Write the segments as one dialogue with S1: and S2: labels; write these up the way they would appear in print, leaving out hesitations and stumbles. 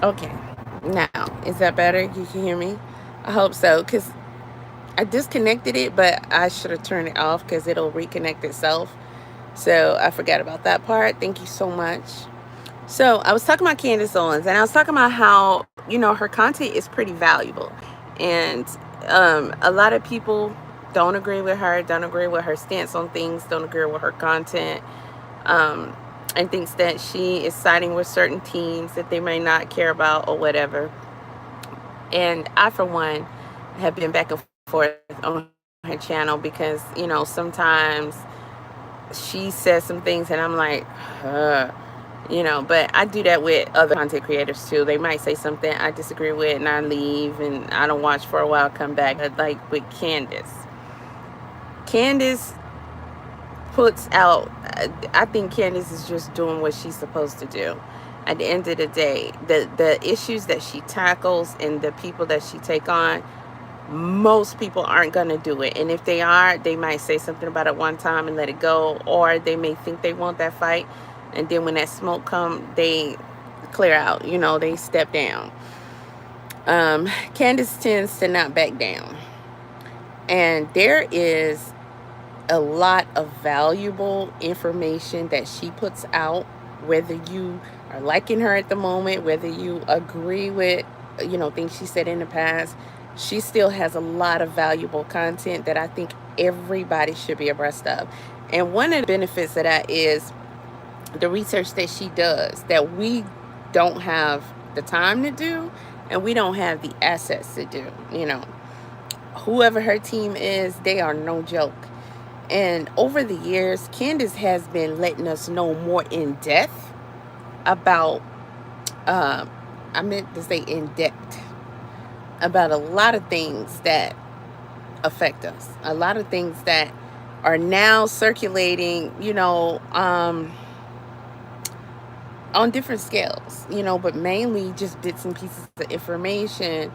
S1: Okay. Now, is that better? You can hear me? I hope so, because I disconnected it, but I should have turned it off because it'll reconnect itself. So I forgot about that part. Thank you so much. So I was talking about Candace Owens, and I was talking about how, her content is pretty valuable. And a lot of people don't agree with her, don't agree with her stance on things, don't agree with her content, um, and thinks that she is siding with certain teams that they may not care about or whatever. And I, for one, have been back and forth on her channel because, sometimes she says some things and I'm like, but I do that with other content creators too. They might say something I disagree with and I leave and I don't watch for a while, come back. But like with Candace puts out, I think Candace is just doing what she's supposed to do. At the end of the day, the issues that she tackles and the people that she take on, most people aren't going to do it. And if they are, they might say something about it one time and let it go, or they may think they want that fight, and then when that smoke come, they clear out, they step down. Candace tends to not back down, and there is a lot of valuable information that she puts out, whether you are liking her at the moment, whether you agree with, things she said in the past. She still has a lot of valuable content that I think everybody should be abreast of. And one of the benefits of that is the research that she does that we don't have the time to do and we don't have the assets to do. Whoever her team is, they are no joke. And over the years, Candace has been letting us know more in depth about, I meant to say in depth, about a lot of things that affect us, a lot of things that are now circulating, on different scales, but mainly just bits and pieces of information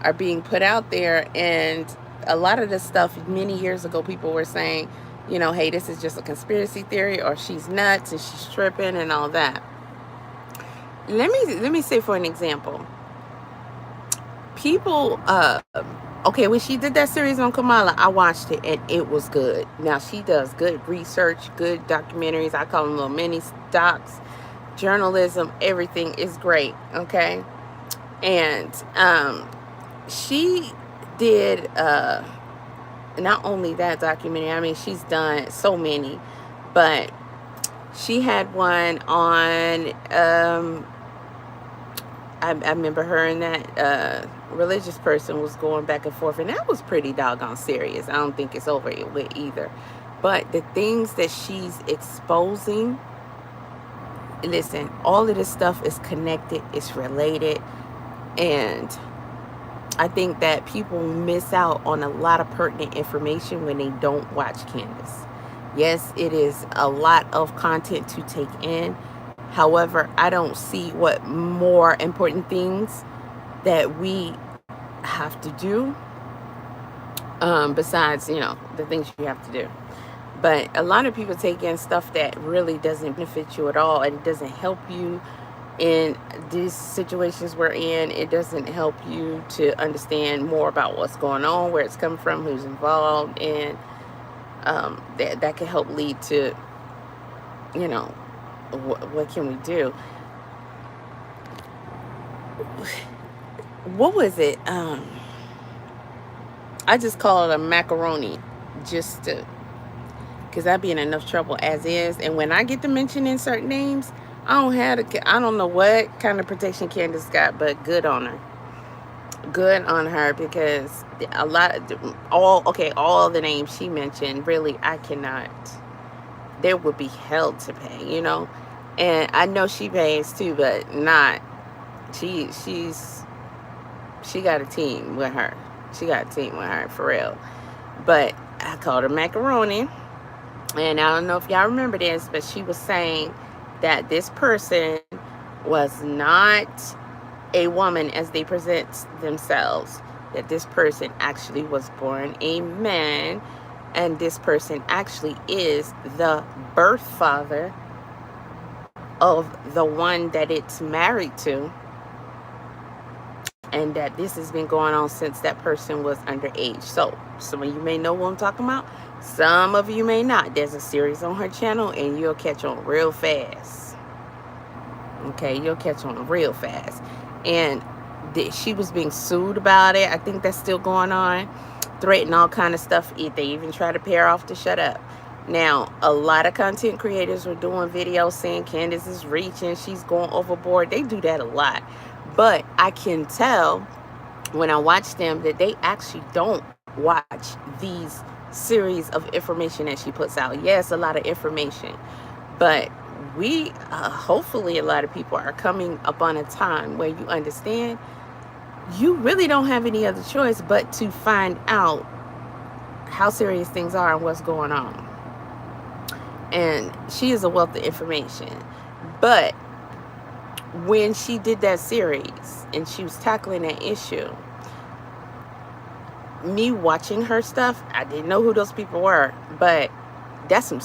S1: are being put out there. And a lot of the stuff many years ago, people were saying, hey, this is just a conspiracy theory, or she's nuts and she's tripping and all that. Let me say, for an example, people, okay, when she did that series on Kamala, I watched it and it was good. Now she does good research, good documentaries. I call them little mini docs. Journalism, everything is great. Okay. And she did not only that documentary, I mean, she's done so many, but she had one on I remember her and that religious person was going back and forth, and that was pretty doggone serious. I don't think it's over with either. But the things that she's exposing, listen, all of this stuff is connected, it's related, and I think that people miss out on a lot of pertinent information when they don't watch Candace. Yes, it is a lot of content to take in. However, I don't see what more important things that we have to do, besides, the things you have to do. But a lot of people take in stuff that really doesn't benefit you at all, and it doesn't help you in these situations we're in. It doesn't help you to understand more about what's going on, where it's coming from, who's involved, and that can help lead to, what can we do? What was it? I just call it a macaroni, just to, because I'd be in enough trouble as is. And when I get to mentioning certain names, I don't know what kind of protection Candace got, but good on her. Good on her, because all the names she mentioned, really, I cannot. There would be hell to pay, And I know she pays too, but not. She got a team with her. She got a team with her, for real. But I called her macaroni. And I don't know if y'all remember this, but she was saying that this person was not a woman as they present themselves. That this person actually was born a man. And this person actually is the birth father of the one that it's married to. and that this has been going on since that person was underage. So some of you may know what I'm talking about, some of you may not. There's a series on her channel, and you'll catch on real fast. Okay, you'll catch on real fast. And she was being sued about it. I think that's still going on, threatening all kind of stuff. They even try to pay her off to shut up. Now, a lot of content creators are doing videos saying Candace is reaching, she's going overboard. They do that a lot. But I can tell when I watch them that they actually don't watch these series of information that she puts out. Yes, a lot of information. But we, hopefully a lot of people are coming upon a time where you understand you really don't have any other choice but to find out how serious things are and what's going on. And she is a wealth of information. But when she did that series and she was tackling that issue, me watching her stuff, I didn't know who those people were, but that's some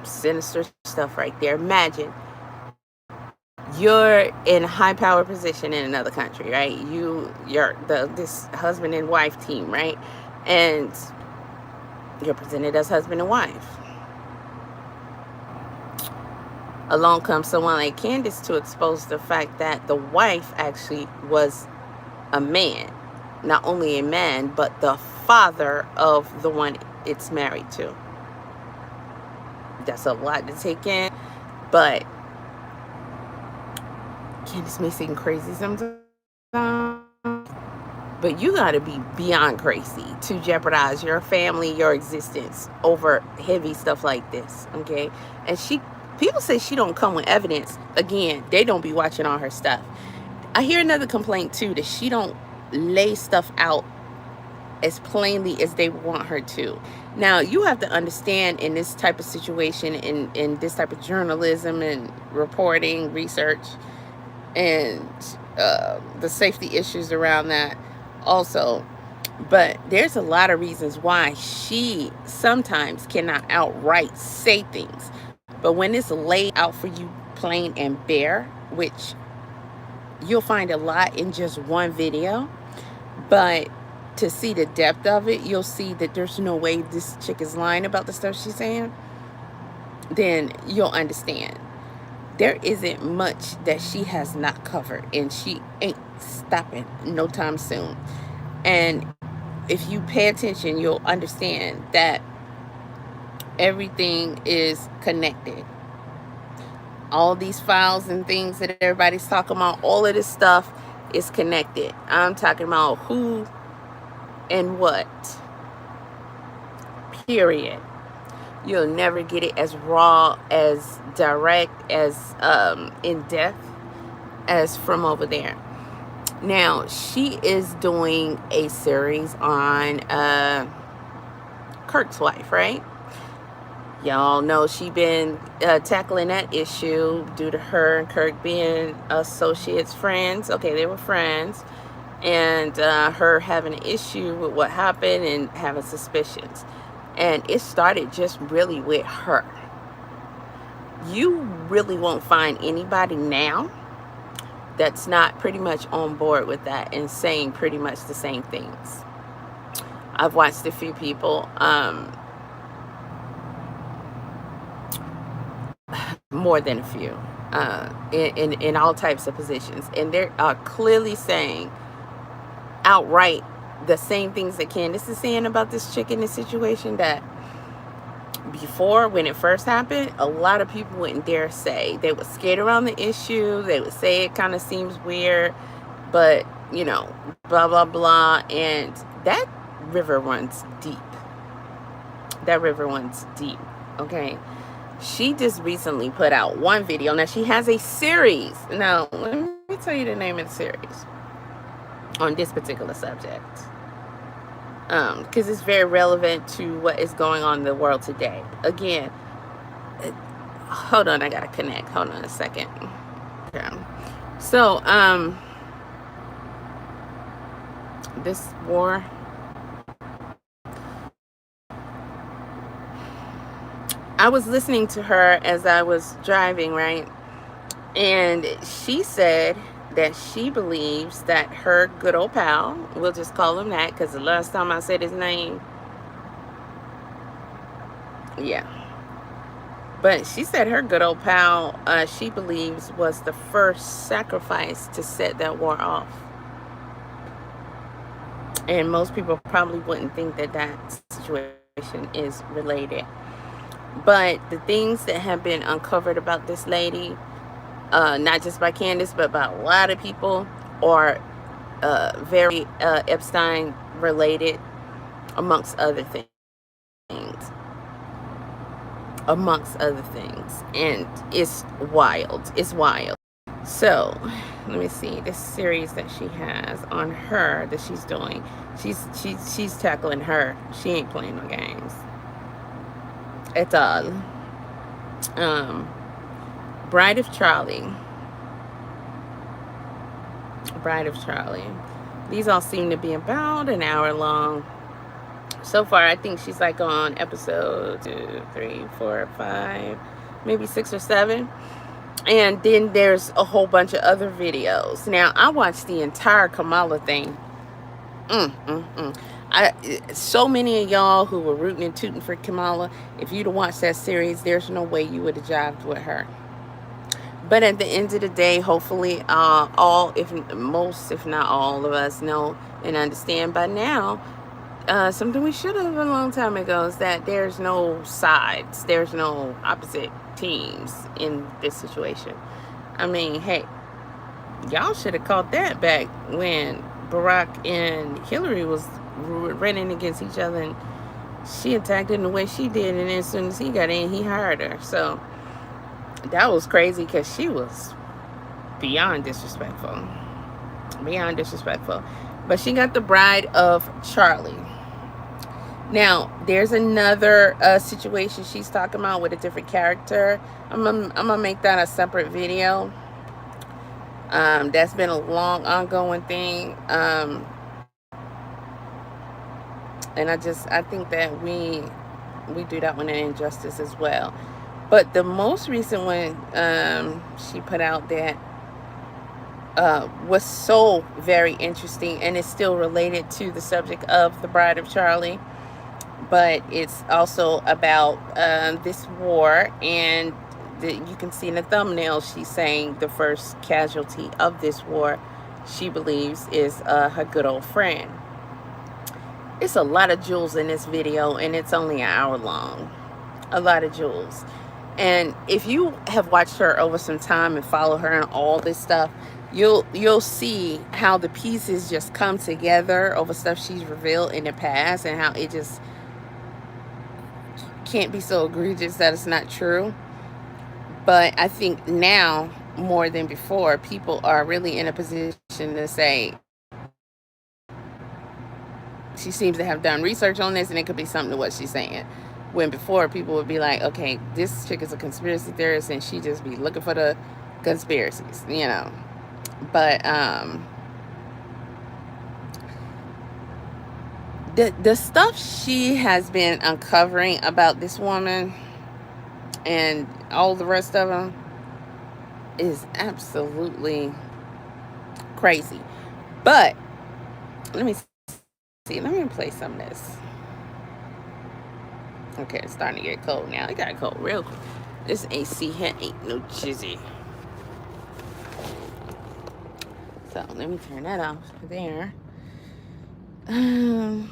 S1: sinister stuff right there. Imagine you're in a high power position in another country, right? You're this husband and wife team, right? And you're presented as husband and wife. Along comes someone like Candace to expose the fact that the wife actually was a man. Not only a man, but the father of the one it's married to. That's a lot to take in, but Candace may seem crazy sometimes, but you got to be beyond crazy to jeopardize your family, your existence over heavy stuff like this, okay? And people say she don't come with evidence. Again, they don't be watching all her stuff. I hear another complaint too, that she don't lay stuff out as plainly as they want her to. Now, you have to understand, in this type of situation, in this type of journalism and reporting, research, and the safety issues around that also. But there's a lot of reasons why she sometimes cannot outright say things. But when it's laid out for you plain and bare, which you'll find a lot in just one video, but to see the depth of it, you'll see that there's no way this chick is lying about the stuff she's saying, then you'll understand. There isn't much that she has not covered, and she ain't stopping no time soon. And if you pay attention, you'll understand that everything is connected. All these files and things that everybody's talking about, all of this stuff is connected. I'm talking about who and what. Period. You'll never get it as raw, as direct, as in depth as from over there. Now, she is doing a series on Kirk's wife, right? Y'all know she been tackling that issue due to her and Kirk being associates, friends. Okay, they were friends. And her having an issue with what happened and having suspicions. And it started just really with her. You really won't find anybody now that's not pretty much on board with that and saying pretty much the same things. I've watched a few people, more than a few, in all types of positions, and they are clearly saying outright the same things that Candace is saying about this chick in this situation, that before, when it first happened, a lot of people wouldn't dare say. They would skate around the issue. They would say it kind of seems weird, but you know, blah blah blah. And that river runs deep. That river runs deep. Okay, she just recently put out one video. Now she has a series. Now let me tell you the name of the series on this particular subject, because it's very relevant to what is going on in the world today. Again, hold on, I gotta connect. Hold on a second. Okay. So, this war, I was listening to her as I was driving, right? And she said that she believes that her good old pal, we'll just call him that because the last time I said his name, yeah. But she said her good old pal, she believes, was the first sacrifice to set that war off. And most people probably wouldn't think that that situation is related. But the things that have been uncovered about this lady, not just by Candace, but by a lot of people, are very Epstein related, amongst other things. Amongst other things. And it's wild. It's wild. So, let me see. This series that she has on her that she's doing, she's tackling her. She ain't playing no games at all. Bride of Charlie. Bride of Charlie. These all seem to be about an hour long. So far, I think she's like on episode 2, 3, 4, 5, maybe 6 or 7. And then there's a whole bunch of other videos. Now, I watched the entire Kamala thing. So many of y'all who were rooting and tooting for Kamala, if you'd have watched that series, there's no way you would have jived with her. But at the end of the day, hopefully all, if most, if not all of us know and understand by now, something we should have a long time ago, is that there's no sides. There's no opposite teams in this situation. I mean, hey, y'all should have caught that back when Barack and Hillary was running against each other, and she attacked him the way she did, and as soon as he got in, he hired her. So that was crazy because she was beyond disrespectful. Beyond disrespectful. But she got the Bride of Charlie. Now, there's another situation she's talking about with a different character. I'm gonna make that a separate video. That's been a long, ongoing thing. And I think that we do that one an injustice as well. But the most recent one she put out that was so very interesting, and it's still related to the subject of the Bride of Charlie, but it's also about this war, and you can see in the thumbnail she's saying the first casualty of this war, she believes, is her good old friend. It's a lot of jewels in this video, and it's only an hour long. A lot of jewels. And if you have watched her over some time and follow her and all this stuff, you'll see how the pieces just come together over stuff she's revealed in the past, and how it just can't be so egregious that it's not true. But I think now more than before, people are really in a position to say she seems to have done research on this, and it could be something to what she's saying. When before, people would be like, okay, this chick is a conspiracy theorist, and she just be looking for the conspiracies, you know. But the stuff she has been uncovering about this woman and all the rest of them is absolutely crazy. But let me see. Let me play some of this. Okay, it's starting to get cold now. It got cold real quick. This AC here ain't no jizzy. So let me turn that off there. And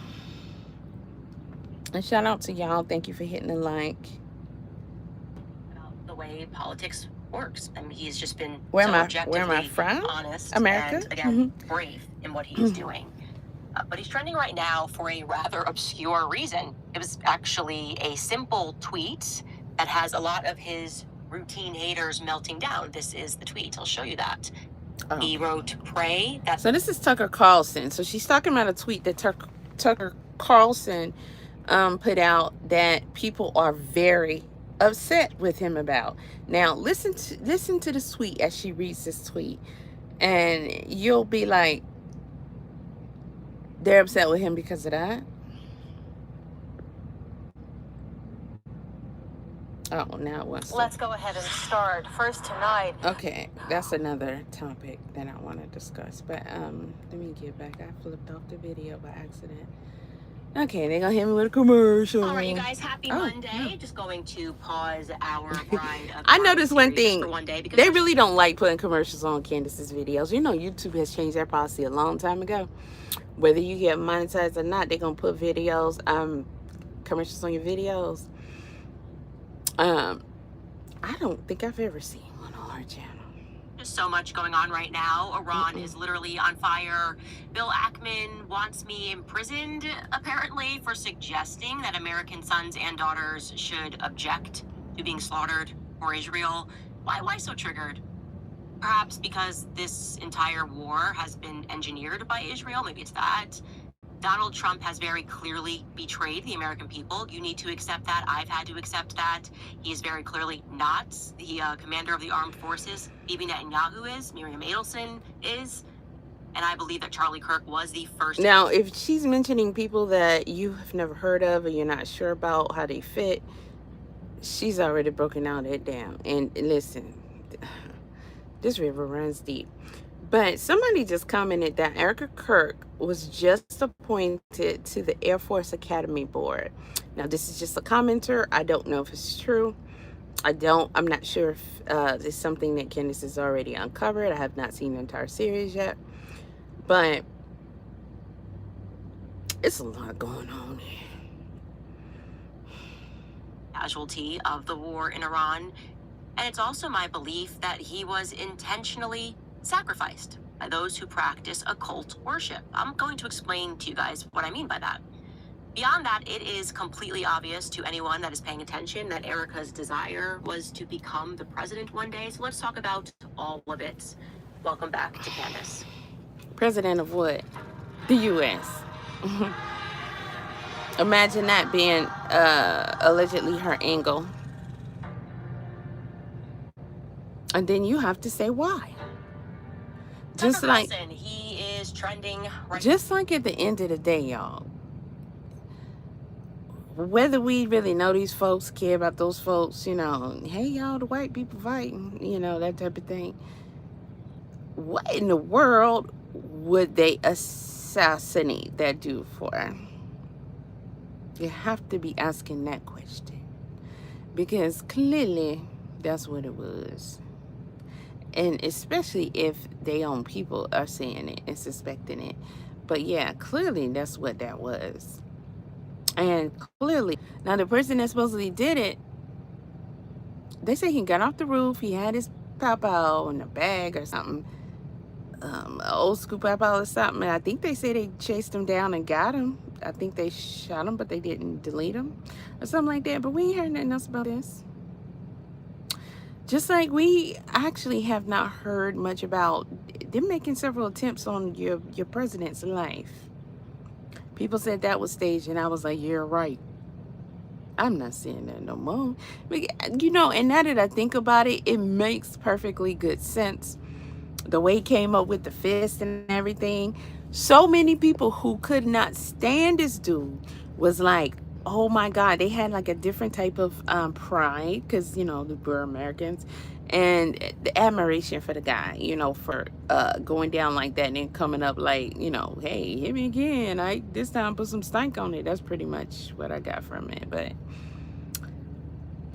S1: shout out to y'all. Thank you for hitting the like.
S2: About the way politics works. I mean, he's just been
S1: Where
S2: so
S1: am I
S2: objectively
S1: from?
S2: honest
S1: America.
S2: and, again, brave in what he's doing. But he's trending right now for a rather obscure reason. It was actually a simple tweet that has a lot of his routine haters melting down. This is the tweet. I'll show you that.
S1: Oh.
S2: He wrote, pray that...
S1: So this is Tucker Carlson. So she's talking about a tweet that Tucker Carlson put out that people are very upset with him about. Now, listen to the tweet as she reads this tweet, and you'll be like, they're upset with him because of that. Oh, now it wants to.
S2: Let's go ahead and start. First tonight.
S1: Okay, that's another topic that I want to discuss. But let me get back. I flipped off the video by accident. Okay, they're gonna hit me with a commercial.
S2: All right, you guys, happy Monday. No. Just going to pause our Bride of
S1: I noticed one
S2: series
S1: thing.
S2: for one day because
S1: They really don't like putting commercials on Candace's videos. You know, YouTube has changed their policy a long time ago. Whether you get monetized or not, they're gonna put videos, commercials on your videos. I don't think I've ever seen one on our channel.
S2: There's so much going on right now. Iran is literally on fire. Bill Ackman wants me imprisoned, apparently, for suggesting that American sons and daughters should object to being slaughtered for Israel. Why so triggered? Perhaps because this entire war has been engineered by Israel. Maybe it's that. Donald Trump has very clearly betrayed the American people. You need to accept that. I've had to accept that. He is very clearly not the commander of the armed forces. Bibi Netanyahu is. Miriam Adelson is. And I believe that Charlie Kirk was the first.
S1: Now, if she's mentioning people that you have never heard of or you're not sure about how they fit, she's already broken out it down. And listen, this river runs deep. But somebody just commented that Erica Kirk was just appointed to the Air Force Academy Board. Now, this is just a commenter. I don't know if it's true. I'm not sure if it's something that Candace has already uncovered. I have not seen the entire series yet. But it's a lot going on here.
S2: Casualty of the war in Iran. And it's also my belief that he was intentionally sacrificed by those who practice occult worship. I'm going to explain to you guys what I mean by that. Beyond that, it is completely obvious to anyone that is paying attention that Erica's desire was to become the president one day. So let's talk about all of it. Welcome back to Candace.
S1: President of what? The U.S. Imagine that being allegedly her angle. And then you have to say why. Just like,
S2: he is trending right.
S1: Just like at the end of the day, y'all, whether we really know these folks, care about those folks, you know, hey, y'all, the white people fighting, you know, that type of thing. What in the world would they assassinate that dude for? You have to be asking that question. Because clearly, that's what it was. And especially if their own people are saying it and suspecting it. But yeah, clearly that's what that was. And clearly, now the person that supposedly did it, they say he got off the roof, he had his pow in a bag or something. Old school pow or something. And I think they say they chased him down and got him. I think they shot him, but they didn't delete him or something like that. But we ain't heard nothing else about this. Just like we actually have not heard much about them making several attempts on your president's life. People said that was staged, and I was like, you're right. I'm not saying that no more. But, you know, and now that I think about it, it makes perfectly good sense. The way he came up with the fist and everything. So many people who could not stand this dude was like, oh my God, they had like a different type of pride because, you know, we're Americans, and the admiration for the guy, you know, for going down like that and then coming up like, you know, hey, hit me again. This time put some stank on it. That's pretty much what I got from it. But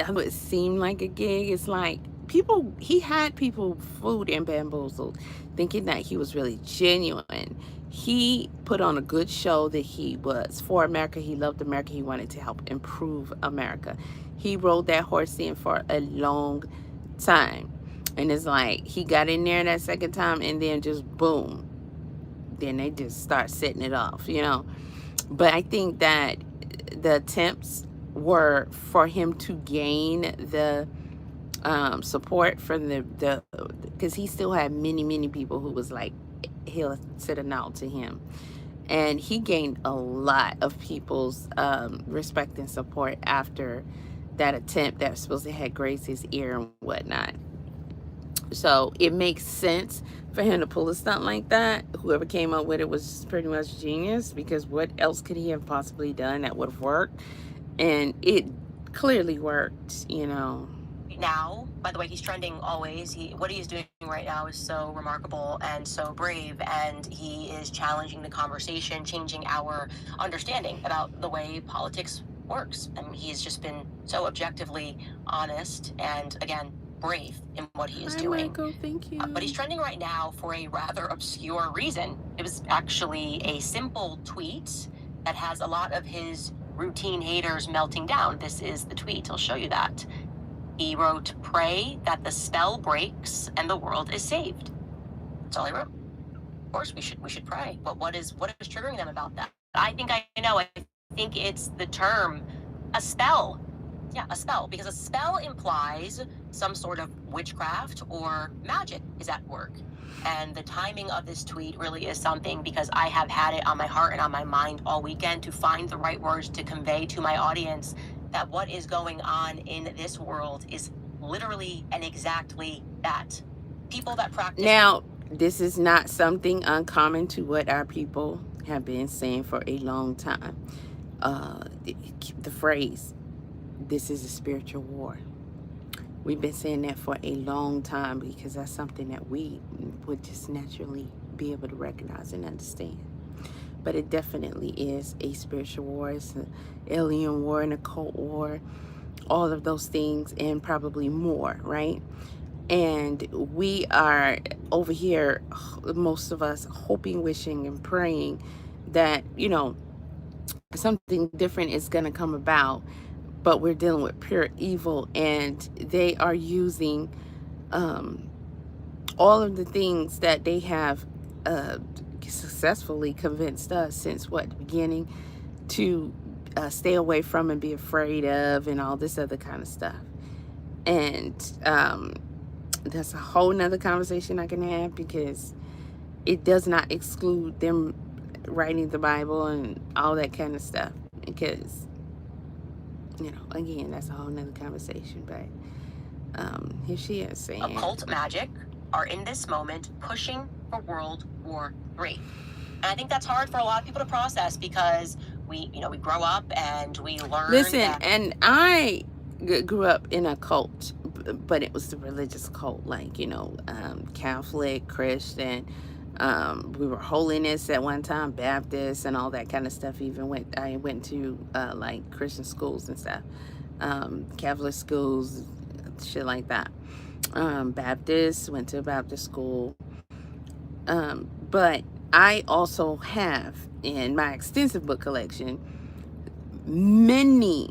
S1: it would seem like a gig. It's like he had people fooled and bamboozled thinking that he was really genuine. He put on a good show that he was for America. He loved America. He wanted to help improve America. He rode that horse in for a long time. And it's like he got in there that second time and then just boom. Then they just start setting it off, you know. But I think that the attempts were for him to gain the support from the because he still had many people who was like, he'll sit a no to him, and he gained a lot of people's respect and support after that attempt that was supposed to have grazed his ear and whatnot. So it makes sense for him to pull a stunt like that. Whoever came up with it was pretty much genius, because what else could he have possibly done that would have worked? And it clearly worked, you know.
S2: Now, by the way, he's trending always. What he is doing right now is so remarkable and so brave, and he is challenging the conversation, changing our understanding about the way politics works. And he's just been so objectively honest and, again, brave in what he is
S1: Hi,
S2: doing.
S1: Michael. Thank you.
S2: But he's trending right now for a rather obscure reason. It was actually a simple tweet that has a lot of his routine haters melting down. This is the tweet. I'll show you that. He wrote, "Pray that the spell breaks and the world is saved." That's all he wrote. Of course, we should pray. But what is triggering them about that? I think I know. I think it's the term, a spell. Yeah, a spell, because a spell implies some sort of witchcraft or magic is at work. And the timing of this tweet really is something, because I have had it on my heart and on my mind all weekend to find the right words to convey to my audience that what is going on in this world is literally and exactly that. People that practice...
S1: Now, this is not something uncommon to what our people have been saying for a long time. The phrase, "this is a spiritual war." We've been saying that for a long time because that's something that we would just naturally be able to recognize and understand. But it definitely is a spiritual war. It's an alien war, an occult war, all of those things, and probably more, right? And we are over here, most of us, hoping, wishing, and praying that, you know, something different is going to come about. But we're dealing with pure evil, and they are using all of the things that they have successfully convinced us since the beginning to stay away from and be afraid of, and all this other kind of stuff. And that's a whole nother conversation I can have, because it does not exclude them writing the Bible and all that kind of stuff, because, you know, again, that's a whole nother conversation. But here she is saying,
S2: occult magic are in this moment pushing for World War III. And I think that's hard for a lot of people to process, because we grow up and we learn.
S1: Listen, and I grew up in a cult, but it was the religious cult, like, you know, Catholic, Christian. We were holiness at one time, Baptist, and all that kind of stuff. I went to like Christian schools and stuff, Catholic schools, shit like that. Baptist, went to a Baptist school. But I also have in my extensive book collection many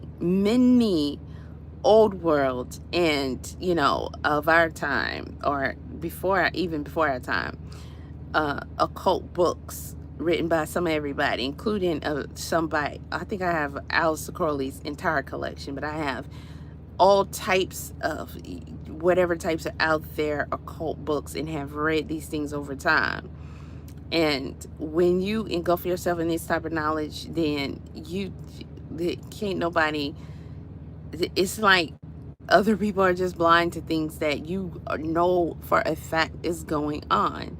S1: old world and, you know, of our time, or even before our time, occult books written by some of everybody, including somebody. I think I have Aleister Crowley's entire collection, but I have all types of whatever types are out there occult books, and have read these things over time. And when you engulf yourself in this type of knowledge, then can't nobody, it's like other people are just blind to things that you know for a fact is going on,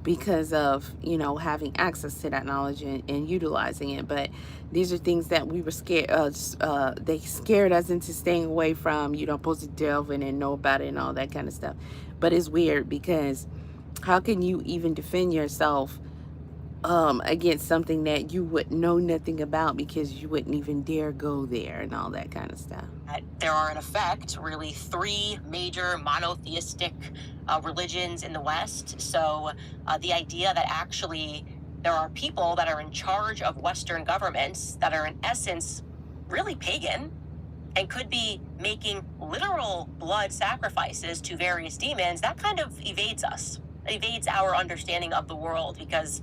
S1: because of, you know, having access to that knowledge and utilizing it. But these are things that we were scared they scared us into staying away from. You don't supposed to delve in and know about it and all that kind of stuff. But it's weird, because how can you even defend yourself against something that you would know nothing about, because you wouldn't even dare go there and all that kind of stuff?
S2: There are, in effect, really three major monotheistic religions in the West. So the idea that actually there are people that are in charge of Western governments that are in essence really pagan and could be making literal blood sacrifices to various demons, that kind of evades us. It evades our understanding of the world, because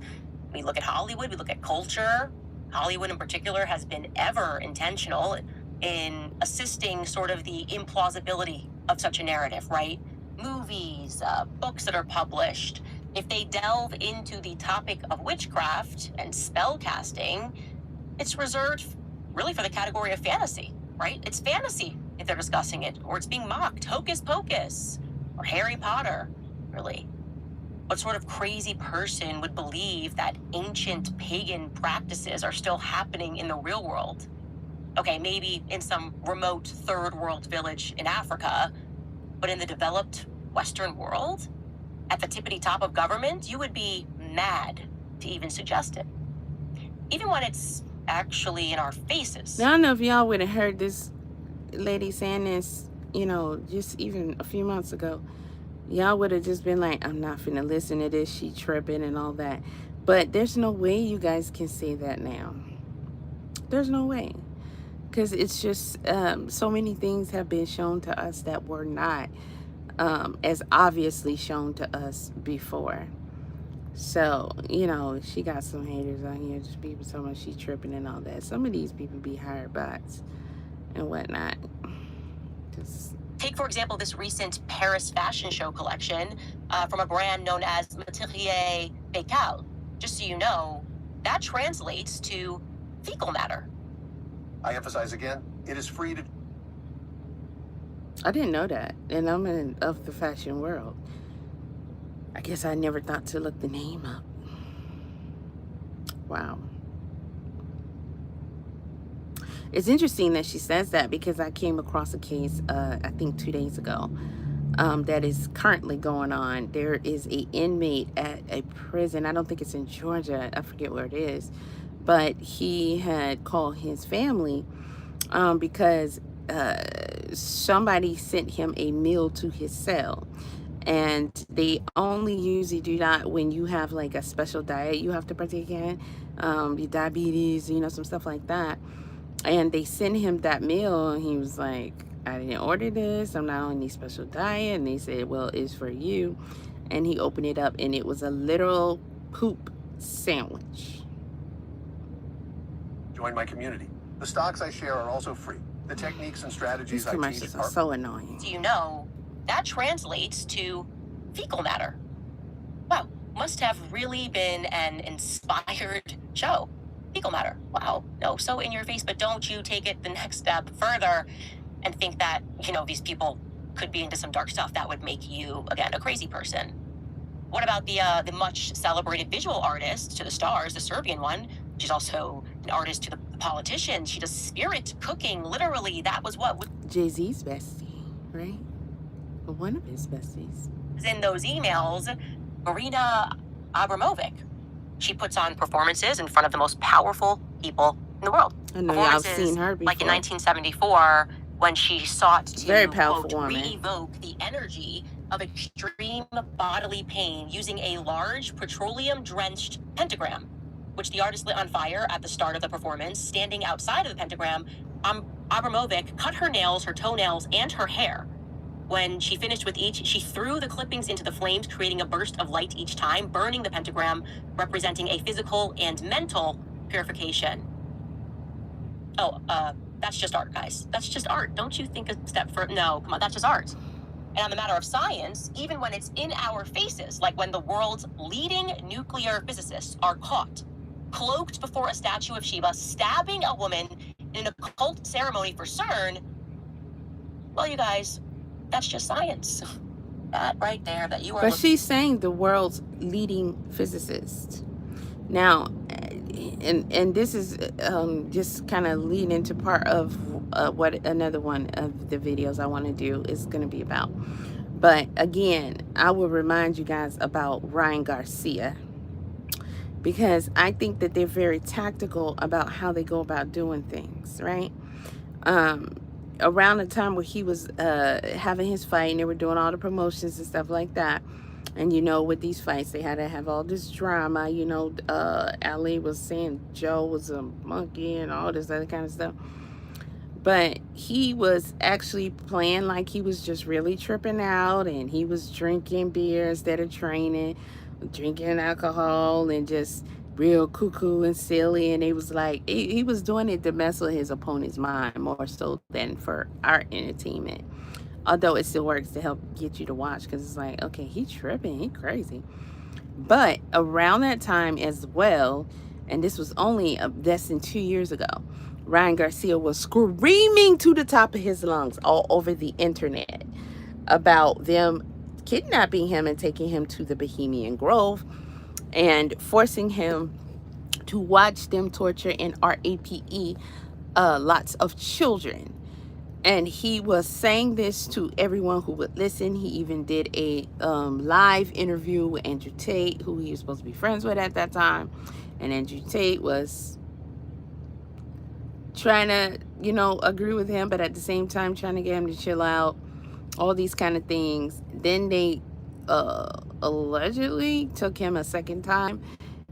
S2: we look at Hollywood, we look at culture. Hollywood in particular has been ever intentional in assisting sort of the implausibility of such a narrative, right? Movies, books that are published, if they delve into the topic of witchcraft and spell casting, it's reserved really for the category of fantasy, right? It's fantasy if they're discussing it, or it's being mocked, Hocus Pocus, or Harry Potter, really. What sort of crazy person would believe that ancient pagan practices are still happening in the real world? Okay, maybe in some remote third world village in Africa, but in the developed Western world, at the tippity top of government, you would be mad to even suggest it. Even when it's actually in our faces.
S1: Now, I don't know if y'all would have heard this lady saying this, you know, just even a few months ago. Y'all would have just been like, I'm not finna listen to this, she tripping and all that. But there's no way you guys can say that now. There's no way. Because it's just so many things have been shown to us that were not as obviously shown to us before. So, you know, she got some haters on here, just people so much she tripping and all that. Some of these people be hired bots and whatnot. Just
S2: take, for example, this recent Paris fashion show collection from a brand known as Materier Fecal. Just so you know, that translates to fecal matter.
S3: I emphasize again, it is free to...
S1: I didn't know that, and I'm of the fashion world. I guess I never thought to look the name up. Wow. It's interesting that she says that because I came across a case, I think 2 days ago, that is currently going on. There is an inmate at a prison. I don't think it's in Georgia. I forget where it is. But he had called his family because somebody sent him a meal to his cell. And they only usually do that when you have like a special diet you have to partake in, your diabetes, you know, some stuff like that. And they sent him that meal and he was like, I didn't order this, I'm not on any special diet. And they said, well, it's for you. And he opened it up and it was a literal poop sandwich.
S3: Join my community. The stocks I share are also free. The techniques and strategies
S1: These commercials are so annoying.
S2: So you know, that translates to fecal matter. Wow, must have really been an inspired show. Fecal matter. Wow, no, so in your face, but don't you take it the next step further and think that, you know, these people could be into some dark stuff that would make you, again, a crazy person. What about the much celebrated visual artist to the stars, the Serbian one? She's also an artist to the politicians. She does spirit cooking. Literally, that was what
S1: Jay-Z's bestie, right? One of his besties.
S2: In those emails, Marina Abramovic. She puts on performances in front of the most powerful people in the world.
S1: I know y'all seen her before.
S2: Like in 1974, when she sought to
S1: very powerful
S2: quote,
S1: woman.
S2: re-evoke the energy of extreme bodily pain using a large petroleum-drenched pentagram, which the artist lit on fire at the start of the performance. Standing outside of the pentagram, Abramovic cut her nails, her toenails, and her hair. When she finished with each, she threw the clippings into the flames, creating a burst of light each time, burning the pentagram, representing a physical and mental purification. Oh, that's just art, guys. That's just art. Don't you think a step further? No, come on, that's just art. And on the matter of science, even when it's in our faces, like when the world's leading nuclear physicists are caught, cloaked before a statue of Shiva, stabbing a woman in an occult ceremony for CERN, well, you guys, that's just science. That right there, that you are.
S1: But she's saying the world's leading physicist. Now, and this is just kind of leading into part of what another one of the videos I want to do is going to be about. But again, I will remind you guys about Ryan Garcia, because I think that they're very tactical about how they go about doing things, right? Around the time where he was having his fight and they were doing all the promotions and stuff like that, and you know, with these fights they had to have all this drama, you know, Ali was saying Joe was a monkey and all this other kind of stuff, but he was actually playing like he was just really tripping out, and he was drinking beer instead of training, drinking alcohol, and just real cuckoo and silly. And it was like he was doing it to mess with his opponent's mind more so than for our entertainment, although it still works to help get you to watch, because it's like, okay, he tripping, he crazy. But around that time as well, and this was only less than 2 years ago, Ryan Garcia was screaming to the top of his lungs all over the internet about them kidnapping him and taking him to the Bohemian Grove and forcing him to watch them torture and RAPE lots of children. And he was saying this to everyone who would listen. He even did a live interview with Andrew Tate, who he was supposed to be friends with at that time. And Andrew Tate was trying to, you know, agree with him, but at the same time trying to get him to chill out, all these kind of things. Then they allegedly took him a second time,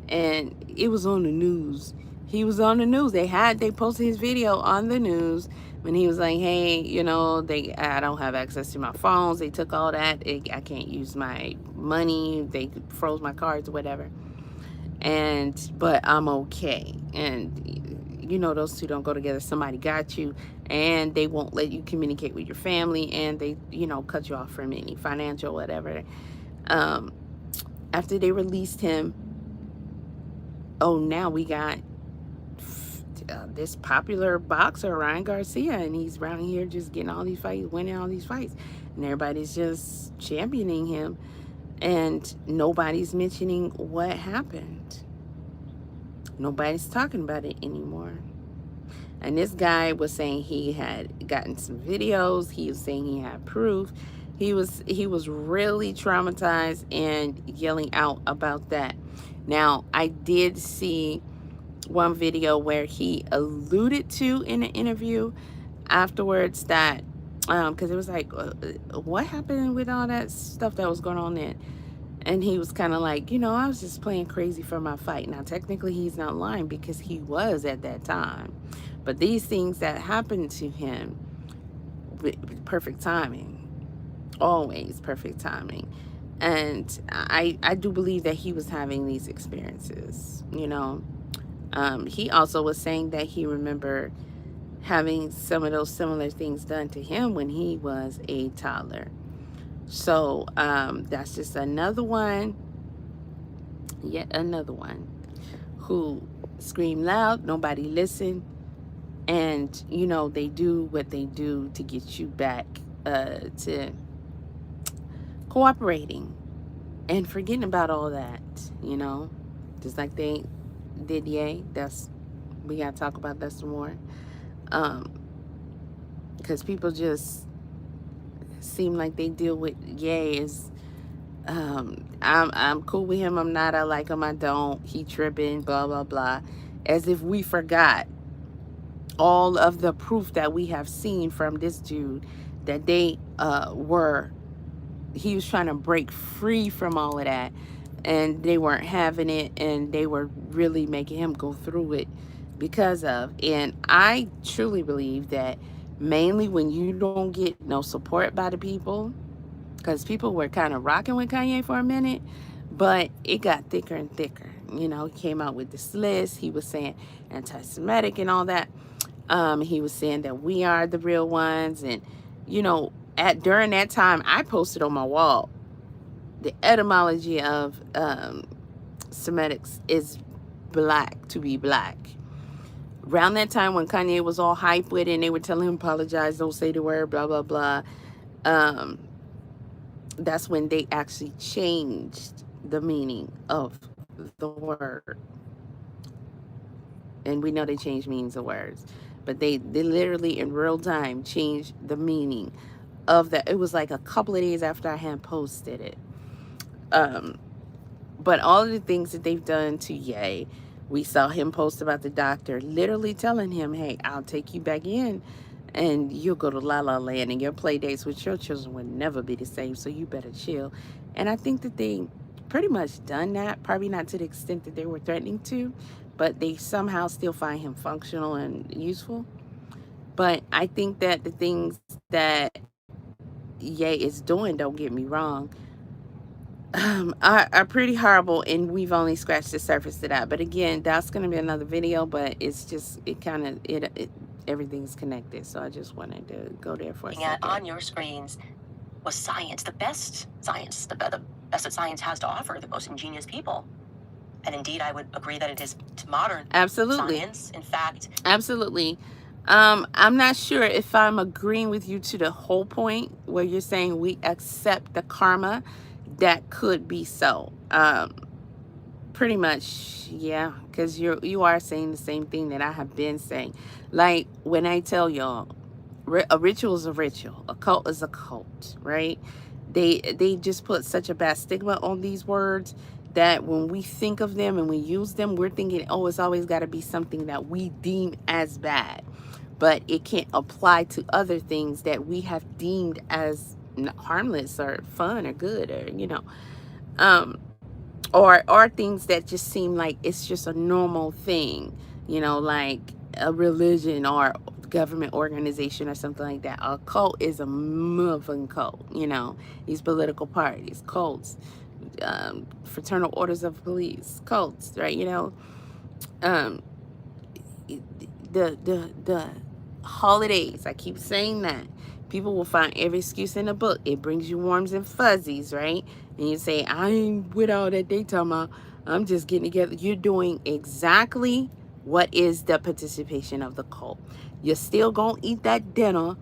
S1: and it was on the news. He was on the news. They posted his video on the news when he was like, hey, you know, I don't have access to my phones. They took all that. I can't use my money. They froze my cards or whatever. But I'm okay. And you know, those two don't go together. Somebody got you, and they won't let you communicate with your family, and they, you know, cut you off from any financial whatever. After they released him, oh, now we got this popular boxer, Ryan Garcia, and he's around here just getting all these fights, winning all these fights, and everybody's just championing him, and nobody's mentioning what happened. Nobody's talking about it anymore. And this guy was saying he had gotten some videos. He was saying he had proof. He was really traumatized and yelling out about that. Now, I did see one video where he alluded to in an interview afterwards that, because it was like, what happened with all that stuff that was going on then? And he was kind of like, you know, I was just playing crazy for my fight. Now, technically, he's not lying because he was at that time. But these things that happened to him, perfect timing, always perfect timing. And I do believe that he was having these experiences, you know. He also was saying that he remembered having some of those similar things done to him when he was a toddler. So that's just another one, yet another one, who scream loud, nobody listen, and you know, they do what they do to get you back to cooperating and forgetting about all that, you know, just like they did Ye. We gotta talk about that some more, because people just seem like they deal with Ye as I'm cool with him, I'm not, I like him, I don't, he tripping, blah blah blah, as if we forgot all of the proof that we have seen from this dude that he was trying to break free from all of that, and they weren't having it, and they were really making him go through it because of. And I truly believe that mainly when you don't get no support by the people, because people were kind of rocking with Kanye for a minute, but it got thicker and thicker. You know, he came out with this list. He was saying anti-Semitic and all that. He was saying that we are the real ones. And, you know, during that time, I posted on my wall, the etymology of Semitics is black, to be black. Around that time when Kanye was all hype with it, and they were telling him, apologize, don't say the word, blah, blah, blah. That's when they actually changed the meaning of the word. And we know they change meanings of words. But they literally in real time changed the meaning of that. It was like a couple of days after I had posted it. But all of the things that they've done to Ye, we saw him post about the doctor literally telling him, hey, I'll take you back in and you'll go to La La Land, and your play dates with your children will never be the same, so you better chill. And I think that they pretty much done that, probably not to the extent that they were threatening to, but they somehow still find him functional and useful. But I think that the things that Ye is doing, don't get me wrong, are pretty horrible, and we've only scratched the surface of that. But again, that's going to be another video, but it's just, everything's connected. So I just wanted to go there for a second.
S2: On your screens was science, the best science, the best that science has to offer, the most ingenious people. And indeed, I would agree that it is modern science. In fact,
S1: absolutely. I'm not sure if I'm agreeing with you to the whole point where you're saying we accept the karma. That could be so. Pretty much, yeah, because you are saying the same thing that I have been saying. Like when I tell y'all, a ritual is a ritual, a cult is a cult, right? They just put such a bad stigma on these words that when we think of them and we use them, we're thinking, oh, it's always got to be something that we deem as bad, but it can't apply to other things that we have deemed as harmless or fun or good, or um or things that just seem like it's just a normal thing, like a religion or government organization or something like that. A cult is a moving cult, these political parties, cults, fraternal orders of police, cults, right? Um, the holidays. I keep saying that. People will find every excuse in the book. It brings you warms and fuzzies, right? And you say, I ain't with all that they talking about. I'm just getting together. You're doing exactly what is the participation of the cult. You're still gonna eat that dinner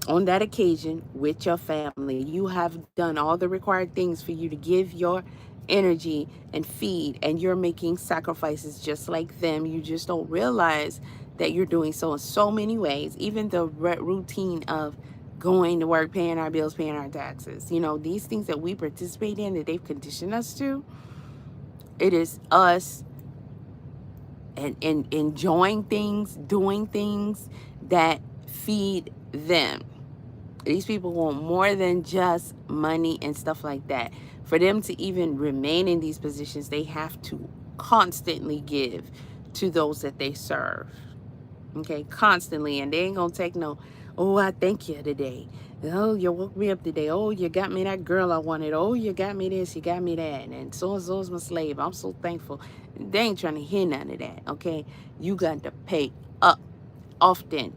S1: on that occasion with your family. You have done all the required things for you to give your energy and feed, and you're making sacrifices just like them. You just don't realize that you're doing so in so many ways. Even the routine of going to work, paying our bills, paying our taxes, these things that we participate in that they've conditioned us to, it is us and enjoying things, doing things that feed them. These people want more than just money and stuff like that. For them to even remain in these positions, they have to constantly give to those that they serve. Okay, constantly. And they ain't gonna take no, oh, I thank you today. Oh, you woke me up today. Oh, you got me that girl I wanted. Oh, you got me this, you got me that. And so is my slave. I'm so thankful. They ain't trying to hear none of that. Okay, you got to pay up often.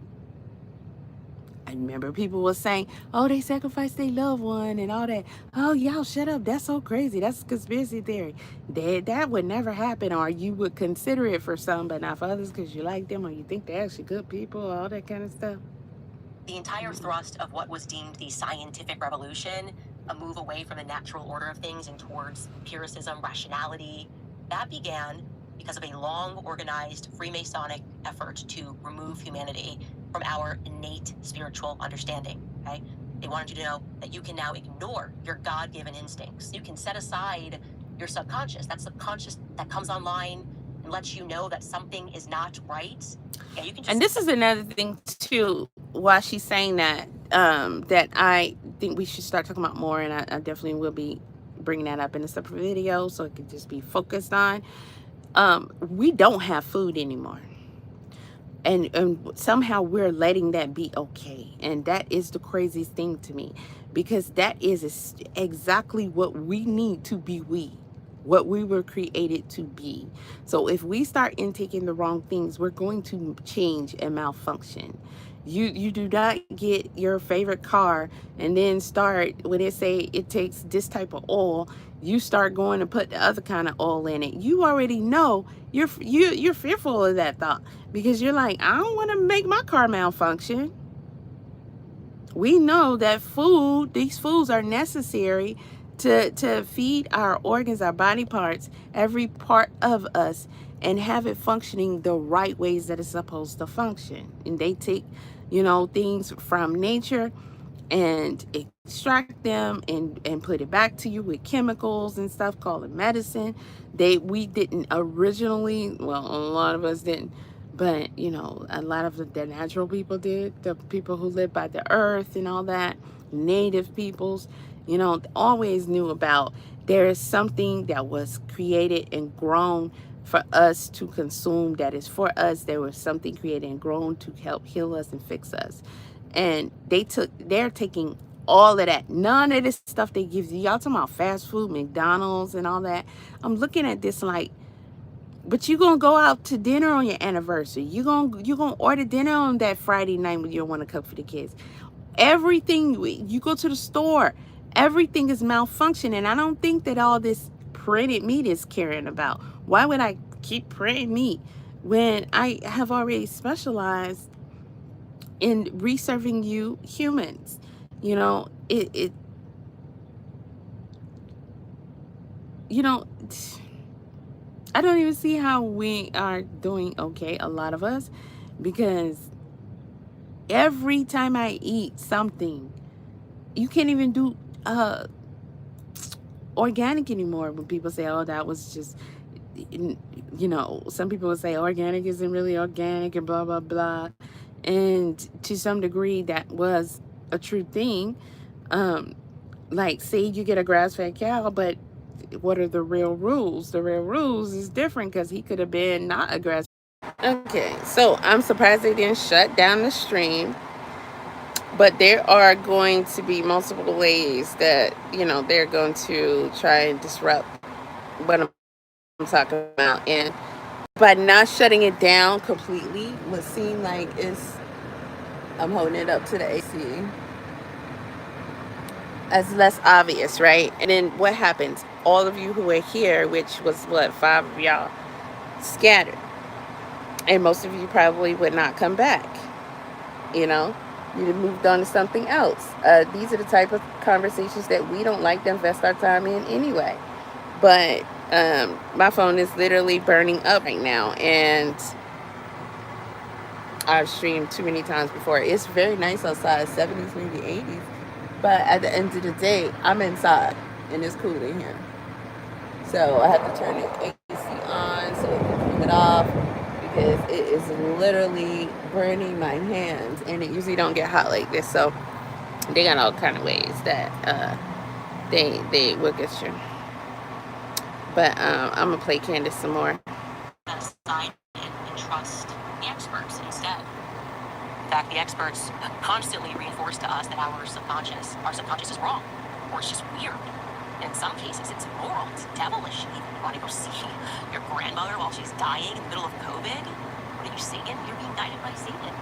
S1: I remember people were saying, oh, they sacrificed their loved one and all that. Oh, y'all shut up. That's so crazy. That's a conspiracy theory. That would never happen, or you would consider it for some, but not for others because you like them or you think they're actually good people, all that kind of stuff.
S2: The entire thrust of what was deemed the scientific revolution, a move away from the natural order of things and towards empiricism, rationality, that began because of a long organized Freemasonic effort to remove humanity from our innate spiritual understanding. Okay? They wanted you to know that you can now ignore your God-given instincts. You can set aside your subconscious. That subconscious that comes online and lets you know that something is not right. Yeah, you can just.
S1: And this is another thing too, why she's saying that I think we should start talking about more, and I definitely will be bringing that up in a separate video so it can just be focused on. We don't have food anymore. And somehow we're letting that be okay, and that is the craziest thing to me, because that is exactly what we need to be, what we were created to be. So if we start intaking the wrong things, we're going to change and malfunction. You do not get your favorite car and then start, when they say it takes this type of oil, you start going to put the other kind of oil in it. You already know you're fearful of that thought, because you're like, I don't want to make my car malfunction. We know that these foods are necessary to feed our organs, our body parts, every part of us, and have it functioning the right ways that it's supposed to function. And they take, things from nature and extract them and put it back to you with chemicals and stuff, called it medicine. We didn't originally, well, a lot of us didn't, but a lot of the natural people did, the people who live by the earth and all that, native peoples, always knew about, there is something that was created and grown for us to consume, that is for us. There was something created and grown to help heal us and fix us. And they're taking all of that. None of this stuff they give you. Y'all talking about fast food, McDonald's and all that. I'm looking at this like, but you gonna go out to dinner on your anniversary. You gonna order dinner on that Friday night when you don't want to cook for the kids. Everything, you go to the store, everything is malfunctioning. I don't think that all this printed meat is caring about. Why would I keep printing meat when I have already specialized in reserving you humans? It you know I don't even see how we are doing okay, a lot of us, because every time I eat something, you can't even do organic anymore. When people say, oh, that was just, some people will say organic isn't really organic and blah, blah, blah. And to some degree, that was a true thing. Um, like, say you get a grass-fed cow, but what are the real rules? The real rules is different because he could have been not a grass. Okay, so I'm surprised they didn't shut down the stream, but there are going to be multiple ways that, they're going to try and disrupt what I'm talking about. And by not shutting it down completely, what seemed like I'm holding it up to the AC, as less obvious, right? And then what happens? All of you who are here, which was what, 5 of y'all, scattered. And most of you probably would not come back. You'd have moved on to something else. These are the type of conversations that we don't like to invest our time in anyway. But my phone is literally burning up right now, and I've streamed too many times before. It's very nice outside, 70s, maybe 80s. But at the end of the day, I'm inside, and it's cool in here. So I have to turn the AC on so it can keep it off, because it is literally burning my hands, and it usually don't get hot like this. So they got all kind of ways that they will get you. But I'm gonna play Candace some more.
S2: Aside and trust the experts instead. In fact, the experts constantly reinforce to us that our subconscious is wrong, or it's just weird. In some cases, it's immoral, it's devilish. You want to go see your grandmother while she's dying in the middle of COVID? What are you, Satan? You're being guided by Satan.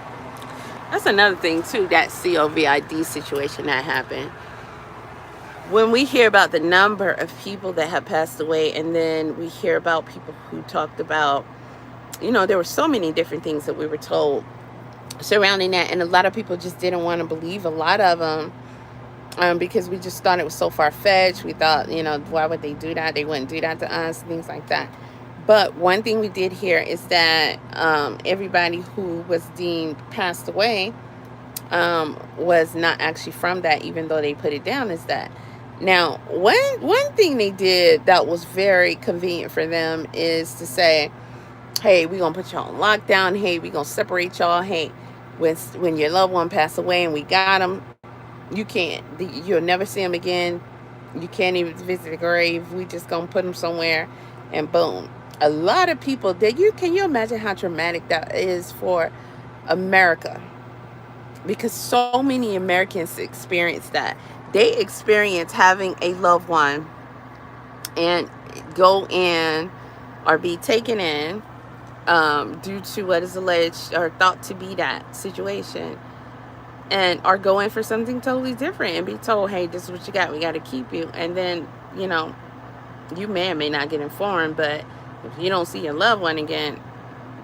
S1: That's another thing too, that COVID situation that happened. When we hear about the number of people that have passed away, and then we hear about people who talked about, there were so many different things that we were told surrounding that, and a lot of people just didn't want to believe a lot of them, because we just thought it was so far-fetched. We thought, why would they do that? They wouldn't do that to us, things like that. But one thing we did hear is that everybody who was deemed passed away was not actually from that, even though they put it down as that. Now, one thing they did that was very convenient for them is to say, hey, we're going to put y'all on lockdown. Hey, we're going to separate y'all. Hey, when your loved one passed away and we got them, you'll never see them again. You can't even visit the grave. We just going to put them somewhere, and boom. A lot of people, can you imagine how traumatic that is for America? Because so many Americans experience that. They experience having a loved one and go in or be taken in due to what is alleged or thought to be that situation, and are going for something totally different, and be told, hey, this is what you got, we got to keep you. And then, you may not get informed, but if you don't see your loved one again,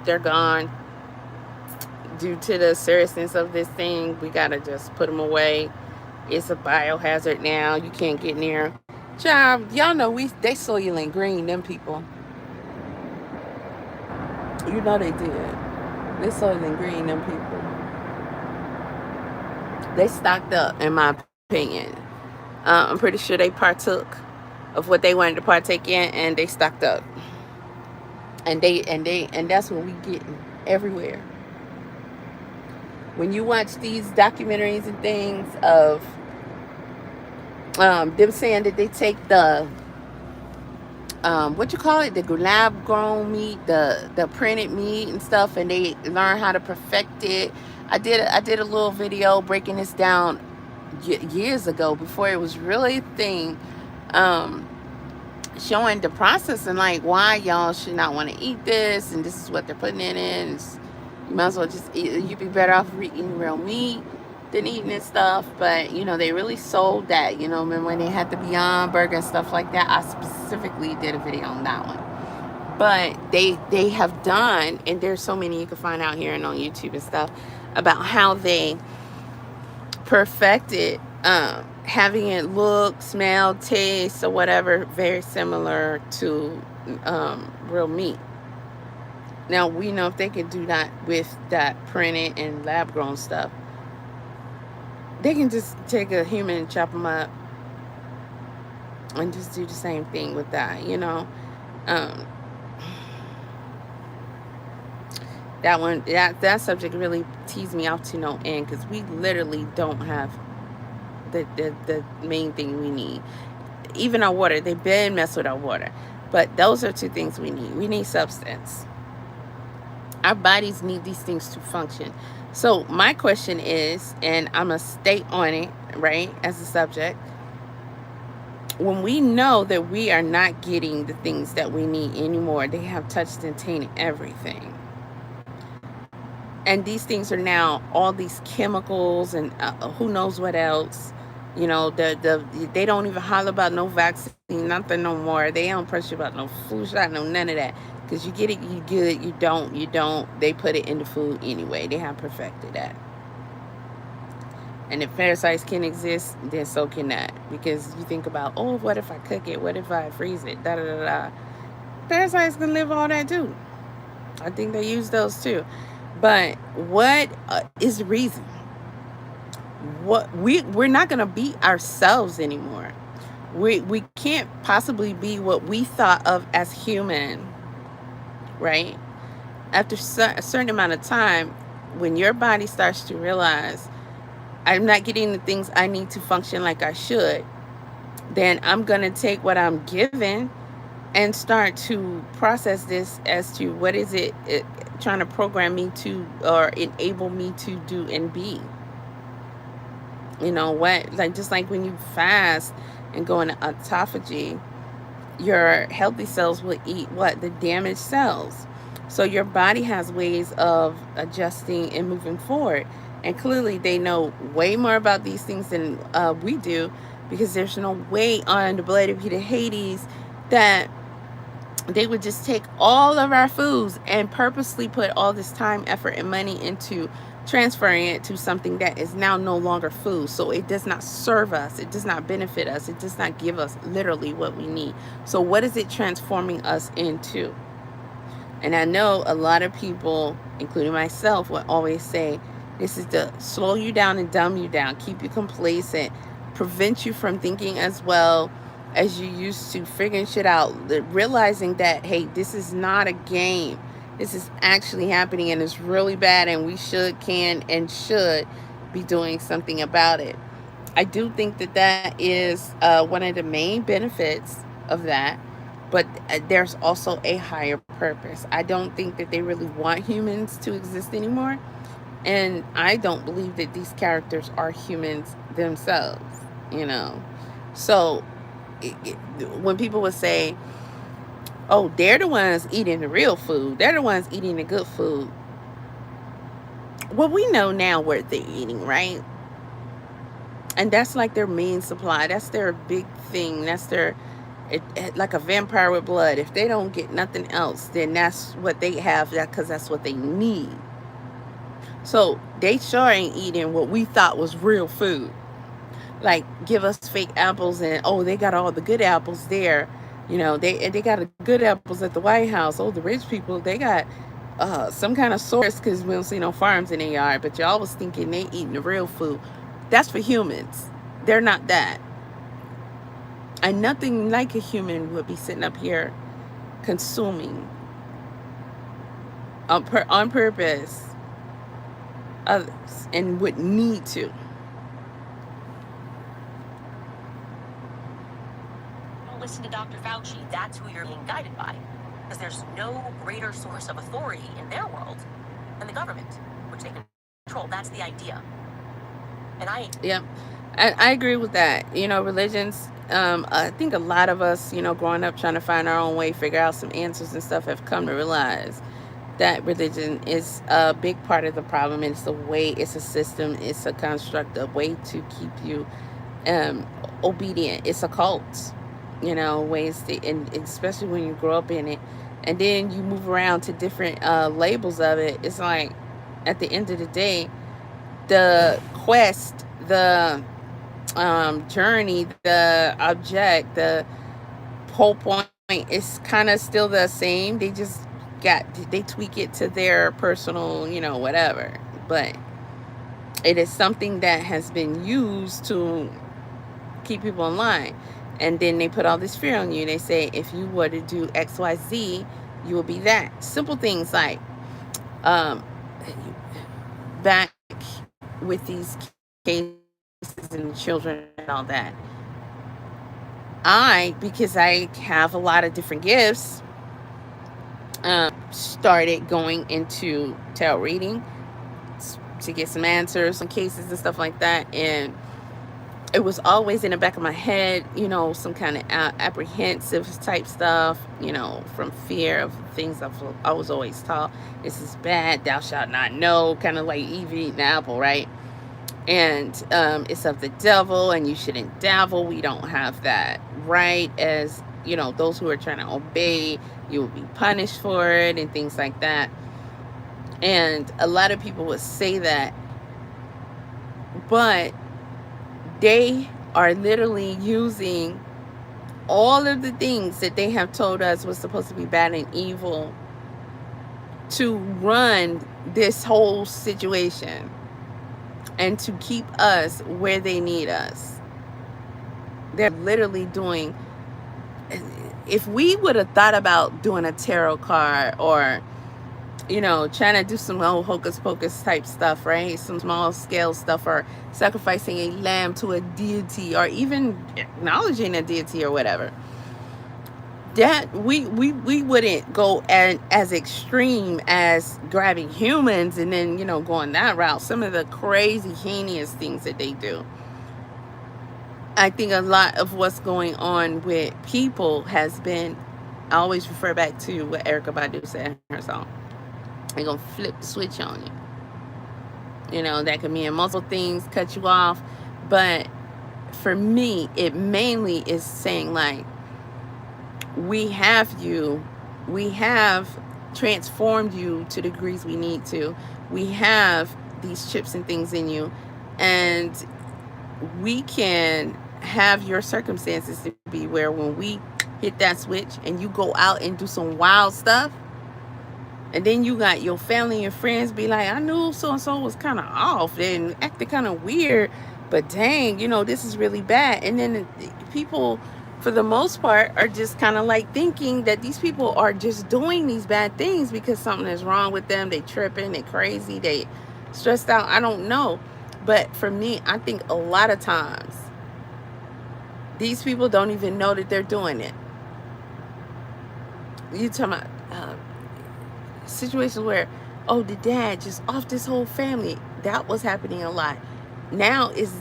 S1: they're gone. Due to the seriousness of this thing, we got to just put them away. It's a biohazard now. You can't get near. Child, y'all know they Soylent Green, them people. You know they did. They Soylent Green, them people. They stocked up, in my opinion. I'm pretty sure they partook of what they wanted to partake in, and they stocked up. And that's what we getting everywhere. When you watch these documentaries and things of them saying that they take the the lab grown meat, the printed meat and stuff, and they learn how to perfect it. I did a little video breaking this down years ago, before it was really a thing, showing the process and like why y'all should not want to eat this, and this is what they're putting it in. You might as well just eat. You'd be better off eating real meat than eating this stuff. But they really sold that. Remember when they had the Beyond Burger and stuff like that? I specifically did a video on that one. But they have done, and there's so many you can find out here and on YouTube and stuff, about how they perfected having it look, smell, taste, or whatever very similar to real meat. Now we know if they can do that with that printed and lab grown stuff, they can just take a human and chop them up and just do the same thing with that, you know. Um, that subject really teased me off to no end, because we literally don't have the main thing we need. Even our water, they've been messed with our water, but those are two things we need. We need substance. Our bodies need these things to function. So my question is, and I'm gonna stay on it, right, as a subject, when we know that we are not getting the things that we need anymore, they have touched and tainted everything. And these things are now all these chemicals and who knows what else. You know, they don't even holler about no vaccine, nothing no more. They don't press you about no flu shot, no none of that. Because you get it, you get it. You don't. They put it in the food anyway. They have perfected that. And if parasites can exist, then so can that. Because you think about, oh, what if I cook it? What if I freeze it? Da da da da. Parasites can live all that too. I think they use those too. But what is the reason? What we're not gonna be ourselves anymore. We can't possibly be what we thought of as human, right? After a certain amount of time, when your body starts to realize, I'm not getting the things I need to function like I should, then I'm gonna take what I'm given and start to process this as to what is it trying to program me to or enable me to do and be. You know what, like just like when you fast and go into autophagy, your healthy cells will eat what? The damaged cells. So your body has ways of adjusting and moving forward. And clearly they know way more about these things than we do, because there's no way on the blade of Hades that they would just take all of our foods and purposely put all this time, effort, and money into transferring it to something that is now no longer food. So it does not serve us. It does not benefit us. It does not give us literally what we need. So what is it transforming us into? And I know a lot of people, including myself, will always say, this is to slow you down and dumb you down, keep you complacent, prevent you from thinking as well as you used to, figuring shit out, realizing that, hey, this is not a game. This is actually happening and it's really bad, and we should be doing something about it. I do think that that is one of the main benefits of that, but there's also a higher purpose. I don't think that they really want humans to exist anymore, and I don't believe that these characters are humans themselves, you know. So when people would say, oh, they're the ones eating the real food, they're the ones eating the good food, well, we know now what they're eating, right? And that's like their main supply. That's their big thing. That's their, like a vampire with blood. If they don't get nothing else, then that's what they have, because that's what they need. So they sure ain't eating what we thought was real food. Like, give us fake apples and, oh, they got all the good apples there. You know, they got the good apples at the White House. Oh, the rich people, they got some kind of source, because we don't see no farms in their yard. But y'all was thinking they eating the real food. That's for humans. They're not that. And nothing like a human would be sitting up here consuming on purpose others, and would need to.
S2: Listen to Dr. Fauci. That's who you're being guided by, because there's no greater source of authority in their world than the government, which they control. That's the idea. And
S1: I agree with that. You know, religions, I think a lot of us, you know, growing up trying to find our own way, figure out some answers and stuff, have come to realize that religion is a big part of the problem. It's a way, it's a system, it's a construct, a way to keep you obedient. It's a cult, you know, ways to, and especially when you grow up in it, and then you move around to different labels of it. It's like, at the end of the day, the quest, the journey, the object, the whole point is kind of still the same. They tweak it to their personal, whatever. But it is something that has been used to keep people in line. And then they put all this fear on you. They say if you were to do XYZ, you will be that. Simple things like um, back with these cases and children and all that. Because I have a lot of different gifts, started going into tarot reading to get some answers on cases and stuff like that. And it was always in the back of my head, some kind of apprehensive type stuff, from fear of things I was always taught. This is bad, thou shalt not know, kind of like Eve eating the apple, right? And it's of the devil, and you shouldn't dabble. We don't have that right as, those who are trying to obey, you will be punished for it and things like that. And a lot of people would say that, but they are literally using all of the things that they have told us was supposed to be bad and evil to run this whole situation and to keep us where they need us. They're literally doing, if we would have thought about doing a tarot card or trying to do some old hocus pocus type stuff, right? Some small scale stuff, or sacrificing a lamb to a deity, or even acknowledging a deity or whatever. That we wouldn't go as extreme as grabbing humans and then, going that route. Some of the crazy, heinous things that they do. I think a lot of what's going on with people has been, I always refer back to what Erykah Badu said in her song. They're going to flip the switch on you. That could mean multiple things, cut you off. But for me, it mainly is saying, like, we have transformed you to degrees we need to. We have these chips and things in you. And we can have your circumstances to be where when we hit that switch and you go out and do some wild stuff, and then you got your family and your friends be like, I knew so-and-so was kind of off and acting kind of weird, but dang, this is really bad. And then people, for the most part, are just kind of like thinking that these people are just doing these bad things because something is wrong with them. They tripping, they crazy, they stressed out. I don't know. But for me, I think a lot of times these people don't even know that they're doing it. You talking about situations where, the dad just off this whole family. That was happening a lot. Now is,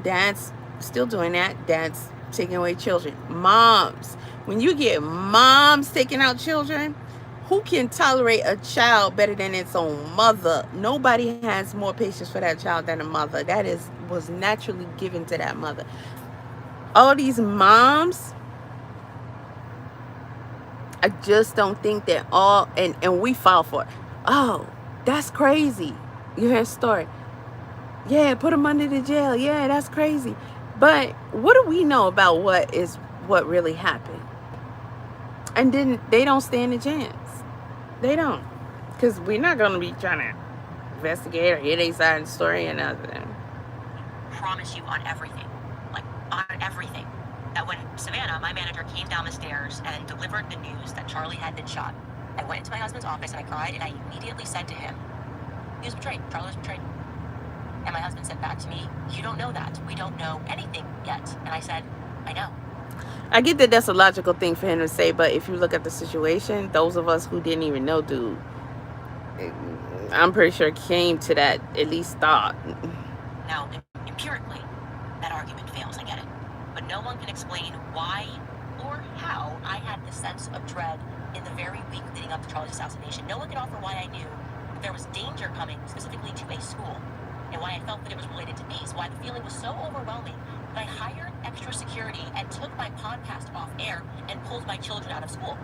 S1: dad's still doing that. Dad's taking away children. Moms, when you get moms taking out children, who can tolerate a child better than its own mother? Nobody has more patience for that child than a mother. That was naturally given to that mother. All these moms, I just don't think that all, and we fall for it. Oh, that's crazy. You hear a story. Yeah, put them under the jail. Yeah, that's crazy. But what do we know about what really happened? And then they don't stand a chance. They don't. Because we're not going to be trying to investigate or hear their side of the story or nothing.
S2: Promise you on everything. Like, on everything. That when Savannah, my manager, came down the stairs and delivered the news that Charlie had been shot, I went into my husband's office and I cried and I immediately said to him, he was betrayed. Charlie was betrayed. And my husband said back to me, you don't know that. We don't know anything yet. And I said, I know.
S1: I get that that's a logical thing for him to say, but if you look at the situation, those of us who didn't even know dude, I'm pretty sure came to that at least thought.
S2: Now, empirically, that argument fails. I get it. But no one can explain why or how I had this sense of dread in the very week leading up to Charlie's assassination. No one can offer why I knew that there was danger coming specifically to a school, and why I felt that it was related to me. So why the feeling was so overwhelming that I hired extra security and took my podcast off air and pulled my children out of school.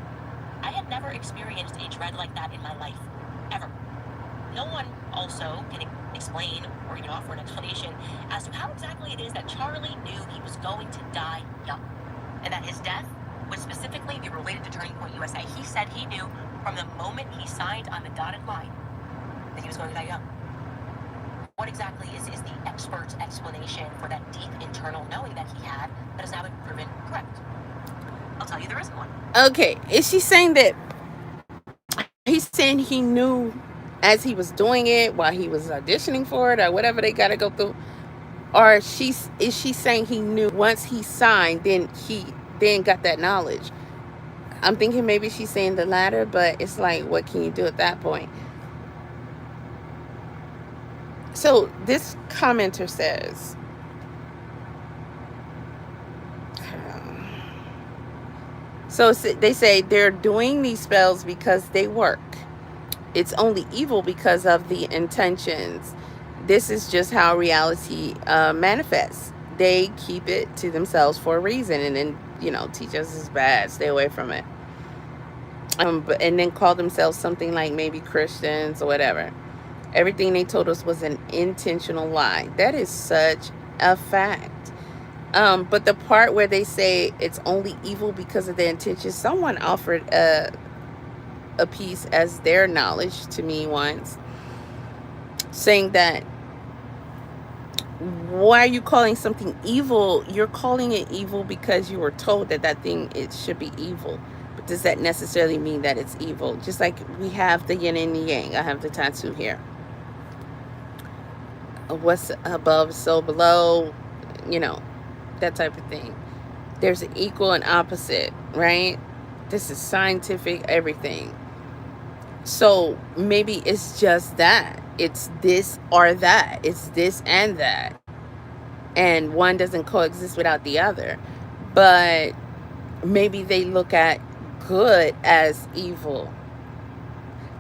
S2: I had never experienced a dread like that in my life, ever. No one also can explain or even offer an explanation as to how exactly it is that Charlie knew he was going to die young, and that his death would specifically be related to Turning Point USA. He said he knew from the moment he signed on the dotted line that he was going to die young. What exactly is the expert's explanation for that deep internal knowing that he had that has now been proven correct? I'll tell you, there isn't one.
S1: Okay, is she saying that he's saying he knew as he was doing it, while he was auditioning for it, or whatever they got to go through? Or is she saying he knew once he signed, then he got that knowledge? I'm thinking maybe she's saying the latter, but it's like, what can you do at that point? So this commenter says, so they say they're doing these spells because they work. It's only evil because of the intentions. This is just how reality manifests. They keep it to themselves for a reason, and then, teach us it's bad, stay away from it. And then call themselves something like maybe Christians or whatever. Everything they told us was an intentional lie. That is such a fact. But the part where they say it's only evil because of their intentions, someone offered a piece as their knowledge to me once, saying that, why are you calling something evil? You're calling it evil because you were told that thing, it should be evil. But does that necessarily mean that it's evil? Just like we have the yin and the yang. I have the tattoo here. What's above, so below, that type of thing. There's an equal and opposite, right? This is scientific, everything. So maybe it's just that. It's this or that. It's this and that. And one doesn't coexist without the other. But maybe they look at good as evil.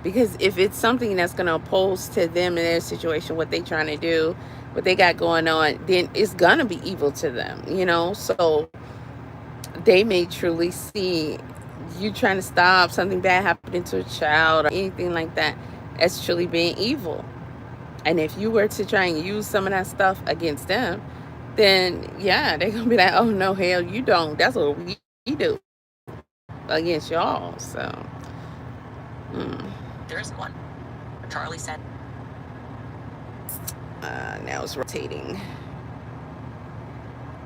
S1: Because if it's something that's going to oppose to them in their situation, what they trying to do, what they got going on, then it's going to be evil to them, So they may truly see you trying to stop something bad happening to a child or anything like that as truly being evil. And if you were to try and use some of that stuff against them, then yeah, they're going to be like, oh no, hell, you don't. That's what we do against y'all. So
S2: there isn't one. Charlie said.
S1: Now it's rotating.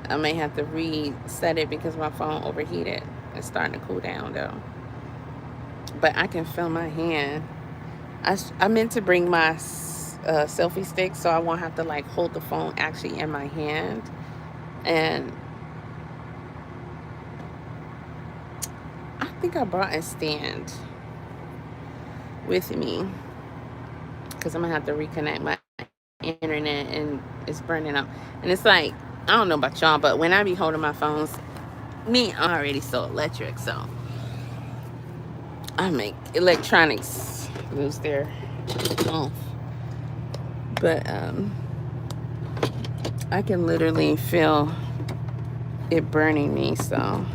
S1: I may have to reset it because my phone overheated. It's starting to cool down though. But I can feel my hand. I meant to bring my selfie stick so I won't have to like hold the phone actually in my hand. And I think I brought a stand with me because I'm gonna have to reconnect my internet and it's burning up. And it's like, I don't know about y'all, but when I be holding my phones, I'm already so electric, so I make electronics lose their oomph. But I can literally feel it burning me, so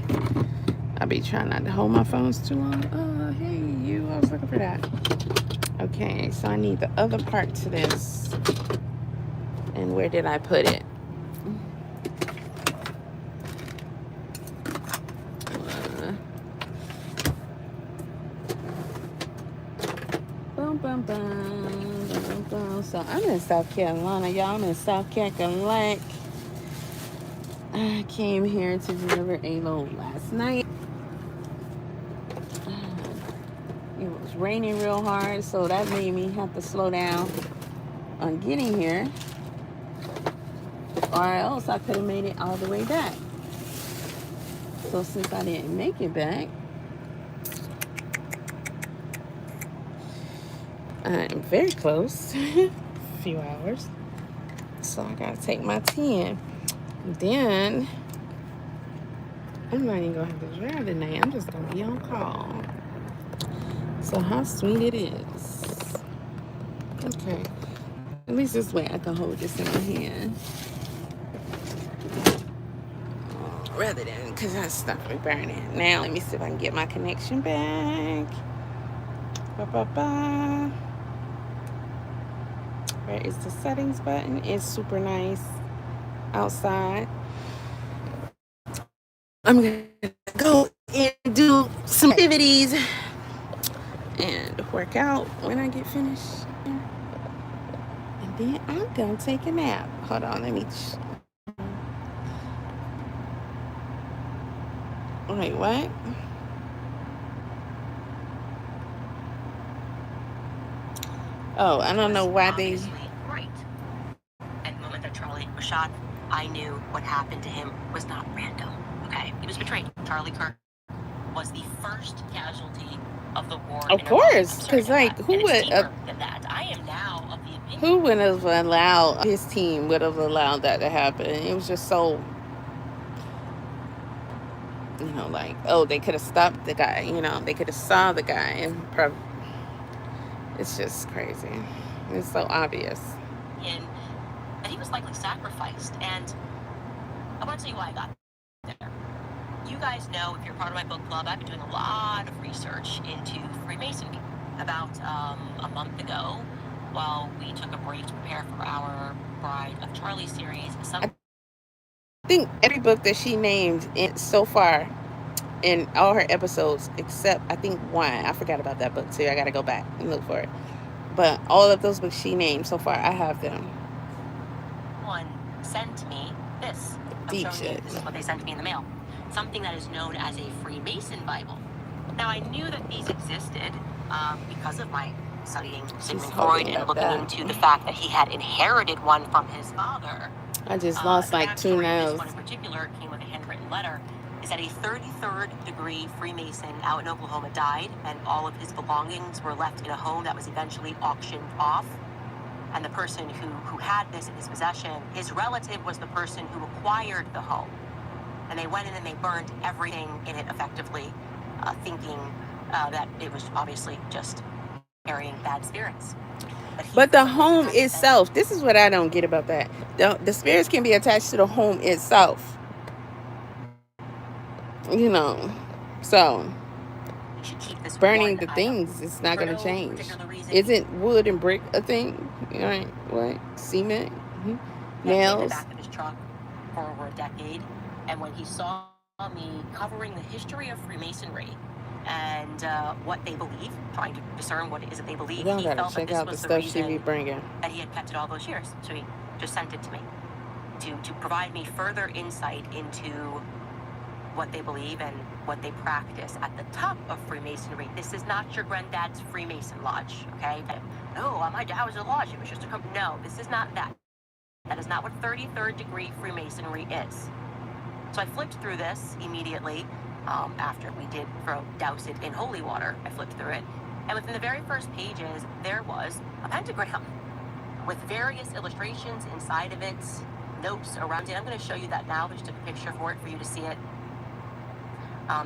S1: I be trying not to hold my phones too long. Oh, hey, you, I was looking for that. Okay, so I need the other part to this. And where did I put it? So I'm in South Carolina, y'all. I'm in South Carolina. I came here to deliver a load last night. It was raining real hard, so that made me have to slow down on getting here, or else I could have made it all the way back. So since I didn't make it back, I'm very close. A few hours. So I gotta take my 10. Then I'm not even gonna have to drive tonight. I'm just gonna be on call. So how sweet it is. Okay. At least this way I can hold this in my hand. Rather than, because that stuff is burning. Now let me see if I can get my connection back. Ba-ba-ba. Where is the settings button? It's super nice outside. I'm gonna go and do some activities and work out when I get finished. And then I'm gonna take a nap. Hold on, let me. Wait, what? Oh, I don't know why they.
S2: Right. At the moment that Charlie was shot, I knew what happened to him was not random. Okay, he was betrayed. Charlie Kirk was the first casualty of the war.
S1: Of course, because like who would?
S2: Than that. I am now of the opinion.
S1: Who would have allowed his team would have allowed that to happen? It was just so. You know, like, oh, they could have stopped the guy. You know, they could have saw the guy, and it's just crazy. It's so obvious.
S2: And he was likely sacrificed, and I want to tell you why I got there. You guys know, if you're part of my book club, I've been doing a lot of research into Freemasonry. About a month ago, while we took a break to prepare for our Bride of Charlie series,
S1: I think every book that she named so far in all her episodes, except I think one, I forgot about that book too. I got to go back and look for it. But all of those books she named so far, I have them.
S2: One sent me this.
S1: Deep shit.
S2: This is what they sent me in the mail. Something that is known as a Freemason Bible. Now, I knew that these existed because of my studying Sigmund Freud and looking into the fact that he had inherited one from his father.
S1: I just lost like 2 nails.
S2: This one in particular came with a handwritten letter. Is that a 33rd degree Freemason out in Oklahoma died, and all of his belongings were left in a home that was eventually auctioned off. And the person who had this in his possession, his relative was the person who acquired the home. And they went in and they burned everything in it effectively, thinking that it was obviously just carrying bad spirits.
S1: But the home itself, this is what I don't get about that. The spirits can be attached to the home itself. You know, so burning the things is not going to change. Isn't wood and brick a thing? Right? What? Cement? Nails?
S2: In the back of his truck for over a decade, and when he saw me covering the history of Freemasonry and what they believe, trying to discern what it is that they believe,
S1: he felt that this was the reason
S2: that he had kept it all those years. So he just sent it to me to provide me further insight into what they believe and what they practice at the top of Freemasonry. This is not your granddad's Freemason lodge, okay? No, my dad was a lodge. It was just a no, this is not that. That is not what 33rd degree Freemasonry is. So I flipped through this immediately after we did douse it in holy water. I flipped through it, and within the very first pages, there was a pentagram with various illustrations inside of it, notes around it. I'm going to show you that now. I just took a picture for it for you to see it.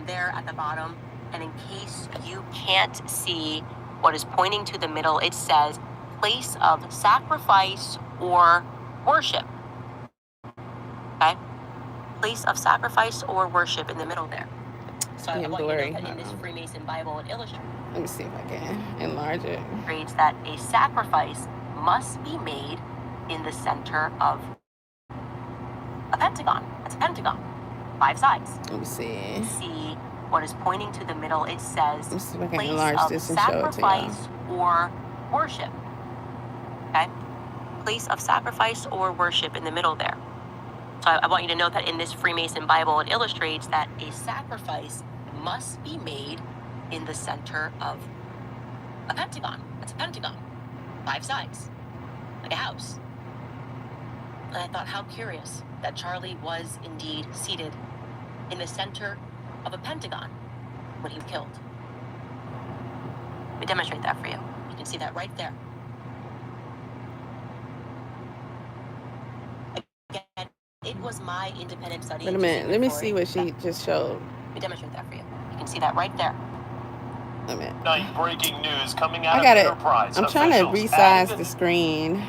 S2: There at the bottom, and in case you can't see what is pointing to the middle, it says place of sacrifice or worship. Okay? Place of sacrifice or worship in the middle there. So I want you to know that in this Freemason Bible, it illustrates.
S1: Let me see if I can enlarge it.
S2: Reads that a sacrifice must be made in the center of a pentagon. That's a pentagon. 5 sides.
S1: Let me see.
S2: See what is pointing to the middle. It says
S1: place of
S2: sacrifice or worship. Okay? Place of sacrifice or worship in the middle there. So I want you to note that in this Freemason Bible, it illustrates that a sacrifice must be made in the center of a pentagon. That's a pentagon. 5 sides. Like a house. And I thought, how curious that Charlie was indeed seated in the center of a pentagon when he was killed. Let me demonstrate that for you. You can see that right there. Again, it was my independent study.
S1: Wait a minute. Let me see what she just showed.
S2: Let me demonstrate that for you. You can see that right there.
S1: Wait a minute.
S4: Night breaking news coming out
S1: I got
S4: of
S1: it.
S4: Enterprise.
S1: I'm trying to resize the screen.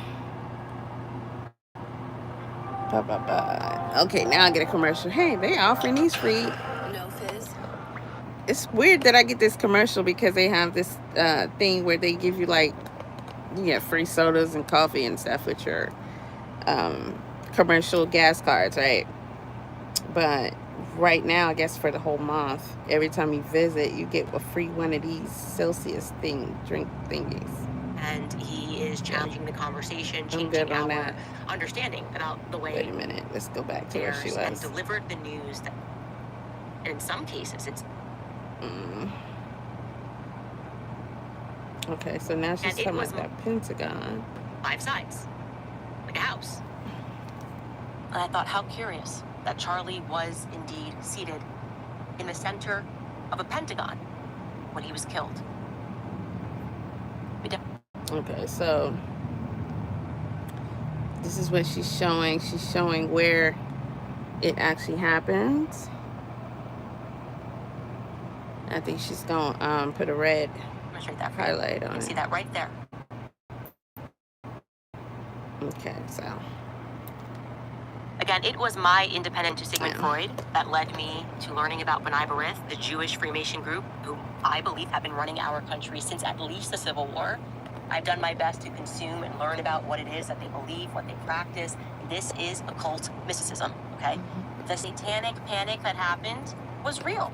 S1: Okay, now I get a commercial. Hey, they offering these free.
S2: No fizz.
S1: It's weird that I get this commercial because they have this thing where they give you like you get free sodas and coffee and stuff with your commercial gas cards, right? But right now, I guess for the whole month, every time you visit, you get a free one of these Celsius drink thingies.
S2: And he is challenging the conversation,
S1: I'm
S2: changing
S1: good on
S2: our
S1: that.
S2: understanding about the way
S1: Wait a minute. Let's go back to where she
S2: and
S1: was.
S2: delivered the news that, and in some cases, it's
S1: Okay, so now she's
S2: And it
S1: talking
S2: was
S1: about that Pentagon.
S2: 5 sides, like a house. And I thought, how curious that Charlie was indeed seated in the center of a pentagon when he was killed.
S1: Okay, so this is what she's showing. She's showing where it actually happened. I think she's gonna put a red highlight on it.
S2: See that right there.
S1: Okay, so
S2: again, it was my independent to Sigmund Freud that led me to learning about B'nai B'rith, the Jewish Freemason group, who I believe have been running our country since at least the Civil War. I've done my best to consume and learn about what it is that they believe, what they practice. This is occult mysticism, okay? The satanic panic that happened was real.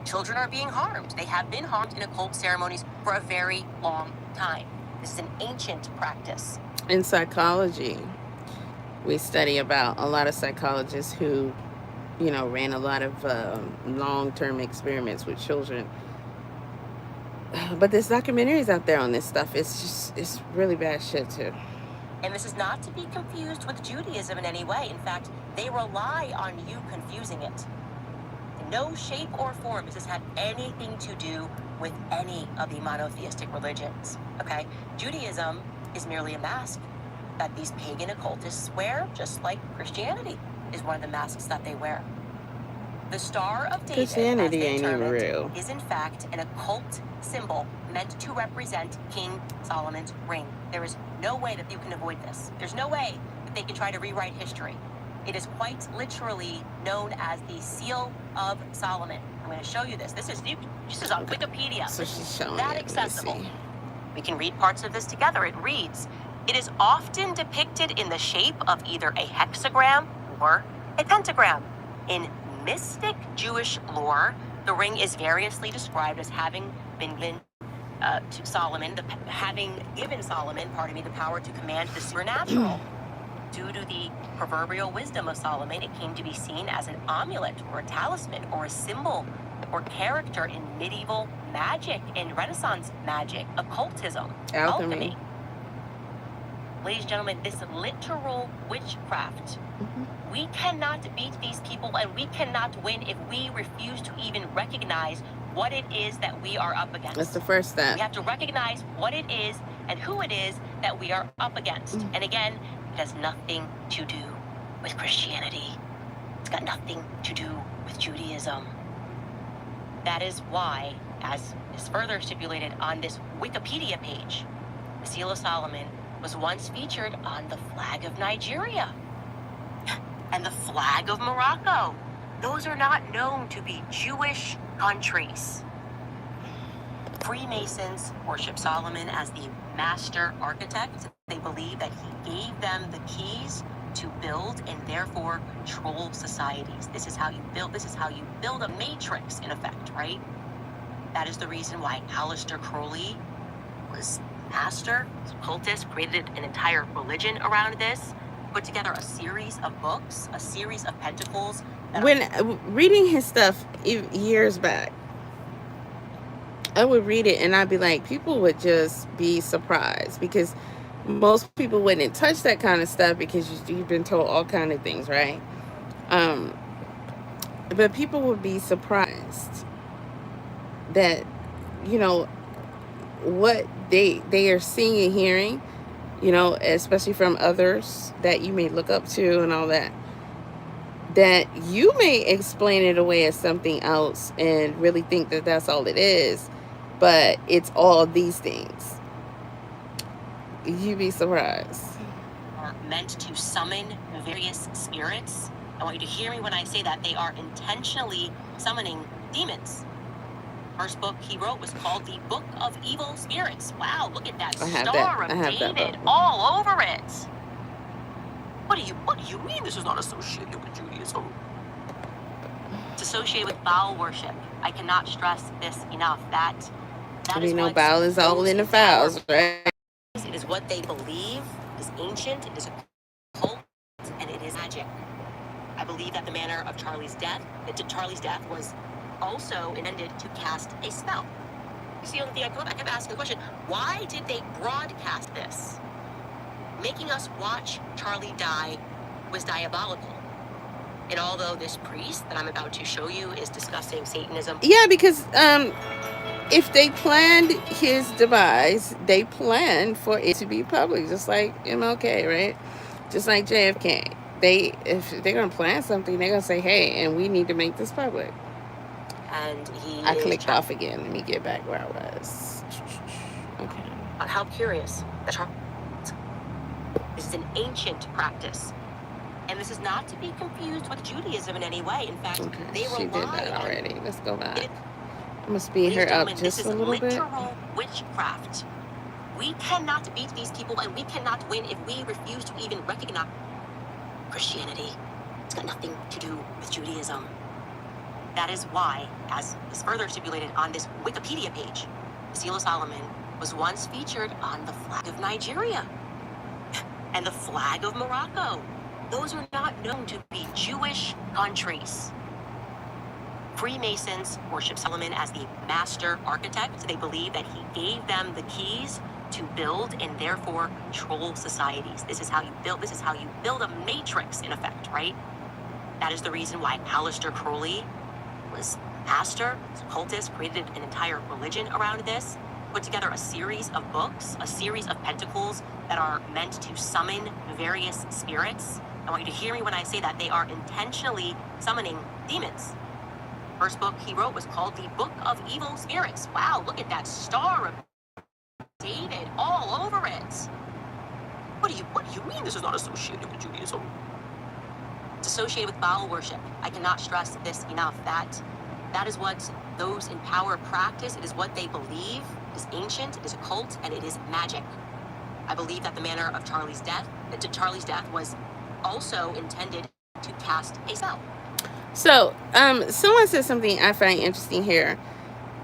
S2: Children are being harmed. They have been harmed in occult ceremonies for a very long time. This is an ancient practice.
S1: In psychology, we study about a lot of psychologists who, ran a lot of long-term experiments with children. But there's documentaries out there on this stuff. It's really bad shit too.
S2: And this is not to be confused with Judaism in any way. In fact, they rely on you confusing it. In no shape or form does this have anything to do with any of the monotheistic religions, okay? Judaism is merely a mask that these pagan occultists wear, just like Christianity is one of the masks that they wear. The Star of David,
S1: Christianity ain't even real,
S2: is in fact an occult symbol meant to represent King Solomon's ring. There is no way that you can avoid this. There's no way that they can try to rewrite history. It is quite literally known as the Seal of Solomon. I'm going to show you this. This is on Wikipedia.
S1: So she's showing
S2: that accessible. We can read parts of this together. It reads, "It is often depicted in the shape of either a hexagram or a pentagram. In mystic Jewish lore, the ring is variously described as having been given to Solomon, having given Solomon, the power to command the supernatural. Due to the proverbial wisdom of Solomon, it came to be seen as an amulet or a talisman or a symbol or character in medieval magic and Renaissance magic, occultism, alchemy. Ladies and gentlemen, this literal witchcraft. We cannot beat these people, and we cannot win if we refuse to even recognize what it is that we are up against.
S1: That's the first step.
S2: We have to recognize what it is and who it is that we are up against. And again, it has nothing to do with Christianity. It's got nothing to do with Judaism. That is why, as is further stipulated on this Wikipedia page, the Seal of Solomon was once featured on the flag of Nigeria and the flag of Morocco. Those are not known to be Jewish countries. Freemasons worship Solomon as the master architect. They believe that he gave them the keys to build and therefore control societies. This is how you build a matrix, in effect, right? That is the reason why Aleister Crowley was master, occultist, created an entire religion around this, put together a series of books, a series of pentacles.
S1: When reading his stuff years back, I would read it and I'd be like, people would just be surprised, because most people wouldn't touch that kind of stuff because you've been told all kind of things, right? But people would be surprised that, what they are seeing and hearing, especially from others that you may look up to and all that you may explain it away as something else and really think that that's all it is, but it's all these things. You'd be surprised.
S2: Are meant to summon various spirits. I want you to hear me when I say that they are intentionally summoning demons. First book he wrote was called The Book of Evil Spirits. Wow, look at that
S1: I have
S2: Star
S1: that. I have
S2: of
S1: that
S2: David
S1: book.
S2: all over it. What do you mean this is not associated with Judaism? It's associated with Baal worship. I cannot stress this enough. That
S1: We
S2: is
S1: know
S2: what
S1: Baal is all
S2: those
S1: in the
S2: power
S1: files, right?
S2: It is what they believe. It is ancient. It is a cult, and it is magic. I believe that the manner of Charlie's death was also intended to cast a spell. You see, I kept asking the question, why did they broadcast this? Making us watch Charlie die was diabolical. And although this priest that I'm about to show you is discussing Satanism.
S1: Yeah, because if they planned his demise, they planned for it to be public, just like MLK, right? Just like JFK. If they're gonna plan something, they're gonna say, "Hey, and we need to make this public."
S2: And
S1: I clicked off again. Let me get back where I was. Okay.
S2: How curious that this is an ancient practice. And this is not to be confused with Judaism in any way. In fact, they
S1: she did that already. Let's go back. I'm gonna speed her up just a little bit.
S2: This is literal witchcraft. We cannot beat these people, and we cannot win if we refuse to even recognize Christianity. It's got nothing to do with Judaism. That is why, as is further stipulated on this Wikipedia page, the Seal of Solomon was once featured on the flag of Nigeria and the flag of Morocco. Those are not known to be Jewish countries. Freemasons worship Solomon as the master architect. They believe that he gave them the keys to build and therefore control societies. This is how you build a matrix, in effect, right? That is the reason why Aleister Crowley was pastor, occultist, created an entire religion around this, put together a series of books, a series of pentacles that are meant to summon various spirits. I want you to hear me when I say that they are intentionally summoning demons. First book he wrote was called The Book of Evil Spirits. Wow, look at that Star of David all over it. What do you mean this is not associated with Judaism? It's associated with Baal worship. I cannot stress this enough. That is what those in power practice. It is what they believe. It is ancient, it is a cult, and it is magic. I believe that the manner of Charlie's death was also intended to cast a spell.
S1: So, someone said something I find interesting here.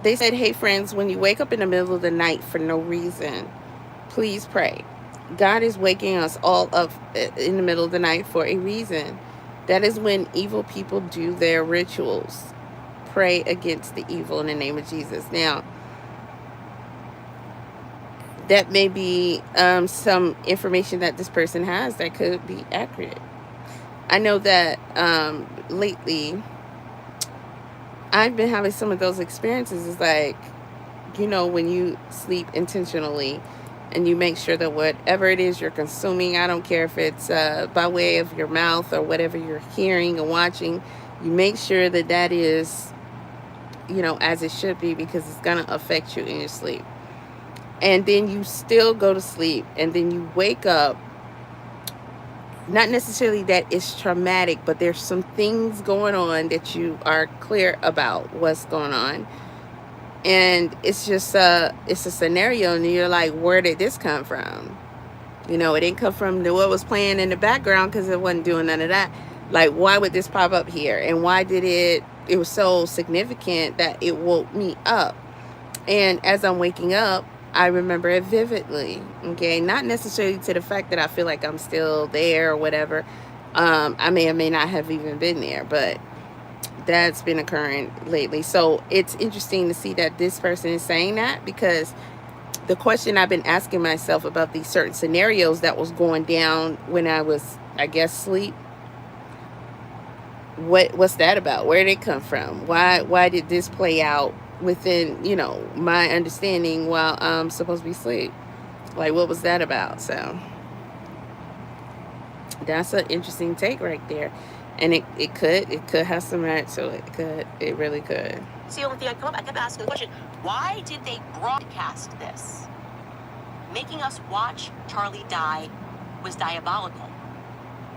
S1: They said, "Hey friends, when you wake up in the middle of the night for no reason, please pray. God is waking us all up in the middle of the night for a reason. That is when evil people do their rituals. Pray against the evil in the name of Jesus." Now, that may be some information that this person has that could be accurate. I know that lately I've been having some of those experiences. It's like, when you sleep intentionally and you make sure that whatever it is you're consuming, I don't care if it's by way of your mouth or whatever you're hearing and watching, you make sure that that is, as it should be, because it's going to affect you in your sleep. And then you still go to sleep and then you wake up. Not necessarily that it's traumatic, but there's some things going on that you are clear about what's going on. And it's just it's a scenario and you're like, where did this come from? It didn't come from what was playing in the background, because it wasn't doing none of that. Like, why would this pop up here? And why did it was so significant that it woke me up. And as I'm waking up, I remember it vividly, okay? Not necessarily to the fact that I feel like I'm still there or whatever. I may or may not have even been there, but that's been occurring lately. So it's interesting to see that this person is saying that, because the question I've been asking myself about these certain scenarios that was going down when I was, I guess, asleep. What's that about? Where did it come from? Why did this play out within, my understanding while I'm supposed to be asleep? Like, what was that about? So that's an interesting take right there. And it could have some merit to it. It really could.
S2: See, the only thing I kept asking the question, why did they broadcast this? Making us watch Charlie die was diabolical.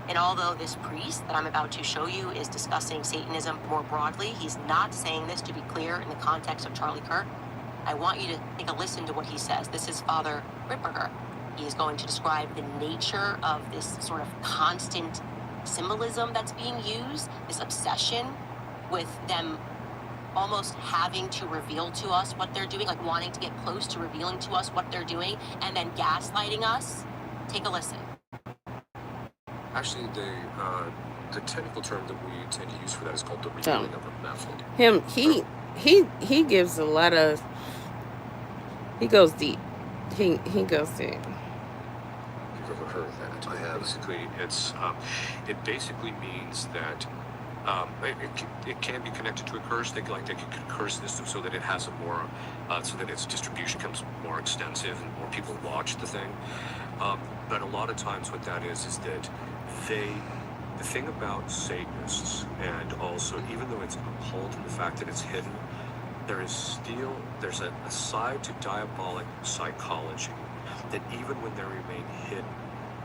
S2: And although this priest that I'm about to show you is discussing Satanism more broadly, he's not saying this, to be clear, in the context of Charlie Kirk. I want you to take a listen to what he says. This is Father Ripperger. He is going to describe the nature of this sort of constant symbolism that's being used, this obsession with them almost having to reveal to us what they're doing, like wanting to get close to revealing to us what they're doing, and then gaslighting us. Take a listen.
S5: Actually, the technical term that we tend to use for that is called the revealing of a method.
S1: He gives a lot of, he goes deep. He goes deep.
S5: You've ever heard of that?
S3: I have.
S5: Basically, it basically means that it can be connected to a curse. They can curse this so that it has a more, so that its distribution becomes more extensive and more people watch the thing. But a lot of times what that is that the thing about Satanists, and also even though it's occult and the fact that it's hidden, there's a side to diabolic psychology that even when they remain hidden,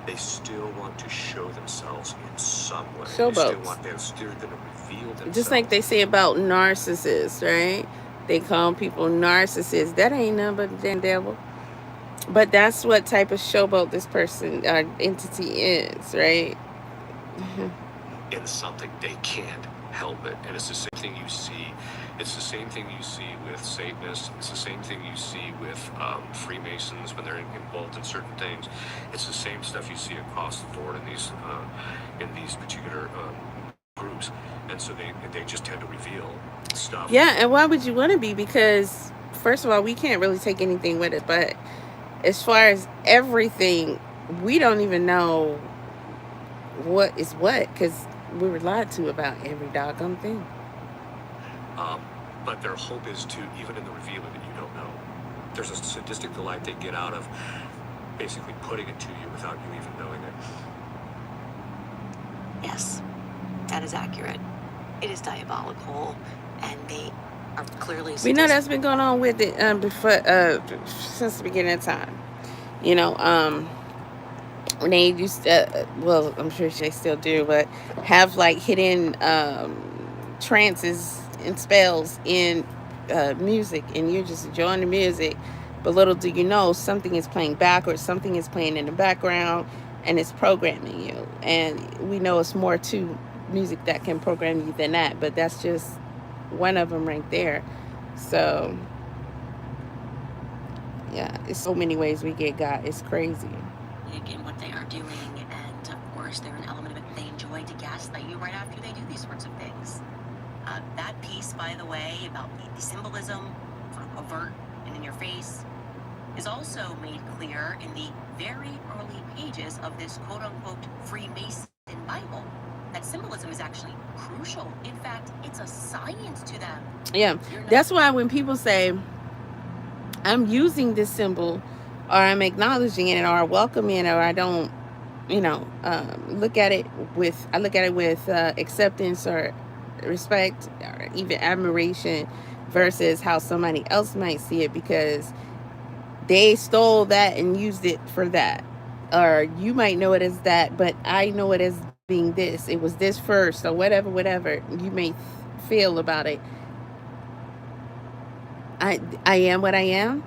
S5: they still want to show themselves in some way. They're still going to reveal themselves.
S1: Just like they say about narcissists, right? They call people narcissists. That ain't nothing but the damn devil. But that's what type of showboat this person or entity is, right?
S5: In something they can't help it, and it's the same thing you see. It's the same thing you see with Satanists. It's the same thing you see with Freemasons when they're involved in certain things. It's the same stuff you see across the board in these particular groups, and so they just tend to reveal stuff.
S1: Yeah, and why would you want to be? Because first of all, we can't really take anything with it, but as far as everything, we don't even know what is what, because we were lied to about every doggone thing.
S5: But their hope is to, even in the revealing that you don't know, there's a sadistic delight they get out of basically putting it to you without you even knowing it.
S2: Yes, that is accurate. It is diabolical, and they are clearly sadistic.
S1: We know that's been going on with it before, since the beginning of time. You know, when they used to, well, I'm sure they still do, but have like hidden trances and spells in music, and you're just enjoying the music, but little do you know, something is playing backwards, something is playing in the background, and it's programming you. And we know it's more to music that can program you than that, but that's just one of them right there. So yeah, it's so many ways we get got. It's crazy.
S2: In what they are doing, and of course there's an element of it they enjoy to gaslight you right after they do these sorts of things. That piece, by the way, about the symbolism, sort of overt and in your face, is also made clear in the very early pages of this quote-unquote Freemason Bible. That symbolism is actually crucial. In fact, it's a science to them.
S1: Yeah, that's why when people say, I'm using this symbol, or I'm acknowledging it, or welcoming it, or I don't, look at it with acceptance or respect or even admiration versus how somebody else might see it, because they stole that and used it for that. Or you might know it as that, but I know it as being this. It was this first, or whatever you may feel about it. I am what I am.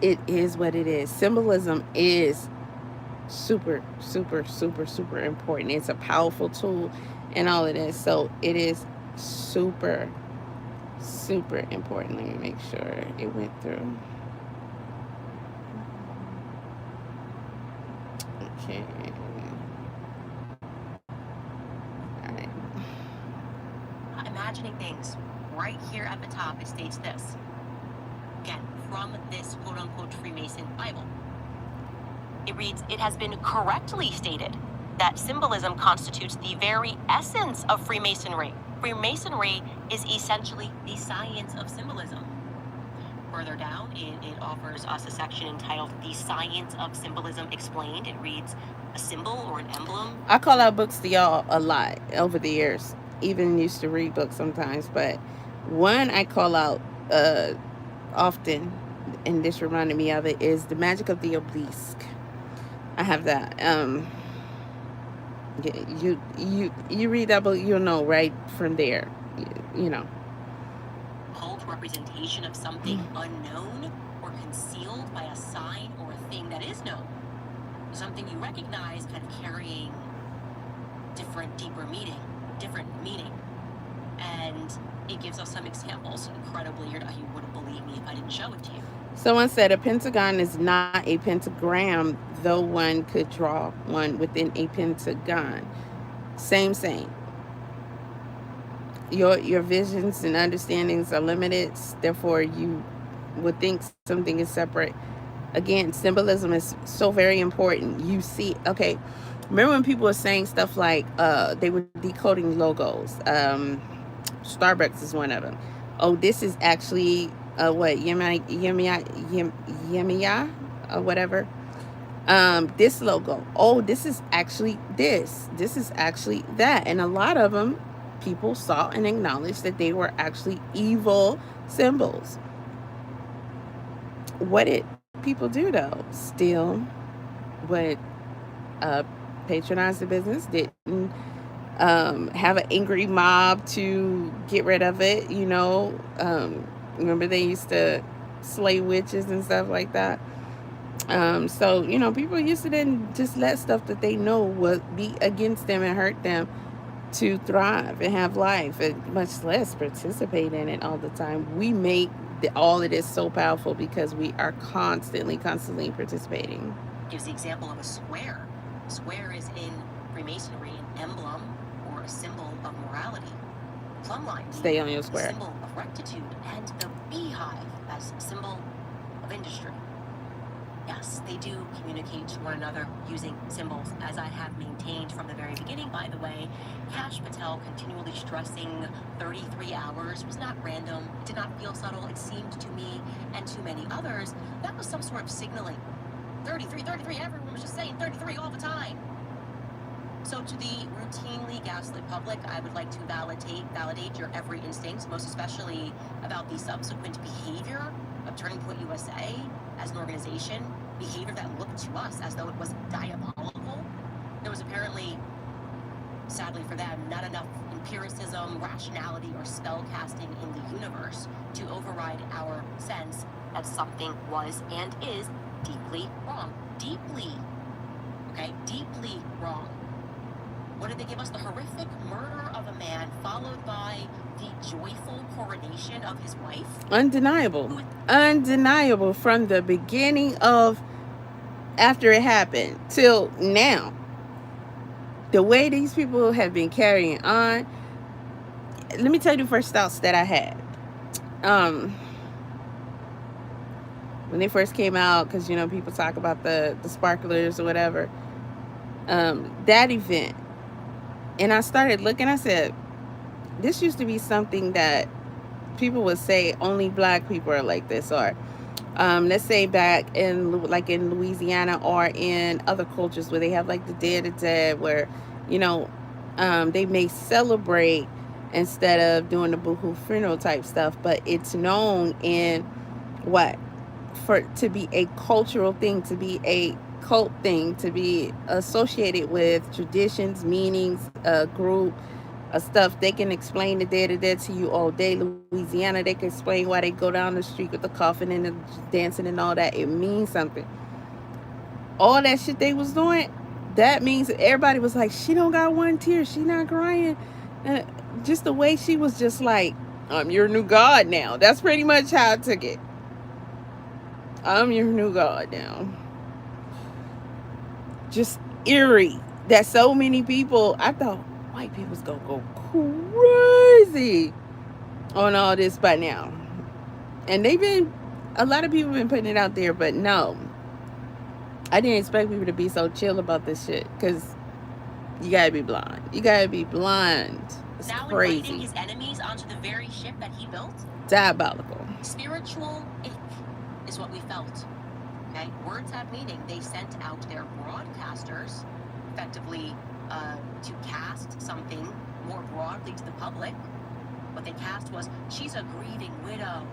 S1: It is what it is. Symbolism is super, super, super, super important. It's a powerful tool and all it is. So it is super, super important. Let me make sure it went through. Okay. All right.
S2: Imagining things. Right here at the top, it states this. Again, from this quote-unquote Freemason Bible. It reads, it has been correctly stated that symbolism constitutes the very essence of Freemasonry. Freemasonry is essentially the science of symbolism. Further down, it offers us a section entitled The Science of Symbolism Explained. It reads, a symbol or an emblem.
S1: I call out books to y'all a lot over the years. Even used to read books sometimes, but one I call out often, and this reminded me of it, is The Magic of the Obelisk. I have that. You read that book, you'll know right from there. You know.
S2: Cult representation of something unknown or concealed by a sign or a thing that is known. Something you recognize kind of carrying deeper meaning. And it gives us some examples. Incredibly, you wouldn't believe me if I didn't show it to you.
S1: Someone said a pentagon is not a pentagram, though one could draw one within a pentagon. Same. Your visions and understandings are limited, therefore you would think something is separate. Again, symbolism is so very important. You see, okay, remember when people were saying stuff like they were decoding logos. Starbucks is one of them. Oh, this is actually what Yemiya or whatever. This logo. Oh, this is actually this. This is actually that. And a lot of them, people saw and acknowledged that they were actually evil symbols. What did people do though? Still would patronize the business, didn't have an angry mob to get rid of it, you know. Remember they used to slay witches and stuff like that. So, you know, people used to then just let stuff that they know would be against them and hurt them to thrive and have life, and much less participate in it all the time. We make all of this so powerful because we are constantly participating.
S2: Gives the example of a square. A square is in Freemasonry an emblem or a symbol of morality. Plumb line.
S1: Stay on your square.
S2: Symbol of rectitude, and the beehive as symbol of industry. Yes, they do communicate to one another using symbols, as I have maintained from the very beginning, by the way. Cash Patel continually stressing 33 hours was not random. It did not feel subtle. It seemed to me and to many others that was some sort of signaling. 33, everyone was just saying 33 all the time. So to the routinely gaslit public, I would like to validate your every instinct, most especially about the subsequent behavior of Turning Point USA as an organization, behavior that looked to us as though it was diabolical. There was apparently, sadly for them, not enough empiricism, rationality, or spell casting in the universe to override our sense that something was and is deeply wrong. Deeply wrong. What did they give us? The horrific murder of a man followed by the joyful coronation of his wife?
S1: Undeniable from the beginning of after it happened till now. The way these people have been carrying on. Let me tell you the first thoughts that I had. When they first came out, because, you know, people talk about the sparklers or whatever. That event. And I started looking, I said, this used to be something that people would say only black people are like this, or let's say back in Louisiana or in other cultures where they have like the Day of the Dead, where, you know, they may celebrate instead of doing the boohoo funeral type stuff, but it's known in to be a cultural thing, to be a cult thing, to be associated with traditions, meanings, group stuff. They can explain the Day of the Dead to you all day. Louisiana, they can explain why they go down the street with the coffin and the dancing and all that. It means something. All that shit they was doing, that means that everybody was like, she don't got one tear, she not crying. And just the way she was just like, I'm your new god now. That's pretty much how I took it. I'm your new god now. Just eerie that so many people, I thought white people's gonna go crazy on all this by now. And a lot of people been putting it out there, but no. I didn't expect people to be so chill about this shit, because you gotta be blind. You gotta be blind. It's
S2: now
S1: crazy.
S2: Inviting his enemies onto the very ship that he built?
S1: Diabolical.
S2: Spiritual ick is what we felt. Okay? Words have meaning. They sent out their broadcasters, effectively, to cast something more broadly to the public. What they cast was, she's a grieving widow.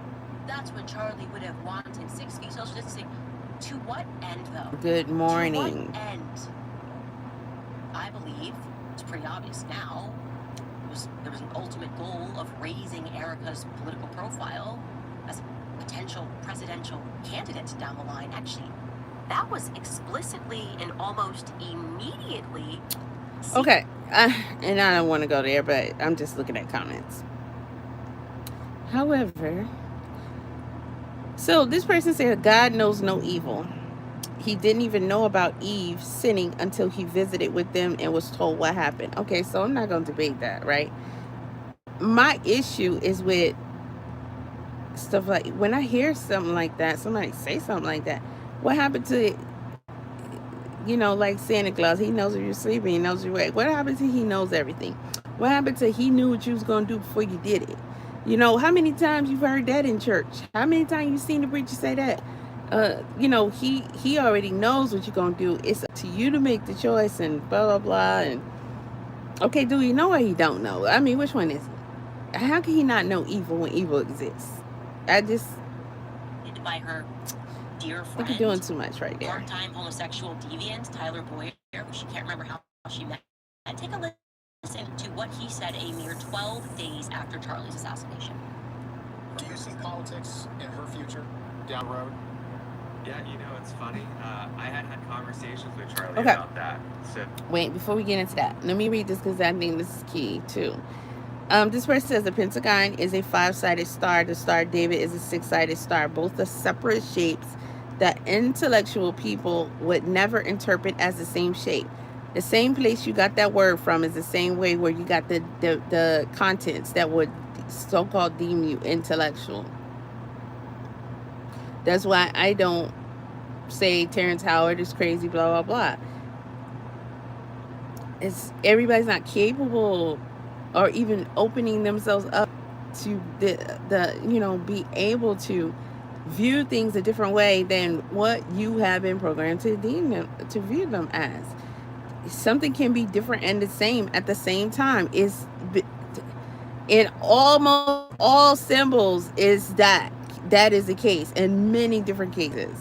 S2: That's what Charlie would have wanted. 6 feet social distancing. To what end, though?
S1: Good morning.
S2: To what end? I I believe it's pretty obvious now. There was an ultimate goal of raising Aakasha's political profile as a potential presidential candidate down the line. Actually, that was explicitly and almost immediately.
S1: Okay, and I don't want to go there, but I'm just looking at comments. However, so this person said God knows no evil. He didn't even know about Eve sinning until he visited with them and was told what happened. Okay, so I'm not going to debate that, right? My issue is with stuff like, when I hear something like that, somebody say something like that, what happened to, like Santa Claus? He knows if you're sleeping, he knows you're awake. What happened to he knows everything? What happened to he knew what you was going to do before you did it? How many times you've heard that in church? How many times you've seen the preacher say that? He already knows what you're going to do. It's up to you to make the choice and blah, blah, blah. And okay, do he know or he don't know? I mean, which one is it? How can he not know evil when evil exists? I just...
S2: by her dear friend,
S1: I think you're doing too much right there.
S2: Part-time homosexual deviant Tyler Boyer, who she can't remember how she met. And take a listen to what he said a mere 12 days after Charlie's assassination.
S3: Do you see politics in her future down the road?
S6: Yeah, it's funny. I had conversations with Charlie
S1: Okay.
S6: about that. So
S1: Wait, before we get into that, let me read this because I think this is key too. This person says the pentagon is a 5-sided star. The Star of David is a 6-sided star. Both are separate shapes that intellectual people would never interpret as the same shape. The same place you got that word from is the same way where you got the contents that would so-called deem you intellectual. That's why I don't say Terrence Howard is crazy, blah, blah, blah. Everybody's not capable or even opening themselves up to be able to view things a different way than what you have been programmed to deem them, to view them as. Something can be different and the same at the same time. Is in almost all symbols is that is the case in many different cases,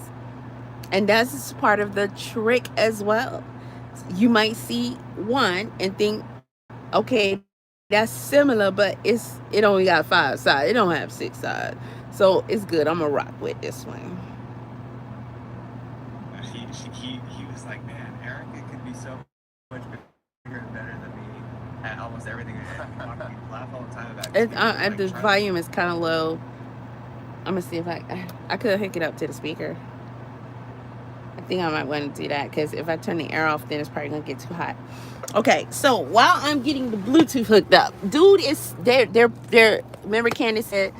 S1: and that's part of the trick as well. You might see one and think, okay, that's similar, but it only got 5 sides. It don't have 6 sides, so it's good. I'm gonna rock with this one.
S6: he was like, man, Erica could be so much bigger and better than me at almost everything. People laugh all the time about it.
S1: The volume is kind of low. I'm gonna see if I could hook it up to the speaker. I think I might want to do that because if I turn the air off, then it's probably gonna get too hot. Okay, so while I'm getting the Bluetooth hooked up, dude is there. Remember, Candace said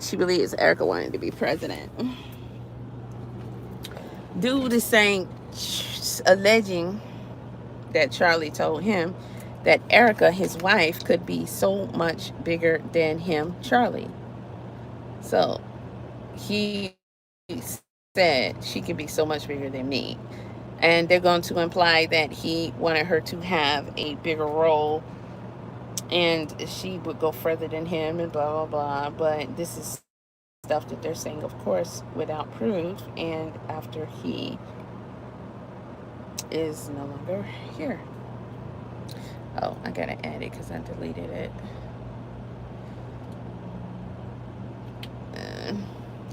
S1: she believes Erica wanted to be president. Dude is alleging that Charlie told him that Erica, his wife, could be so much bigger than him, Charlie. So he said she could be so much bigger than me. And they're going to imply that he wanted her to have a bigger role and she would go further than him and blah, blah, blah. But this is stuff that they're saying, of course, without proof. And after he is no longer here. Oh, I got to add it because I deleted it.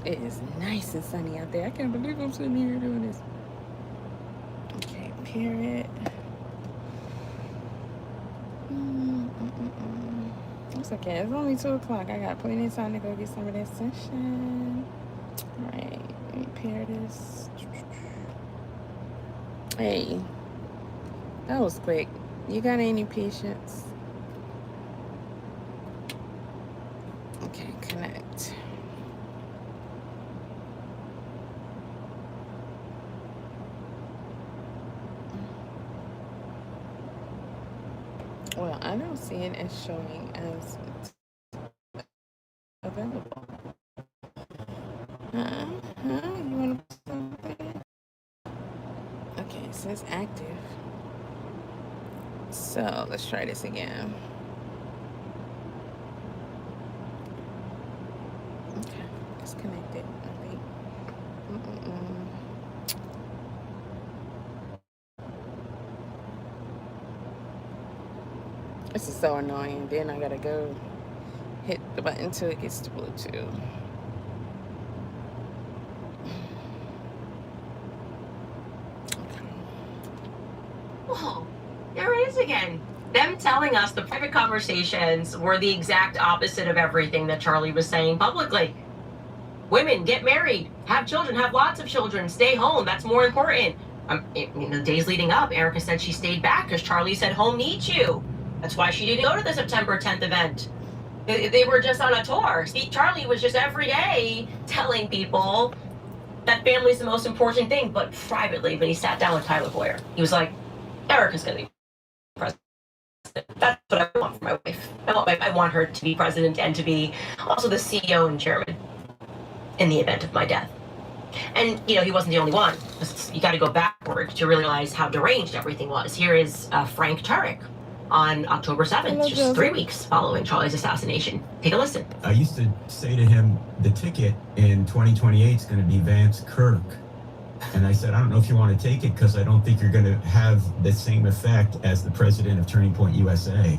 S1: It is nice and sunny out there. I can't believe I'm sitting here doing this. Okay, period. It's okay. It's only 2 o'clock. I got plenty of time to go get some of that sunshine. All right, let me pair this. Hey, that was quick. You got any patience? Okay, connect. Well, I don't see it as showing as available. You want to put something? Okay, it says active. So let's try this again. Okay, it's connected. I think. This is so annoying. Then I gotta go hit the button until it gets to Bluetooth.
S2: Oh, there it is again. Them telling us the private conversations were the exact opposite of everything that Charlie was saying publicly. Women, get married, have children, have lots of children, stay home. That's more important. In the days leading up, Erica said she stayed back because Charlie said home needs you. That's why she didn't go to the September 10th event. They were just on a tour. See, Charlie was just every day telling people that family's the most important thing. But privately, when he sat down with Tyler Boyer, he was like, Erica's going to be president. That's what I want for my wife. I want her to be president and to be also the CEO and chairman in the event of my death. And, he wasn't the only one. You got to go backward to realize how deranged everything was. Here is Frank Turek on October 7th, just 3 weeks following Charlie's assassination. Take a listen.
S7: I used to say to him, the ticket in 2028 is going to be Vance Kirk. And I said, I don't know if you want to take it because I don't think you're going to have the same effect as the president of Turning Point USA.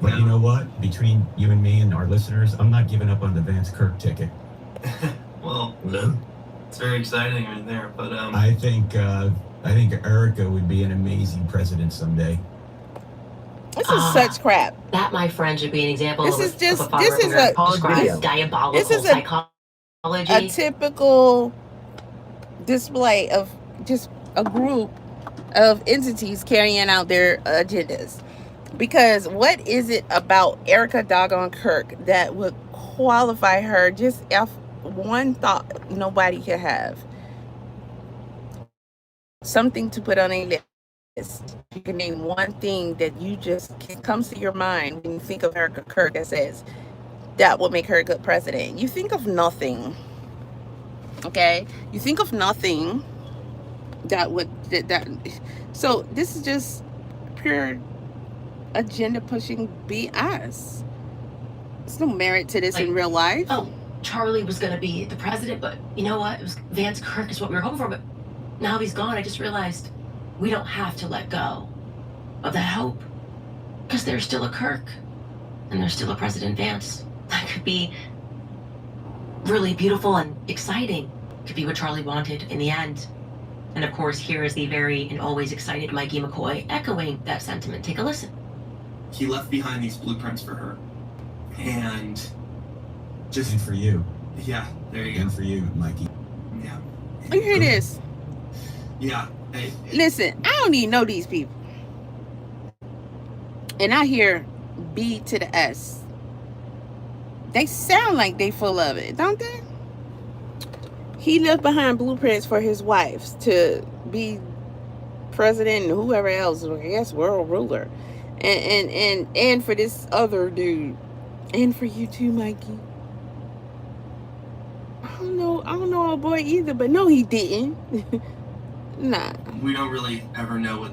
S7: But you know what? Between you and me and our listeners, I'm not giving up on the Vance Kirk ticket.
S8: Well, it's very exciting right there. But
S7: I think Erica would be an amazing president someday.
S1: This is such crap.
S2: That, my friend, should be an example
S1: This
S2: of
S1: is
S2: a
S1: just
S2: father
S1: this is a
S2: describes diabolical
S1: this is
S2: psychology.
S1: a typical display of just a group of entities carrying out their agendas. Because what is it about Erica doggone Kirk that would qualify her just if one thought nobody could have? Something to put on a list. You can name one thing that you just comes to your mind when you think of Erica Kirk that says that would make her a good president. You think of nothing. Okay? You think of nothing that would that so this is just pure agenda pushing BS. There's no merit to this in real life.
S2: Oh, Charlie was going to be the president, but you know what? It was Vance Kirk is what we were hoping for, but now he's gone. I just realized we don't have to let go of that hope because there's still a Kirk and there's still a President Vance. That could be really beautiful and exciting. Could be what Charlie wanted in the end. And of course, here is the very and always excited Mikey McCoy echoing that sentiment. Take a listen.
S8: he left behind these blueprints for her. And just...
S7: And for you.
S8: Yeah, there you go.
S7: And for you, Mikey.
S8: Yeah.
S1: You hear this?
S8: Yeah. Hey.
S1: Listen, I don't even know these people. And I hear B to the S. They sound like they full of it, don't they? He left behind blueprints for his wives to be president and whoever else, I guess world ruler. And for this other dude. And for you too, Mikey. I don't know old boy either, but no, he didn't. Nah.
S8: We don't really ever know what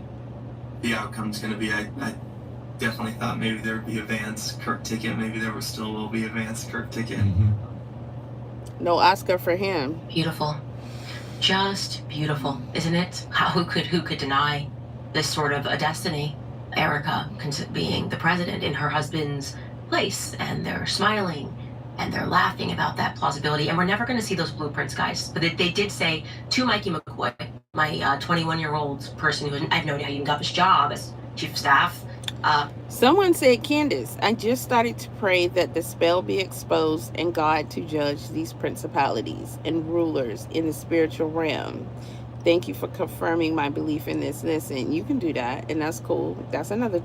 S8: the outcome's going to be. I definitely thought maybe there would be a Vance Kirk ticket. Maybe there will still be a Vance Kirk ticket.
S7: Mm-hmm.
S1: No Oscar for him.
S2: Beautiful. Just beautiful, isn't it? Who could deny this sort of a destiny? Erica being the president in her husband's place, and they're smiling and they're laughing about that plausibility. And we're never going to see those blueprints, guys. But they did say to Mikey McCoy, my 21-year-old person who I have no idea how you even got this job as chief of staff.
S1: Someone said, Candace, I just started to pray that the spell be exposed and God to judge these principalities and rulers in the spiritual realm. Thank you for confirming my belief in this. Listen, you can do that, and that's cool. That's another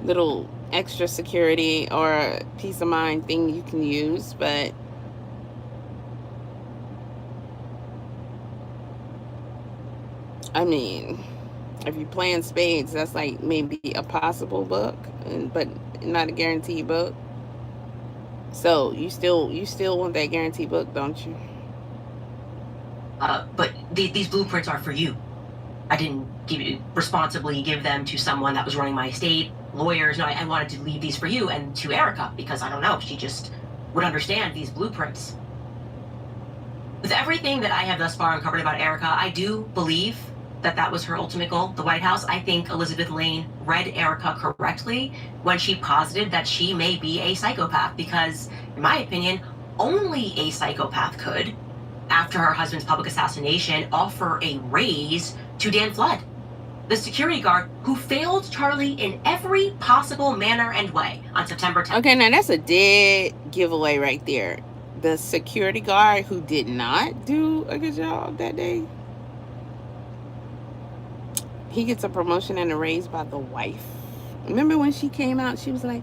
S1: little extra security or peace of mind thing you can use, but I mean, if you're playing spades, that's like maybe a possible book, but not a guaranteed book. So you still want that guaranteed book, don't you?
S2: But these blueprints are for you. I didn't responsibly give them to someone that was running my estate, lawyers. No, I wanted to leave these for you and to Erica because I don't know, she just would understand these blueprints. With everything that I have thus far uncovered about Erica, I do believe that was her ultimate goal, the White House. I think Elizabeth Lane read Erika correctly when she posited that she may be a psychopath, because, in my opinion, only a psychopath could, after her husband's public assassination, offer a raise to Dan Flood, the security guard who failed Charlie in every possible manner and way on September 10th.
S1: Okay, now that's a dead giveaway right there. The security guard who did not do a good job that day, he gets a promotion and a raise by the wife. Remember when she came out, she was like,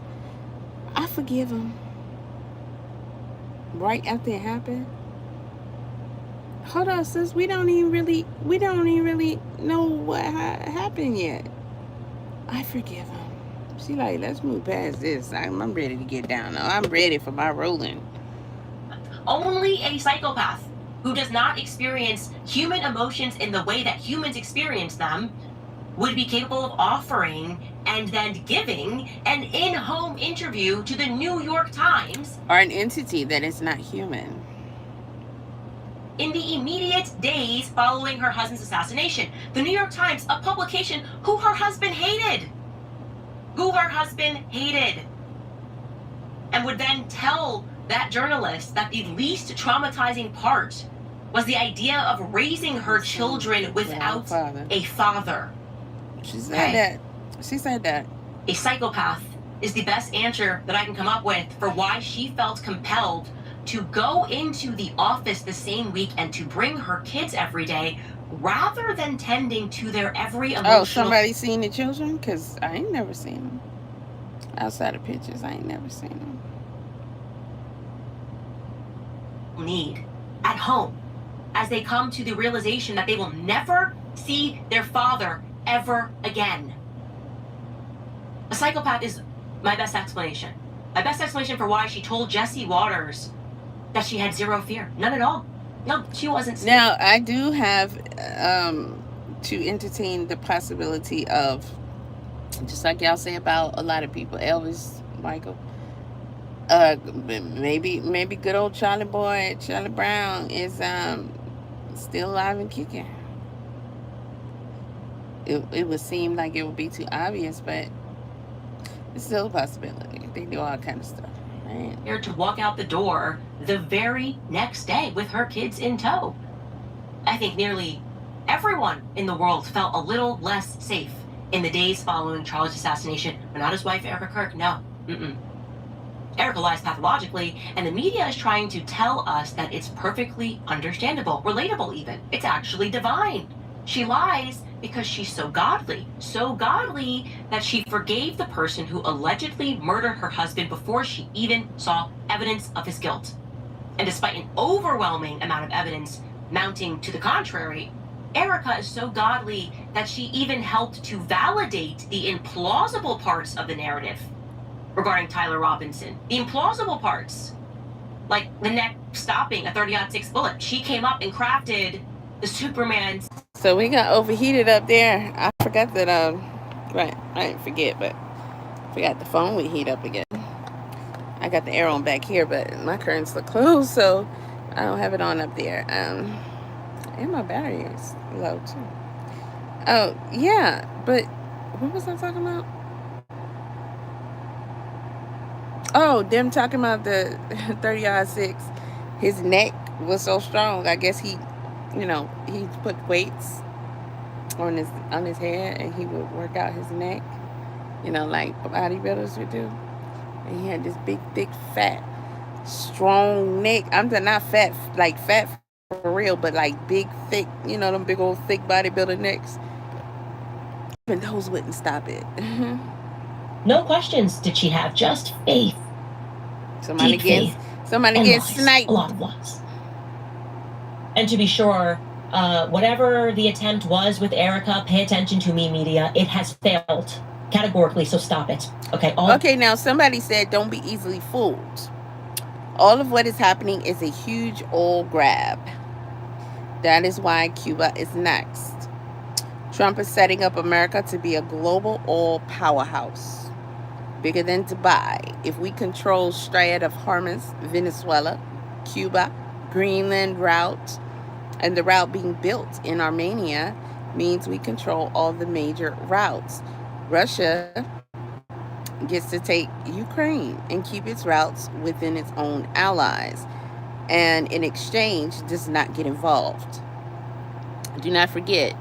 S1: I forgive him. Right after it happened. Hold on, sis, we don't even really know what happened yet. I forgive him. She like, let's move past this. I'm ready to get down now. I'm ready for my rolling.
S2: Only a psychopath who does not experience human emotions in the way that humans experience them would be capable of offering and then giving an in-home interview to the New York Times,
S1: or an entity that is not human,
S2: in the immediate days following her husband's assassination. The New York Times, a publication who her husband hated, and would then tell that journalist that the least traumatizing part was the idea of raising her children without a father.
S1: She said that.
S2: A psychopath is the best answer that I can come up with for why she felt compelled to go into the office the same week and to bring her kids every day, rather than tending to their every emotional...
S1: Oh, somebody seen the children? Because I ain't never seen them. Outside of pictures, I ain't never seen them.
S2: Need at home, as they come to the realization that they will never see their father ever again. A psychopath is my best explanation. My best explanation for why she told Jesse Waters that she had zero fear. None at all. No, she wasn't.
S1: Now, I do have to entertain the possibility of, just like y'all say about a lot of people, Elvis, Michael, maybe good old Charlie Brown is still alive and kicking. It would seem like it would be too obvious, but it's still a possibility. They do all kind of stuff. Right?
S2: Here to walk out the door the very next day with her kids in tow. I think nearly everyone in the world felt a little less safe in the days following Charlie's assassination, but not his wife, Erika Kirk. No. Erika lies pathologically, and the media is trying to tell us that it's perfectly understandable, relatable even. It's actually divine. She lies because she's so godly that she forgave the person who allegedly murdered her husband before she even saw evidence of his guilt. And despite an overwhelming amount of evidence mounting to the contrary, Erika is so godly that she even helped to validate the implausible parts of the narrative regarding Tyler Robinson. The implausible parts, like the neck stopping a 30-06 bullet. She came up and crafted the Superman.
S1: So we got overheated up there. I forgot that, right, I didn't forget, but I forgot the phone would heat up again. I got the air on back here, but my curtains look closed, so I don't have it on up there. And my battery is low too. Oh, yeah, but what was I talking about? Oh, them talking about the 30-06. His neck was so strong. I guess he put weights on his head and he would work out his neck, like bodybuilders would do. And he had this big, thick, fat, strong neck. I'm not fat, like fat for real, but like big, thick, them big old thick bodybuilder necks. Even those wouldn't stop it.
S2: No questions did she have, just faith.
S1: Somebody gets sniped.
S2: A lot of lies. And to be sure, whatever the attempt was with Erika, pay attention to me, media. It has failed categorically, so stop it. Okay.
S1: Okay, now somebody said don't be easily fooled. All of what is happening is a huge oil grab. That is why Cuba is next. Trump is setting up America to be a global oil powerhouse, bigger than Dubai. If we control Strait of Hormuz, Venezuela, Cuba, Greenland route, and the route being built in Armenia, means we control all the major routes. Russia gets to take Ukraine and keep its routes within its own allies, and in exchange does not get involved. Do not forget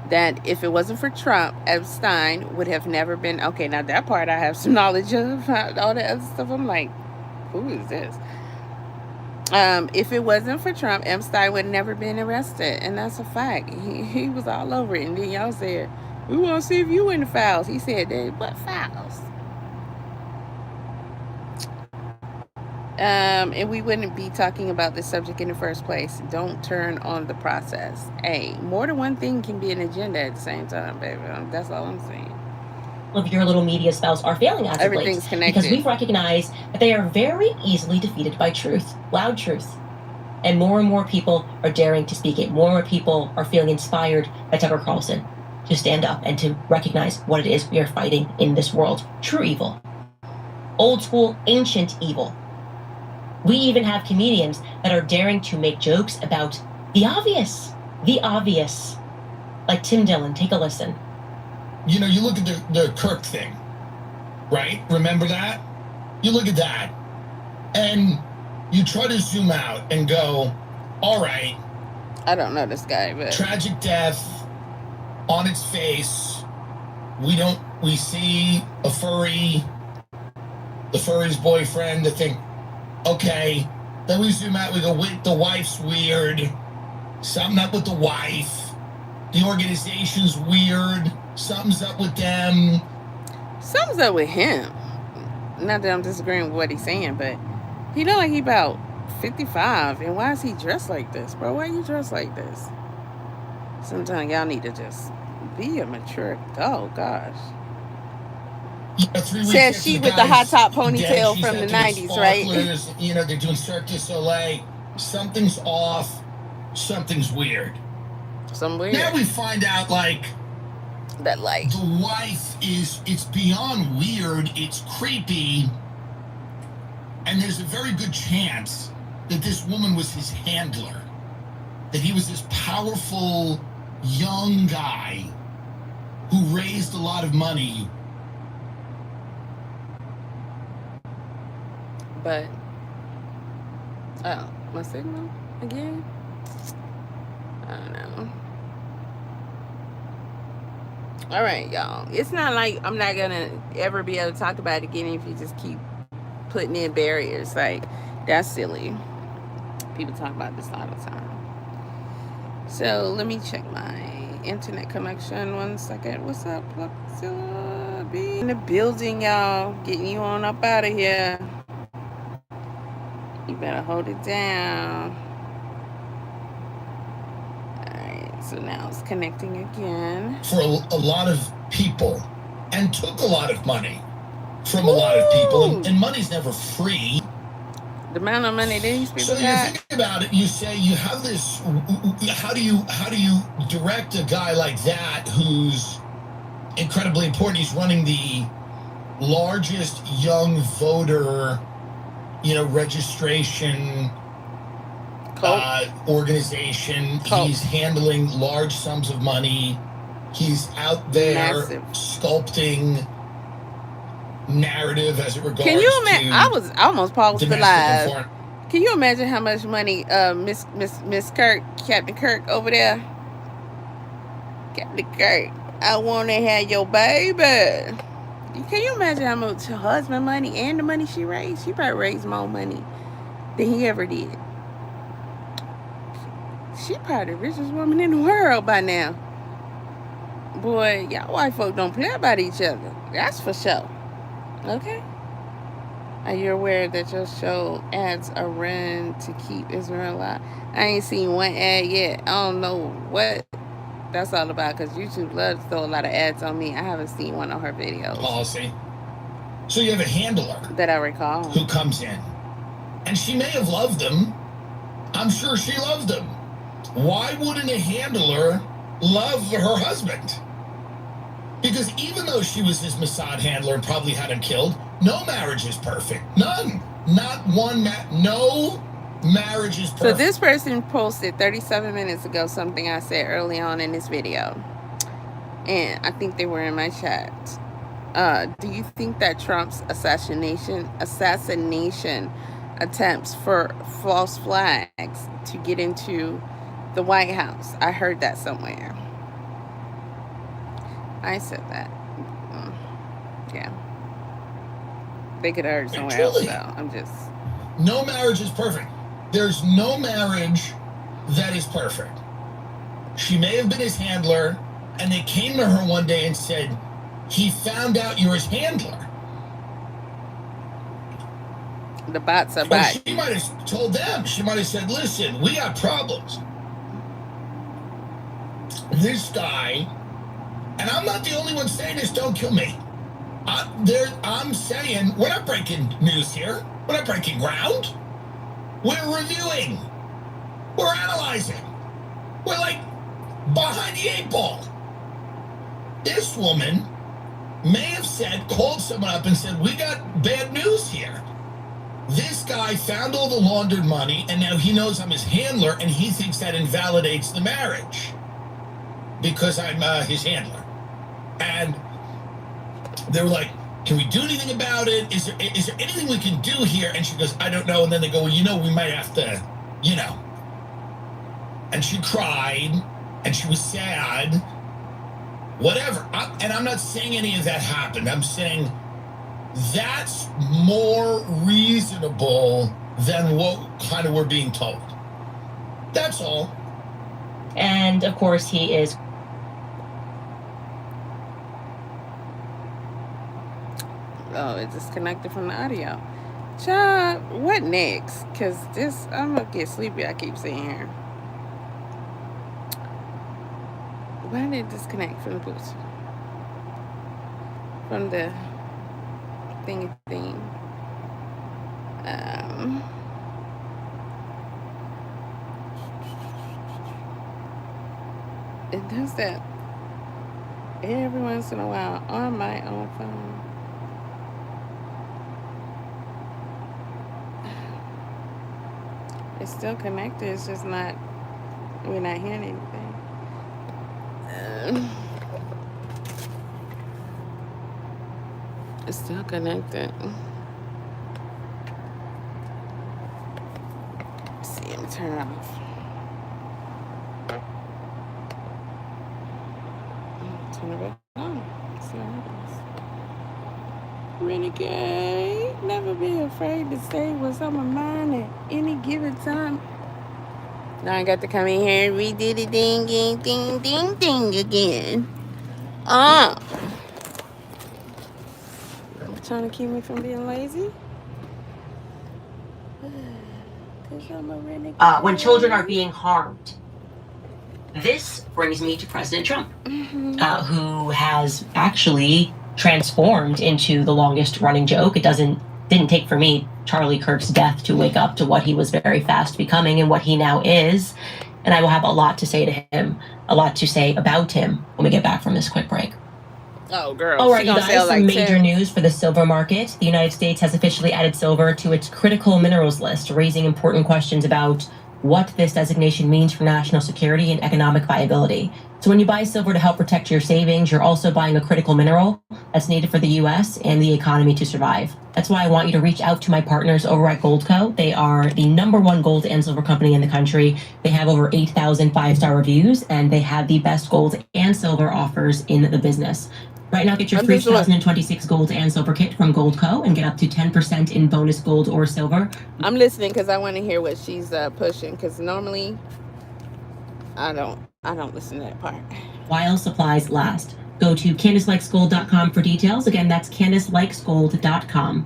S1: that if it wasn't for Trump, Epstein would have never been... Okay, now that part I have some knowledge of. All the other stuff, I'm like, who is this? If it wasn't for Trump, Epstein would have never been arrested, and that's a fact. He was all over it, and then y'all said, we want to see if you in the files. He said, what files? And we wouldn't be talking about this subject in the first place. Don't turn on the process. Hey, more than one thing can be an agenda at the same time, baby. That's all I'm saying.
S2: Of your little media spouse are failing as of late.
S1: Everything's connected.
S2: Because we've recognized that they are very easily defeated by truth, loud truth. And more people are daring to speak it. More and more people are feeling inspired by Tucker Carlson to stand up and to recognize what it is we are fighting in this world. True evil. Old school, ancient evil. We even have comedians that are daring to make jokes about the obvious. The obvious. Like Tim Dillon. Take a listen.
S9: You know, you look at the Kirk thing, right? Remember that? You look at that, and you try to zoom out and go, all right.
S1: I don't know this guy, but...
S9: Tragic death on its face. We see a furry, the furry's boyfriend, to think, okay. Then we zoom out, we go, wait, the wife's weird. Something up with the wife. The organization's weird. Something's up with them.
S1: Something's up with him. Not that I'm disagreeing with what he's saying, but he look like he about 55. And why is he dressed like this, bro? Why are you dressed like this? Sometimes y'all need to just be a mature adult. Gosh.
S9: Yeah, 3 weeks
S1: Says she with the hot top ponytail from the 90s, right?
S9: You know, they're doing Cirque du Soleil. Something's off. Something's weird.
S1: Some weird.
S9: Now we find out, like,
S1: that, like,
S9: the wife it's beyond weird, it's creepy, and there's a very good chance that this woman was his handler, that he was this powerful young guy who raised a lot of money.
S1: But my signal again? I don't know. All right, y'all. It's not like I'm not gonna ever be able to talk about it again if you just keep putting in barriers. Like, that's silly. People talk about this all the time. So let me check my internet connection 1 second. What's up, Luxilla? Be in the building, y'all. Getting you on up out of here. You better hold it down. So now it's connecting again.
S9: For a lot of people, and took a lot of money from a lot of people, and money's never free.
S1: The amount of money these people
S9: got. So you think about it, you say you have this. How do you direct a guy like that who's incredibly important? He's running the largest young voter, registration organization. He's handling large sums of money. He's out there sculpting narrative as it regards. Can you imagine?
S1: I was almost paused live. Can you imagine how much money Miss Kirk, Captain Kirk over there? Captain Kirk, I want to have your baby. Can you imagine how much her husband money and the money she raised? She probably raised more money than he ever did. She probably the richest woman in the world by now. Boy, y'all white folk don't play about each other. That's for sure. Okay? Are you aware that your show ads are run to keep Israel alive? I ain't seen one ad yet. I don't know what that's all about, because YouTube loves to throw a lot of ads on me. I haven't seen one on her videos.
S9: Policy. So you have a handler
S1: that I recall
S9: who comes in. And she may have loved him. I'm sure she loved him. Why wouldn't a handler love her husband? Because even though she was his Mossad handler and probably had him killed, no marriage is perfect. None. Not one. No marriage is perfect.
S1: So this person posted 37 minutes ago something I said early on in this video. and I think they were in my chat. Do you think that Trump's assassination attempts for false flags to get into the White House? I heard that somewhere. I said that. Yeah. They could have heard somewhere else, though. I'm just...
S9: No marriage is perfect. There's no marriage that is perfect. She may have been his handler, and they came to her one day and said, he found out you're his handler.
S1: The bots are
S9: Or
S1: back.
S9: she might have told them. She might have said, listen, we got problems. This guy, and I'm not the only one saying this, don't kill me. I'm saying, we're not breaking news here. We're not breaking ground. We're reviewing. We're analyzing. We're like behind the 8 ball. This woman may have said, called someone up and said, we got bad news here. This guy found all the laundered money, and now he knows I'm his handler, and he thinks that invalidates the marriage because I'm his handler. And they were like, can we do anything about it? Is there anything we can do here? And she goes, I don't know. And then they go, well, we might have to, And she cried, and she was sad. Whatever. And I'm not saying any of that happened. I'm saying that's more reasonable than what kind of we're being told. That's all.
S2: And, of course, he is...
S1: Oh, it disconnected from the audio. Child, what next? Because I'm going to get sleepy, I keep saying here. Why did it disconnect from the boost? From the thingy thing. It does that every once in a while on my own phone. It's still connected. It's just not, we're not hearing anything. It's still connected. Let's see, let me turn it off. Turn it back on. See what happens. Renegade, never be afraid to say what's on my mind at any given time. Now I got to come in here and redid the ding again. Trying to keep me from being lazy. Cause I'm a renegade.
S2: When children are being harmed. This brings me to President Trump, who has actually transformed into the longest running joke. It didn't take for me Charlie Kirk's death to wake up to what he was very fast becoming and what he now is. And I will have a lot to say to him, a lot to say about him when we get back from this quick break.
S1: Oh, girl.
S2: All right, you guys, some major news for the silver market. The United States has officially added silver to its critical minerals list, raising important questions about what this designation means for national security and economic viability. So when you buy silver to help protect your savings, you're also buying a critical mineral that's needed for the U.S. and the economy to survive. That's why I want you to reach out to my partners over at Goldco. They are the #1 gold and silver company in the country. They have over 8,000 five-star reviews, and they have the best gold and silver offers in the business. Right now, get your free 2026 gold and silver kit from Goldco and get up to 10% in bonus gold or silver.
S1: I'm listening because I want to hear what she's pushing, because normally I don't listen to that part.
S2: While supplies last. Go to CandaceLikesGold.com for details. Again, that's CandaceLikesGold.com.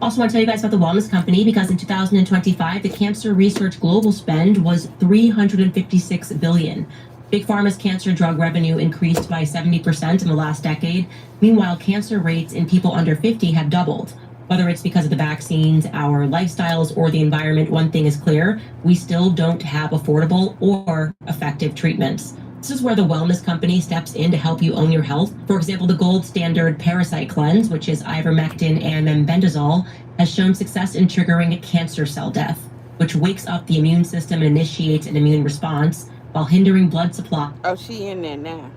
S2: Also want to tell you guys about the Wellness Company, because in 2025, the cancer research global spend was $356 billion. Big Pharma's cancer drug revenue increased by 70% in the last decade. Meanwhile, cancer rates in people under 50 have doubled. Whether it's because of the vaccines, our lifestyles, or the environment, one thing is clear: we still don't have affordable or effective treatments. This is where the Wellness Company steps in to help you own your health. For example, the gold standard Parasite Cleanse, which is ivermectin and mebendazole, has shown success in triggering cancer cell death, which wakes up the immune system and initiates an immune response while hindering blood supply.
S1: Oh, she in there now.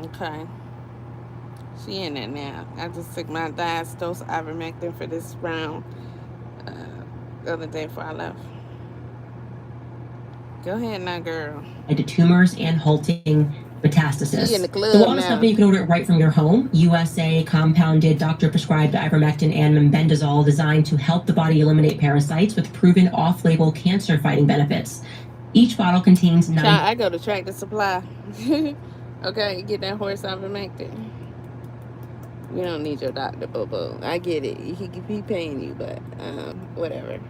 S1: Okay. She in it now. I just took my last dose of ivermectin for this round the other day before I left. Go ahead now, girl.
S2: Into tumors and halting metastasis.
S1: She in the club
S2: The water
S1: now.
S2: stuff that you can order it right from your home. USA compounded, doctor-prescribed ivermectin and mebendazole designed to help the body eliminate parasites with proven off-label cancer-fighting benefits. Each bottle contains 9...
S1: I go to Tractor Supply. Okay, get that horse ivermectin. You don't need your doctor, boo-boo. I get it. He could be paying you, but whatever.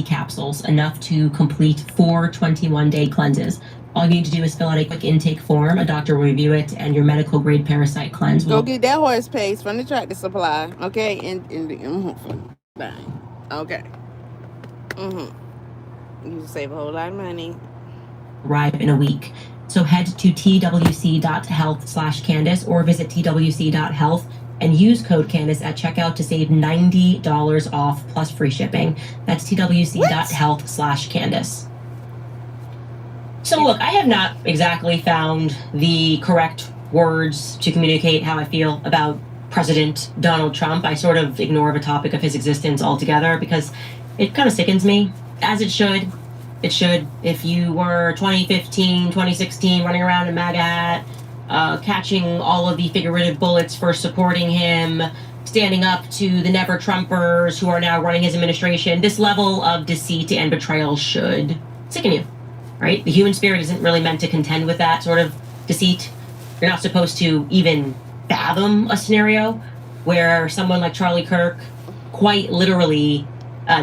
S2: Capsules, enough to complete 4 21-day cleanses. All you need to do is fill out a quick intake form. A doctor will review it, and your medical grade parasite cleanse will...
S1: Go get that horse paste from the Tractor Supply, okay? Bang. Okay. You save a whole lot of money.
S2: Arrive in a week. So head to twc.health/Candace or visit twc.health and use code Candace at checkout to save $90 off plus free shipping. That's twc.health/Candace. So look, I have not exactly found the correct words to communicate how I feel about President Donald Trump. I sort of ignore the topic of his existence altogether because it kind of sickens me, as it should. It should. If you were 2015, 2016 running around in MAGA hat, catching all of the figurative bullets for supporting him, standing up to the never Trumpers who are now running his administration, this level of deceit and betrayal should sicken you, right? The human spirit isn't really meant to contend with that sort of deceit. You're not supposed to even fathom a scenario where someone like Charlie Kirk quite literally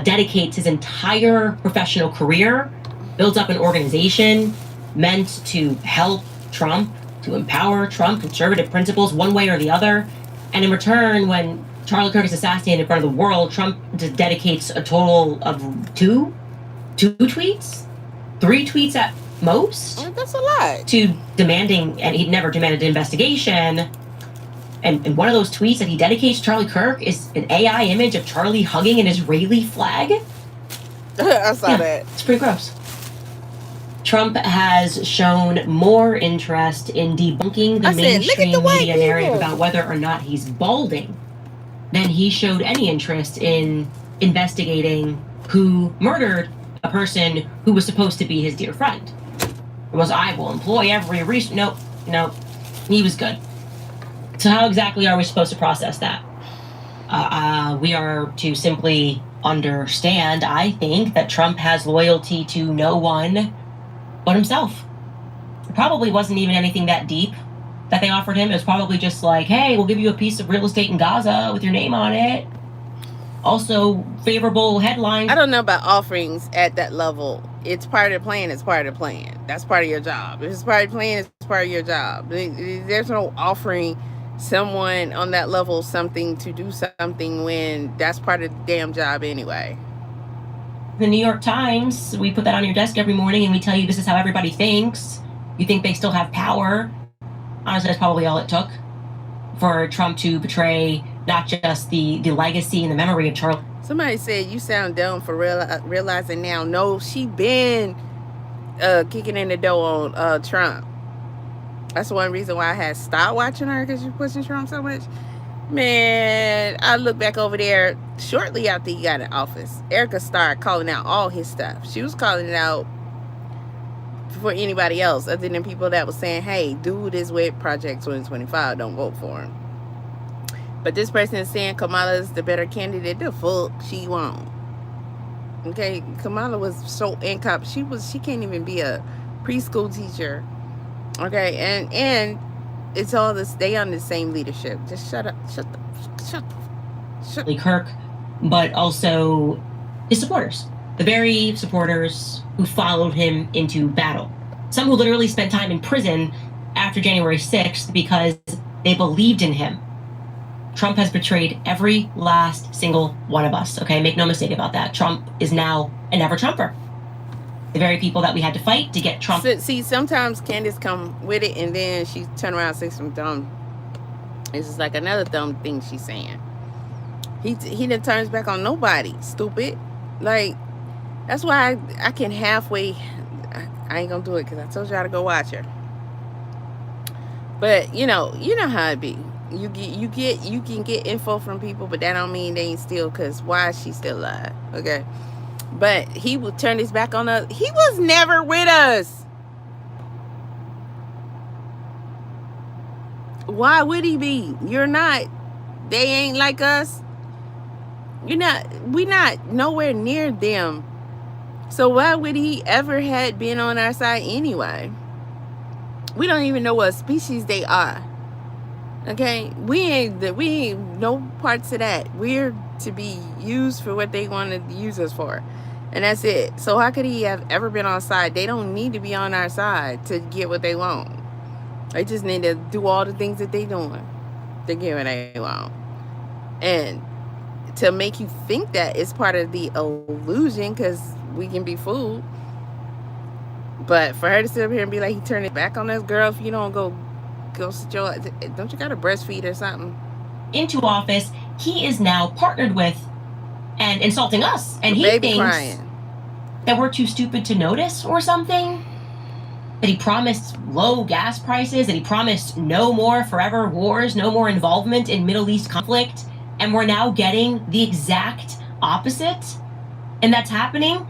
S2: dedicates his entire professional career, builds up an organization meant to help Trump, to empower Trump, conservative principles one way or the other. And in return, when Charlie Kirk is assassinated in front of the world, Trump dedicates a total of two tweets, 3 tweets at most.
S1: That's a lot.
S2: To demanding, and he never demanded an investigation. And one of those tweets that he dedicates to Charlie Kirk is an AI image of Charlie hugging an Israeli flag.
S1: I saw that.
S2: It's pretty gross. Trump has shown more interest in debunking the mainstream media narrative about whether or not he's balding than he showed any interest in investigating who murdered a person who was supposed to be his dear friend. It was, I will employ every reason. Nope. He was good. So how exactly are we supposed to process that? We are to simply understand, I think, that Trump has loyalty to no one but himself. It probably wasn't even anything that deep that they offered him. It was probably just like, hey, we'll give you a piece of real estate in Gaza with your name on it. Also, favorable headlines.
S1: I don't know about offerings at that level. It's part of the plan. It's part of the plan. That's part of your job. If it's part of the plan, it's part of your job. There's no offering someone on that level something to do something when that's part of the damn job anyway.
S2: The New York Times, we put that on your desk every morning and we tell you this is how everybody thinks. You think they still have power. Honestly, that's probably all it took for Trump to betray not just the legacy and the memory of Charlie.
S1: Somebody said you sound dumb for realizing now. No, she been kicking in the door on Trump. That's one reason why I had stopped watching her, because she's pushing Trump so much. Man, I look back over there shortly after he got in office. Erica started calling out all his stuff. She was calling it out for anybody else other than people that was saying, hey, do this with Project 2025, don't vote for him. But this person is saying Kamala's the better candidate. The fuck she won't. Okay, Kamala was so incompetent. She can't even be a preschool teacher. Okay, and it's all this. They on the same leadership. Just shut up. Shut.
S2: Kirk, but also his supporters, the very supporters who followed him into battle. Some who literally spent time in prison after January 6th because they believed in him. Trump has betrayed every last single one of us. Okay, make no mistake about that. Trump is now a never Trumper. The very people that we had to fight to get Trump.
S1: See, sometimes Candace come with it and then she turn around and say some dumb. It's just like another dumb thing she's saying. He didn't turn his back on nobody, stupid. Like, that's why I can halfway, I ain't gonna do it because I told y'all to go watch her. But you know how it be. You can get info from people, but that don't mean they ain't still, because why is she still alive? Okay. But he will turn his back on us. He was never with us. Why would he be? You're not. They ain't like us. We're not nowhere near them. So why would he ever had been on our side anyway? We don't even know what species they are. Okay? We ain't no parts of that. We're to be used for what they want to use us for. And that's it. So how could he have ever been on our side? They don't need to be on our side to get what they want. They just need to do all the things that they doing to get what they want. And to make you think that it's part of the illusion, because we can be fooled. But for her to sit up here and be like, he turned it back on us, girl, if you don't go sit your, don't you got to breastfeed or something?
S2: Into office, he is now partnered with and insulting us. And he
S1: Baby
S2: thinks
S1: crying.
S2: That we're too stupid to notice or something. That he promised low gas prices, that he promised no more forever wars, no more involvement in Middle East conflict. And we're now getting the exact opposite. And that's happening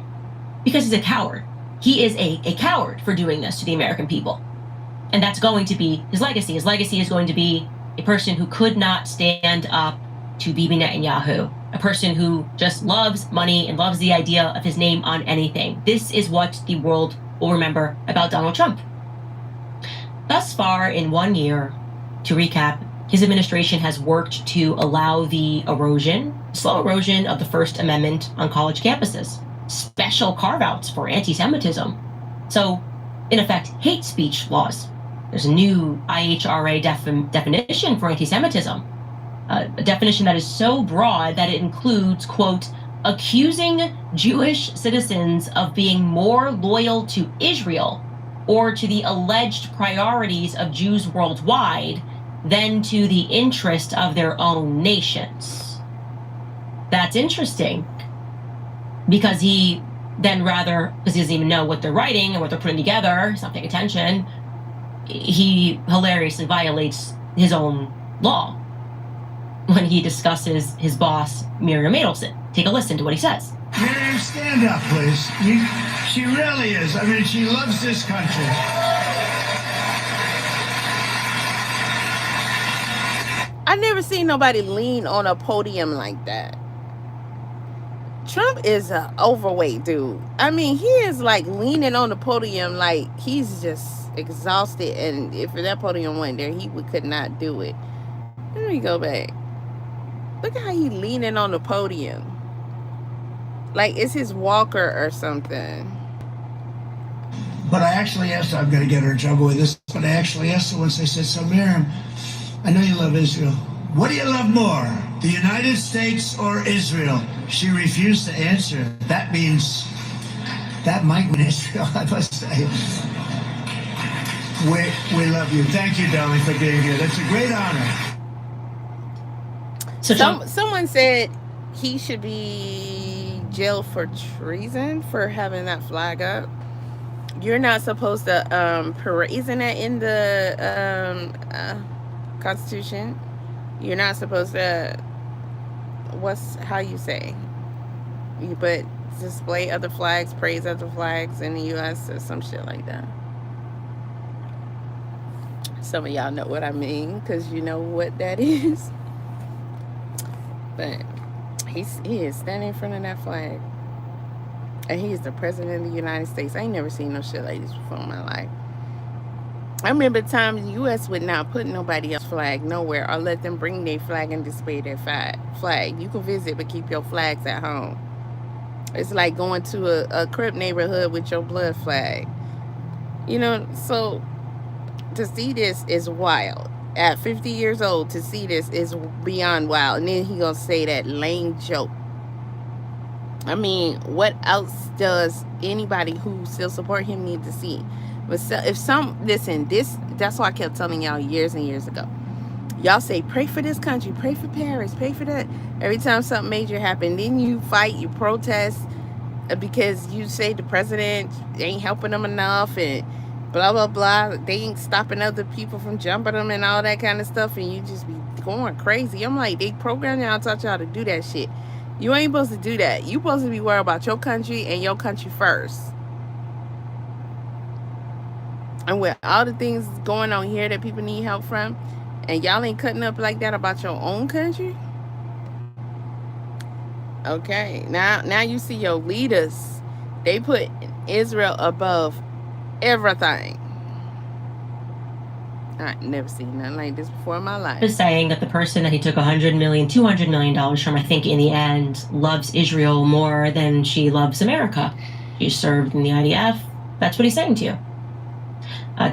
S2: because he's a coward. He is a coward for doing this to the American people. And that's going to be his legacy. His legacy is going to be a person who could not stand up to Bibi Netanyahu. A person who just loves money and loves the idea of his name on anything. This is what the world will remember about Donald Trump. Thus far, in 1 year, to recap, his administration has worked to allow the slow erosion of the First Amendment on college campuses. Special carve-outs for anti-Semitism. So, in effect, hate speech laws. There's a new IHRA definition for anti-Semitism. A definition that is so broad that it includes, quote, accusing Jewish citizens of being more loyal to Israel or to the alleged priorities of Jews worldwide than to the interest of their own nations. That's interesting, because he then because he doesn't even know what they're writing and what they're putting together, he's not paying attention, he hilariously violates his own law when he discusses his boss, Miriam Adelson. Take a listen to what he says.
S10: Miriam, stand up, please. She really is. I mean, she loves this country.
S1: I've never seen nobody lean on a podium like that. Trump is an overweight dude. I mean, he is like leaning on the podium like he's just exhausted, and if that podium went there, he could not do it. Let me go back. Look at how he leaning on the podium. Like it's his walker or something.
S10: But I actually asked her, I'm going to get her in trouble with this, but I actually asked her once, I said, so Miriam, I know you love Israel. What do you love more, the United States or Israel? She refused to answer. That means that might mean Israel, I must say. We love you. Thank you, darling, for being here. That's a great honor.
S2: So
S1: someone said he should be jailed for treason for having that flag up. You're not supposed to parade. Isn't that in the Constitution? You're not supposed to. How you say? But display other flags, praise other flags in the U.S. or some shit like that. Some of y'all know what I mean, because you know what that is. But he is standing in front of that flag. And he is the president of the United States. I ain't never seen no shit like this before in my life. I remember the time the U.S. would not put nobody else's flag nowhere or let them bring their flag and display their flag. You can visit, but keep your flags at home. It's like going to a Crip neighborhood with your blood flag. You know, so to see this is wild. At 50 years old, to see this is beyond wild. And then he gonna say that lame joke. I mean, what else does anybody who still support him need to see? But that's why I kept telling y'all years and years ago. Y'all say, pray for this country, pray for Paris, pray for that. Every time something major happens, then you fight, you protest because you say the president ain't helping them enough and blah, blah, blah. They ain't stopping other people from jumping them and all that kind of stuff. And you just be going crazy. I'm like, they program y'all, taught y'all to do that shit. You ain't supposed to do that. You supposed to be worried about your country and your country first. And with all the things going on here that people need help from, and y'all ain't cutting up like that about your own country. Okay, now you see your leaders. They put Israel above everything. I've never seen nothing like this before in my life.
S2: Is saying that the person that he took $100 million, $200 million from, I think in the end, loves Israel more than she loves America. She served in the IDF. That's what he's saying to you.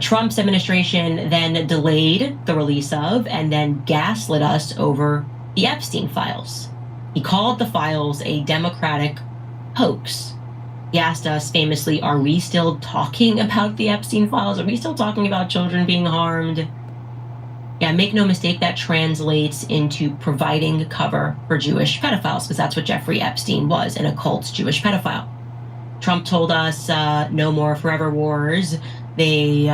S2: Trump's administration then delayed the release of and then gaslit us over the Epstein files. He called the files a Democratic hoax. He asked us famously, are we still talking about the Epstein files? Are we still talking about children being harmed? Yeah, make no mistake, that translates into providing cover for Jewish pedophiles, because that's what Jeffrey Epstein was, an occult Jewish pedophile. Trump told us no more forever wars. They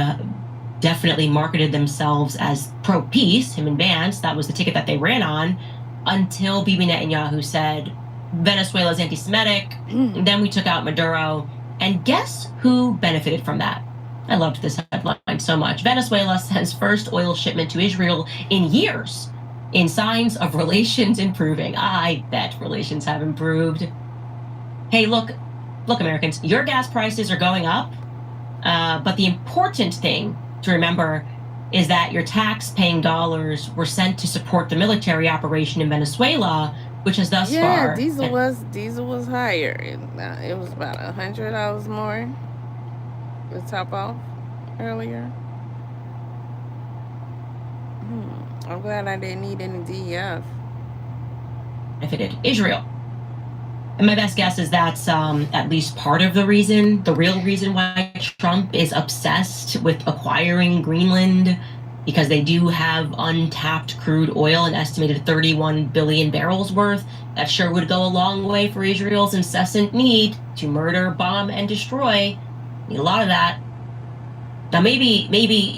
S2: definitely marketed themselves as pro-peace, him and Vance. That was the ticket that they ran on, until Bibi Netanyahu said Venezuela's anti-Semitic. And then we took out Maduro. And guess who benefited from that? I loved this headline so much. Venezuela sends first oil shipment to Israel in years, in signs of relations improving. I bet relations have improved. Hey, look, Americans, your gas prices are going up. But the important thing to remember is that your tax-paying dollars were sent to support the military operation in Venezuela, which has thus far...
S1: diesel was higher. It was about $100 more to top off earlier. I'm glad I didn't need any DEF.
S2: Benefited Israel. And my best guess is that's at least part of the reason, the real reason why Trump is obsessed with acquiring Greenland, because they do have untapped crude oil, an estimated 31 billion barrels worth. That sure would go a long way for Israel's incessant need to murder, bomb, and destroy. Need a lot of that. Now, maybe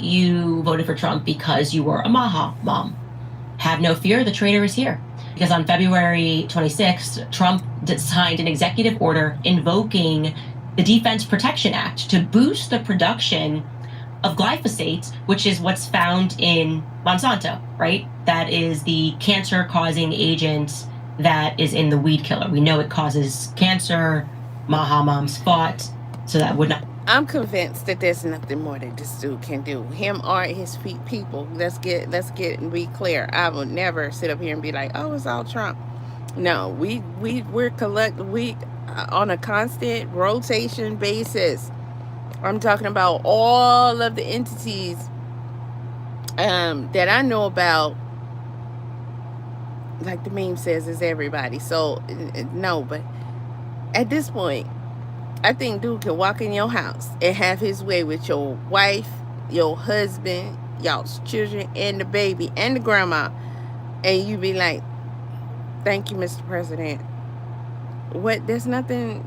S2: you voted for Trump because you were a Maha mom. Have no fear, the traitor is here. Because on February 26th, Trump signed an executive order invoking the Defense Production Act to boost the production of glyphosate, which is what's found in Monsanto, right? That is the cancer-causing agent that is in the weed killer. We know it causes cancer. Maha moms fought, so that would not...
S1: I'm convinced that there's nothing more that this dude can do. Him or his people. Let's get and be clear. I will never sit up here and be like, oh, it's all Trump. No, we're on a constant rotation basis. I'm talking about all of the entities that I know about. Like the meme says, is everybody. So no, but at this point, I think dude can walk in your house and have his way with your wife, your husband, y'all's children, and the baby, and the grandma. And you be like, thank you, Mr. President. What? There's nothing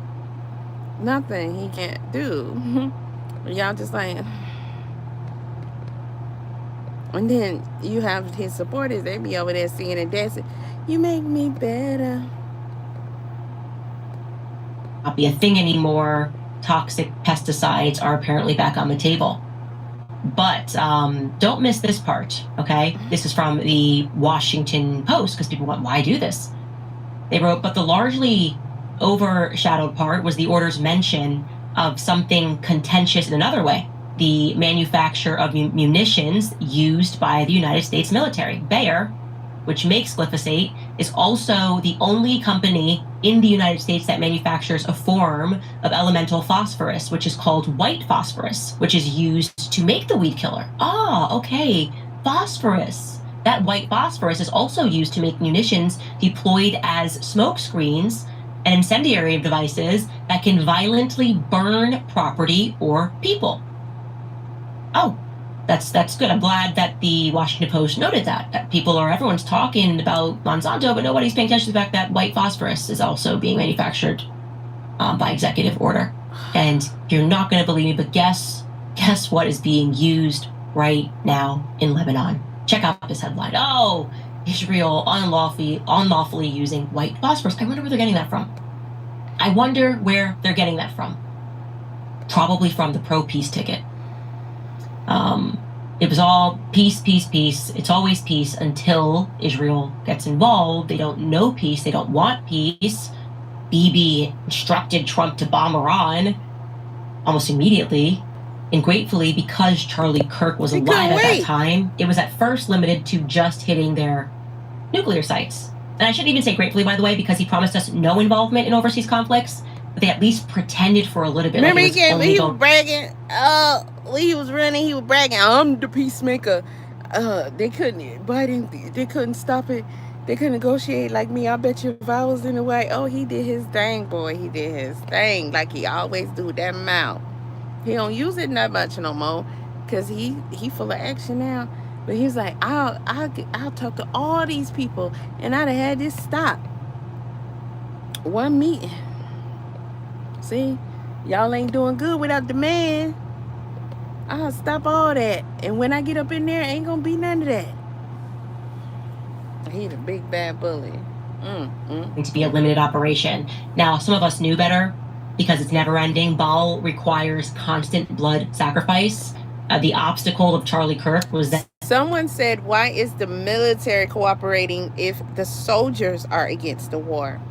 S1: he can't do. Y'all just like... And then you have his supporters. They be over there singing and dancing. You make me better.
S2: Not be a thing anymore. Toxic pesticides are apparently back on the table. But don't miss this part, okay? This is from the Washington Post, because people went, why do this? They wrote, but the largely overshadowed part was the order's mention of something contentious in another way. The manufacture of munitions used by the United States military. Bayer, which makes glyphosate, is also the only company in the United States that manufactures a form of elemental phosphorus, which is called white phosphorus, which is used to make the weed killer. Ah, okay, phosphorus. That white phosphorus is also used to make munitions deployed as smoke screens and incendiary devices that can violently burn property or people. Oh, That's good. I'm glad that the Washington Post noted that everyone's talking about Monsanto, but nobody's paying attention to the fact that white phosphorus is also being manufactured by executive order. And you're not going to believe me, but guess what is being used right now in Lebanon? Check out this headline. Oh, Israel unlawfully using white phosphorus. I wonder where they're getting that from. Probably from the pro-peace ticket. It was all peace, peace, peace. It's always peace until Israel gets involved. They don't know peace. They don't want peace. Bibi instructed Trump to bomb Iran almost immediately. And gratefully, because Charlie Kirk was alive at that time, it was at first limited to just hitting their nuclear sites. And I shouldn't even say gratefully, by the way, because he promised us no involvement in overseas conflicts. But they at least pretended for a little bit.
S1: Remember, he was bragging. When he was running, he was bragging. I'm the peacemaker. They couldn't stop it. They couldn't negotiate like me. I bet you if I was in the way, he did his thing, boy. He did his thing like he always do with that mouth. He don't use it that much no more because he full of action now. But he's like, I'll talk to all these people, and I'd have had this stop. One meeting. See, y'all ain't doing good without the man. I'll stop all that. And when I get up in there, ain't gonna be none of that. He the big bad bully.
S2: To be a limited operation. Now, some of us knew better because it's never ending. Baal requires constant blood sacrifice. The obstacle of Charlie Kirk was that.
S1: Someone said, why is the military cooperating if the soldiers are against the war?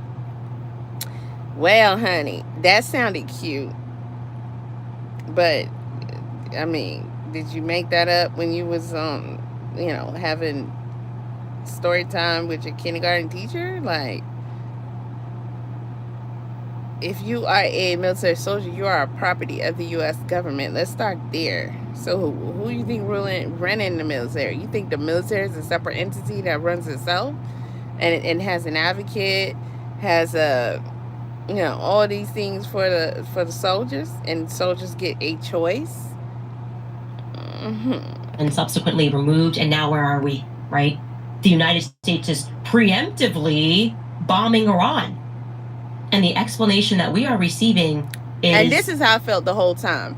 S1: Well, honey, that sounded cute. But, I mean, did you make that up when you was, having story time with your kindergarten teacher? Like, if you are a military soldier, you are a property of the U.S. government. Let's start there. So who you think running the military? You think the military is a separate entity that runs itself and has an advocate, has all these things for the soldiers, and soldiers get a choice?
S2: And subsequently removed, and now where are we, right? The United States is preemptively bombing Iran. And the explanation that we are receiving is...
S1: And this is how I felt the whole time.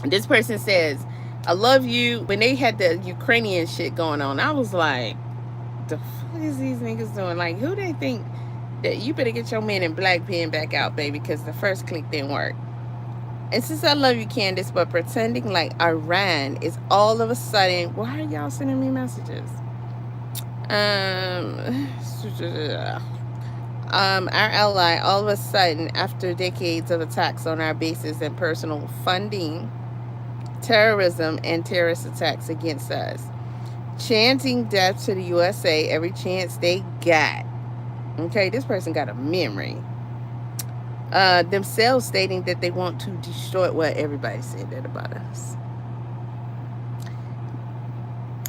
S1: This person says, I love you. When they had the Ukrainian shit going on, I was like, the fuck is these niggas doing? Like, who they think that you better get your Man in Black pen back out, baby, because the first click didn't work. And since I love you, Candace, but pretending like Iran is all of a sudden... Why are y'all sending me messages? Our ally, all of a sudden, after decades of attacks on our bases and personal funding, terrorism and terrorist attacks against us, chanting death to the USA every chance they got. Okay, this person got a memory. Themselves stating that they want to destroy what everybody said that about us.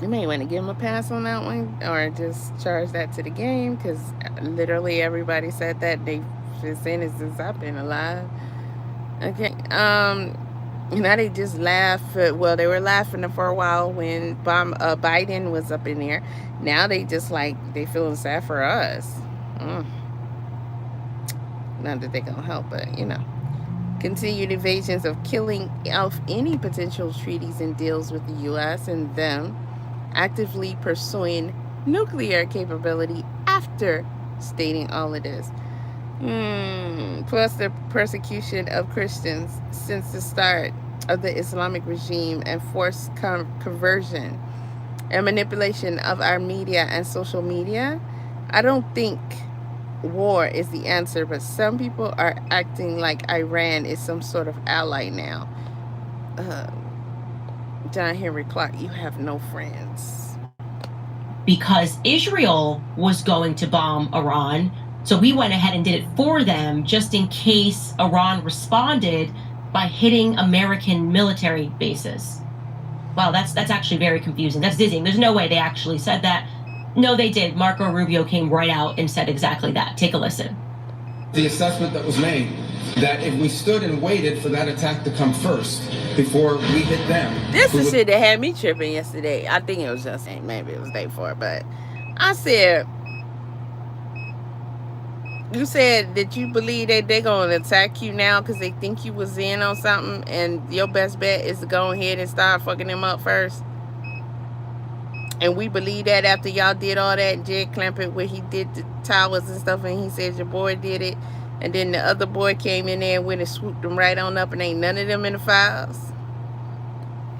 S1: You may want to give them a pass on that one, or just charge that to the game, because literally everybody said that they saying it since I've been alive. Okay, now they just laugh. Well, they were laughing for a while when Biden was up in there. Now they just like they feeling sad for us. Not that they gonna help, but continued evasions of killing off any potential treaties and deals with the U.S. and them. Actively pursuing nuclear capability after stating all of this. Plus the persecution of Christians since the start of the Islamic regime and forced conversion and manipulation of our media and social media. I don't think war is the answer, but some people are acting like Iran is some sort of ally now. John Henry Clark, you have no friends.
S2: Because Israel was going to bomb Iran, so we went ahead and did it for them just in case Iran responded by hitting American military bases. Wow, that's actually very confusing. That's dizzying. There's no way they actually said that. No, they did. Marco Rubio came right out and said exactly that. Take a listen.
S11: The assessment that was made that if we stood and waited for that attack to come first before we hit them.
S1: This is shit that had me tripping yesterday. I think it was just maybe it was day 4, but I said, you said that you believe that they're going to attack you now because they think you was in on something, and your best bet is to go ahead and start fucking them up first. And we believe that after y'all did all that Jed Clampett where he did the towers and stuff, and he said your boy did it, and then the other boy came in there and went and swooped them right on up, and ain't none of them in the files.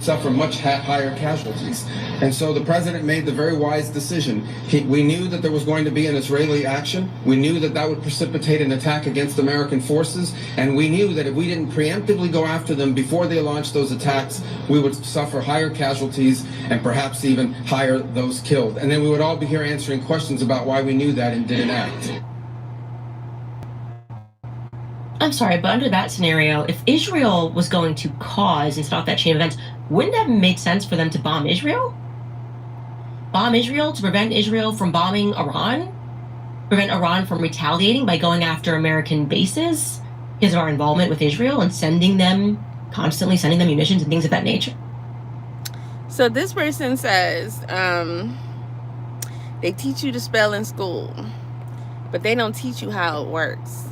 S11: Suffer much higher casualties. And so the president made the very wise decision. We knew that there was going to be an Israeli action. We knew that that would precipitate an attack against American forces. And we knew that if we didn't preemptively go after them before they launched those attacks, we would suffer higher casualties and perhaps even higher those killed. And then we would all be here answering questions about why we knew that and didn't act.
S2: I'm sorry, but under that scenario, if Israel was going to cause and stop that chain of events, wouldn't that make sense for them to bomb Israel? Bomb Israel to prevent Israel from bombing Iran? Prevent Iran from retaliating by going after American bases because of our involvement with Israel and constantly sending them munitions and things of that nature?
S1: So this person says, they teach you to spell in school, but they don't teach you how it works.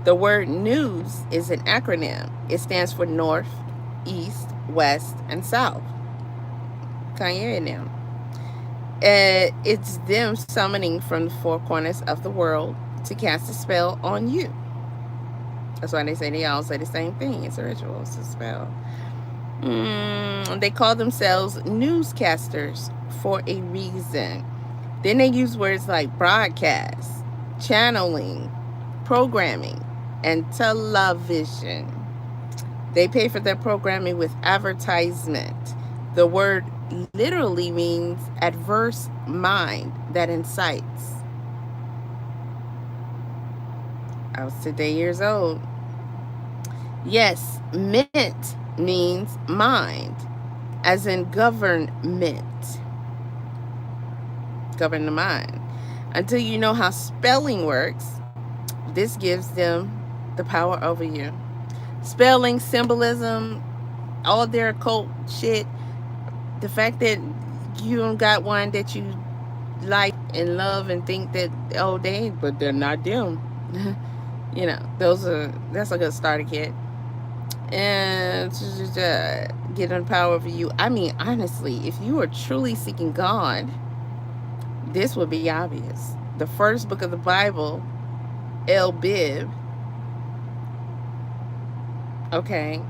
S1: The word news is an acronym. It stands for North, East, West, and South. Kanye and them. It's them summoning from the 4 corners of the world to cast a spell on you. That's why they all say the same thing. It's a ritual, it's a spell. They call themselves newscasters for a reason. Then they use words like broadcast, channeling, programming, and television. They pay for their programming with advertisement. The word literally means adverse mind that incites. I was today years old. Yes, mint means mind, as in government. Govern the mind. Until you know how spelling works, this gives them the power over you. Spelling, symbolism, all their occult shit. The fact that you don't got one that you like and love and think that, oh, they ain't, but they're not them. You know, that's a good starter kit. And get the power over you. I mean, honestly, if you are truly seeking God, this would be obvious. The first book of the Bible, El Bib, okay,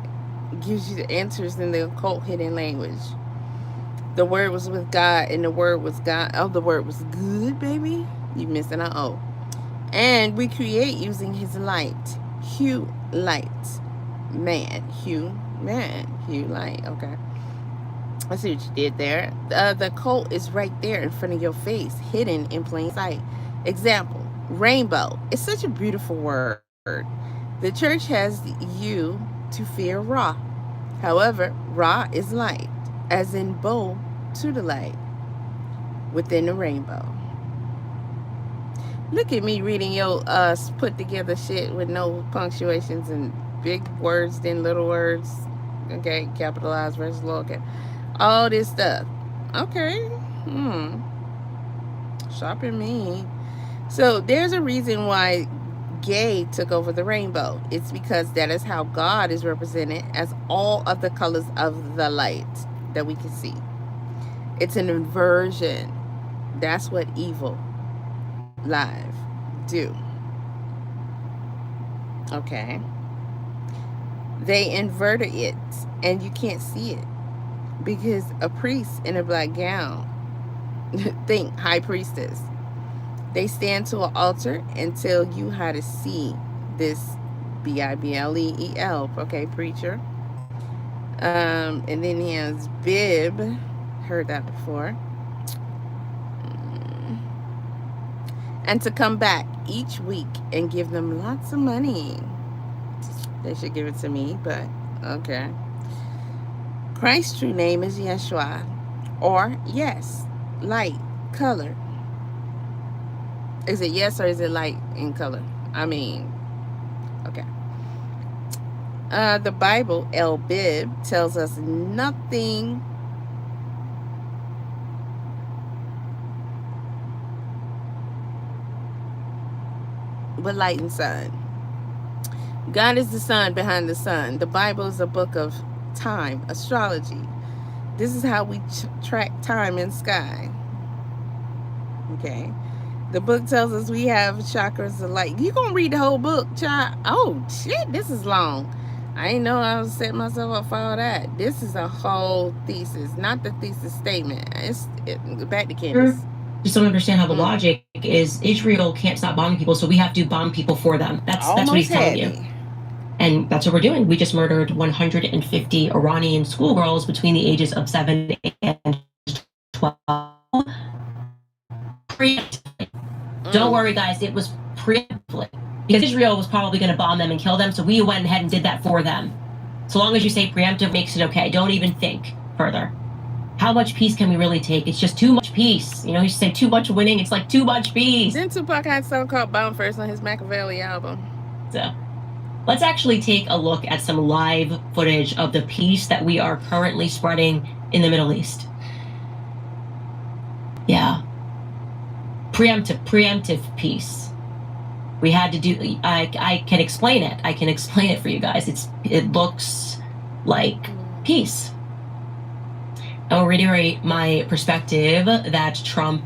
S1: gives you the answers in the occult hidden language. The word was with God, and the word was God. Oh, the word was good, baby. You missing an O. And we create using his light. Hue light. Man. Hue light. Okay. I see what you did there. The cult is right there in front of your face, hidden in plain sight. Example, rainbow. It's such a beautiful word. The church has you to fear Ra. However, Ra is light, as in bow to the light, within the rainbow. Look at me reading your put together shit with no punctuations and big words, then little words. Okay, capitalized versus lowercase. All this stuff. Okay. Shopping me. So there's a reason why gay took over the rainbow. It's because that is how God is represented as all of the colors of the light that we can see. It's an inversion. That's what evil live do. Okay. They inverted it and you can't see it because a priest in a black gown, think high priestess, they stand to an altar and tell you how to see this Bibleel, okay, preacher. And then he has bib, heard that before. And to come back each week and give them lots of money. They should give it to me, but okay. Christ's true name is Yeshua, or yes, light, color. Is it yes or is it light in color? I mean, okay. The Bible, El Bib, tells us nothing but light and sun. God is the sun behind the sun. The Bible is a book of time, astrology. This is how we track time in sky. Okay. The book tells us we have chakras of light. You gonna read the whole book, child? Oh shit, this is long. I didn't know I was setting myself up for all that. This is a whole thesis, not the thesis statement. Back to Candace.
S2: Just don't understand how the logic is. Israel can't stop bombing people, so we have to bomb people for them. That's what he's telling you. And that's what we're doing. We just murdered 150 Iranian schoolgirls between the ages of 7 and 12. Don't worry, guys. It was preemptively. Because Israel was probably going to bomb them and kill them, so we went ahead and did that for them. So long as you say preemptive makes it okay. Don't even think further. How much peace can we really take? It's just too much peace. You know, you say too much winning, it's like too much peace.
S1: Didn't Tupac have a song called Bomb First on his Machiavelli album?
S2: So, let's actually take a look at some live footage of the peace that we are currently spreading in the Middle East. Yeah. Preemptive peace. We had to do, I can explain it. I can explain it for you guys. It looks like peace. I'll reiterate my perspective that Trump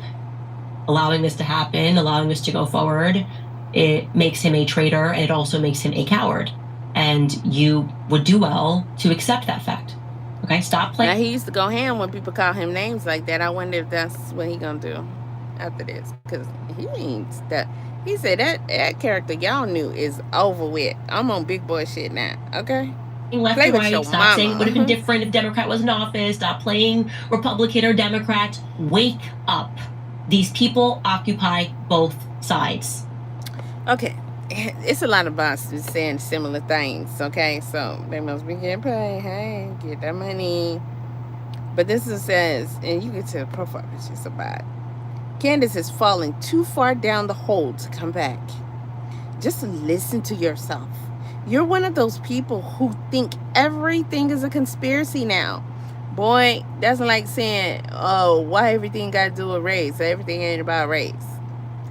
S2: allowing this to happen, allowing this to go forward, it makes him a traitor, and it also makes him a coward. And you would do well to accept that fact. Okay, stop playing.
S1: Now, he used to go ham when people call him names like that. I wonder if that's what he gonna do after this, because he means that. He said that character y'all knew is over with. I'm on big boy shit now, okay?
S2: Left
S1: Play
S2: and
S1: with
S2: right,
S1: your
S2: stop
S1: mama.
S2: saying it would have been different if Democrat was in office. Stop playing Republican or Democrat. Wake up. These people occupy both sides.
S1: Okay, it's a lot of bosses saying similar things, okay? So they must be getting paid. Hey, get that money. But this is says, and you get to the profile pictures about it. Candace is falling too far down the hole to come back. Just listen to yourself. You're one of those people who think everything is a conspiracy now. Boy, that's like saying, oh, why everything got to do with race? Everything ain't about race.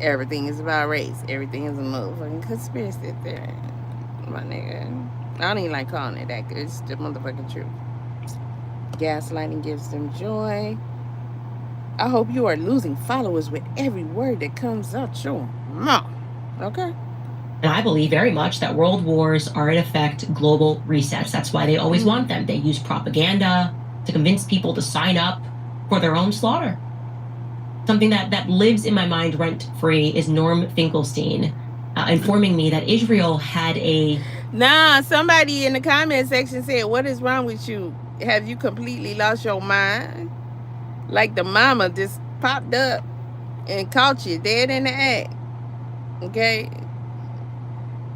S1: Everything is about race. Everything is a motherfucking conspiracy there, my nigga. I don't even like calling it that, because it's the motherfucking truth. Gaslighting gives them joy. I hope you are losing followers with every word that comes out your mouth. Okay?
S2: And I believe very much that world wars are in effect global resets. That's why they always want them. They use propaganda to convince people to sign up for their own slaughter. Something that lives in my mind rent-free is Norm Finkelstein informing me that Israel had a...
S1: Nah, somebody in the comment section said, what is wrong with you? Have you completely lost your mind? Like the mama just popped up and caught you dead in the act. Okay?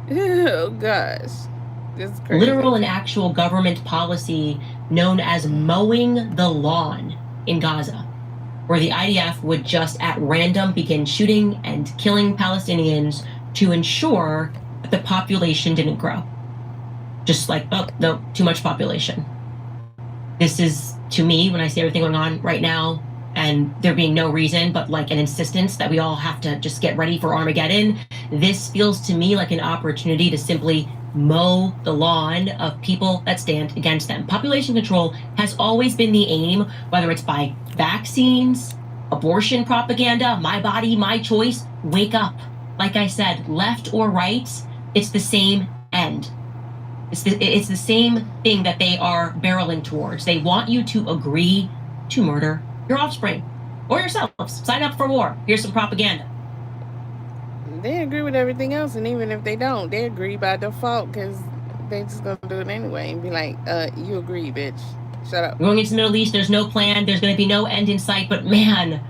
S1: Oh, gosh. This is crazy.
S2: Literal and actual government policy known as mowing the lawn in Gaza, where the IDF would just at random begin shooting and killing Palestinians to ensure that the population didn't grow. Just like, oh, no, too much population. This is, to me, when I see everything going on right now, and there being no reason but like an insistence that we all have to just get ready for Armageddon, this feels to me like an opportunity to simply mow the lawn of people that stand against them. Population control has always been the aim, whether it's by vaccines, abortion propaganda, my body, my choice. Wake up. Like I said, left or right, it's the same end. It's the same thing that they are barreling towards. They want you to agree to murder your offspring or yourselves. Sign up for war. Here's some propaganda.
S1: They agree with everything else, and even if they don't, they agree by default, because they just gonna do it anyway and be like, you agree, bitch. Shut up.
S2: We're going into the Middle East, there's no plan, there's gonna be no end in sight, but man,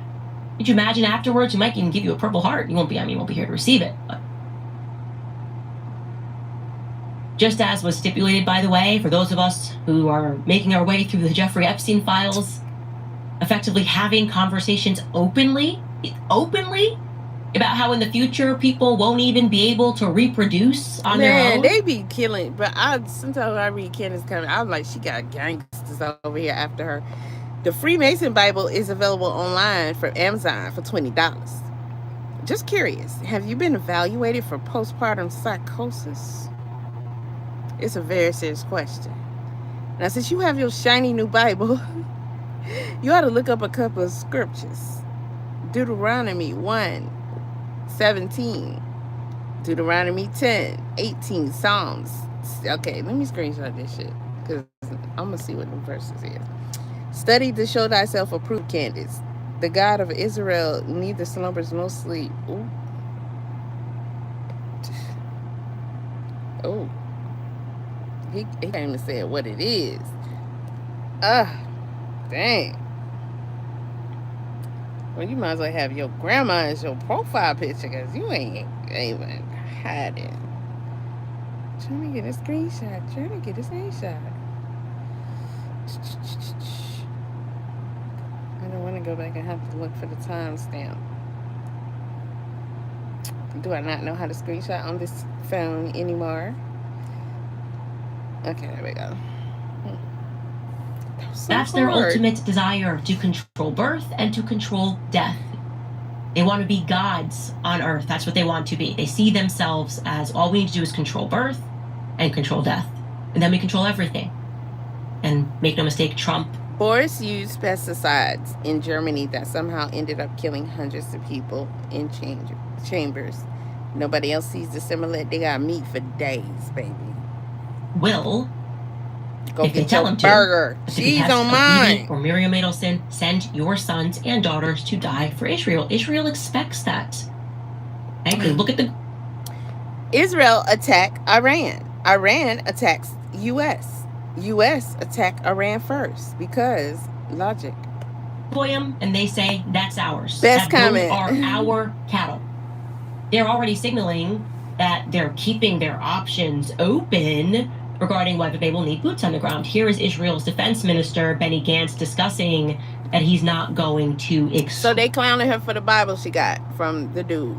S2: could you imagine afterwards? We might even give you a Purple Heart. You won't be here to receive it. But just as was stipulated, by the way, for those of us who are making our way through the Jeffrey Epstein files, effectively having conversations openly, it about how in the future people won't even be able to reproduce on their own.
S1: They be killing. But sometimes I read Candace coming, I'm like, she got gangsters over here after her. The Freemason Bible is available online from Amazon for $20. Just curious, have you been evaluated for postpartum psychosis? It's a very serious question. Now, since you have your shiny new Bible, you ought to look up a couple of scriptures. Deuteronomy 1:17, Deuteronomy 10:18, Psalms. Okay, let me screenshot this shit because I'm gonna see what the verses is. Study to show thyself approved, Candace. The God of Israel neither slumbers nor sleep. Ooh. Oh. He can't even say what it is. Dang. Well, you might as well have your grandma as your profile picture because you ain't even hiding. Trying to get a screenshot. I don't want to go back and have to look for the timestamp. Do I not know how to screenshot on this phone anymore? Okay, there we go.
S2: That's their ultimate desire, to control birth and to control death. They want to be gods on earth. That's what they want to be. They see themselves as all we need to do is control birth and control death. And then we control everything. And make no mistake, Trump.
S1: Boris used pesticides in Germany that somehow ended up killing hundreds of people in chambers. Nobody else sees the similar. They got meat for days, baby.
S2: Will,
S1: go
S2: if
S1: get
S2: they tell
S1: your
S2: him
S1: burger. She's on mine.
S2: Or Miriam Adelson, send your sons and daughters to die for Israel. Israel expects that. Okay, look at the...
S1: Israel attack Iran. Iran attacks U.S. U.S. attack Iran first because logic.
S2: And they say that's ours.
S1: Best comment.
S2: Those are our cattle. They're already signaling that they're keeping their options open regarding whether they will need boots on the ground. Here is Israel's defense minister, Benny Gantz, discussing that he's not going to...
S1: So they clowning her for the Bible she got from the dude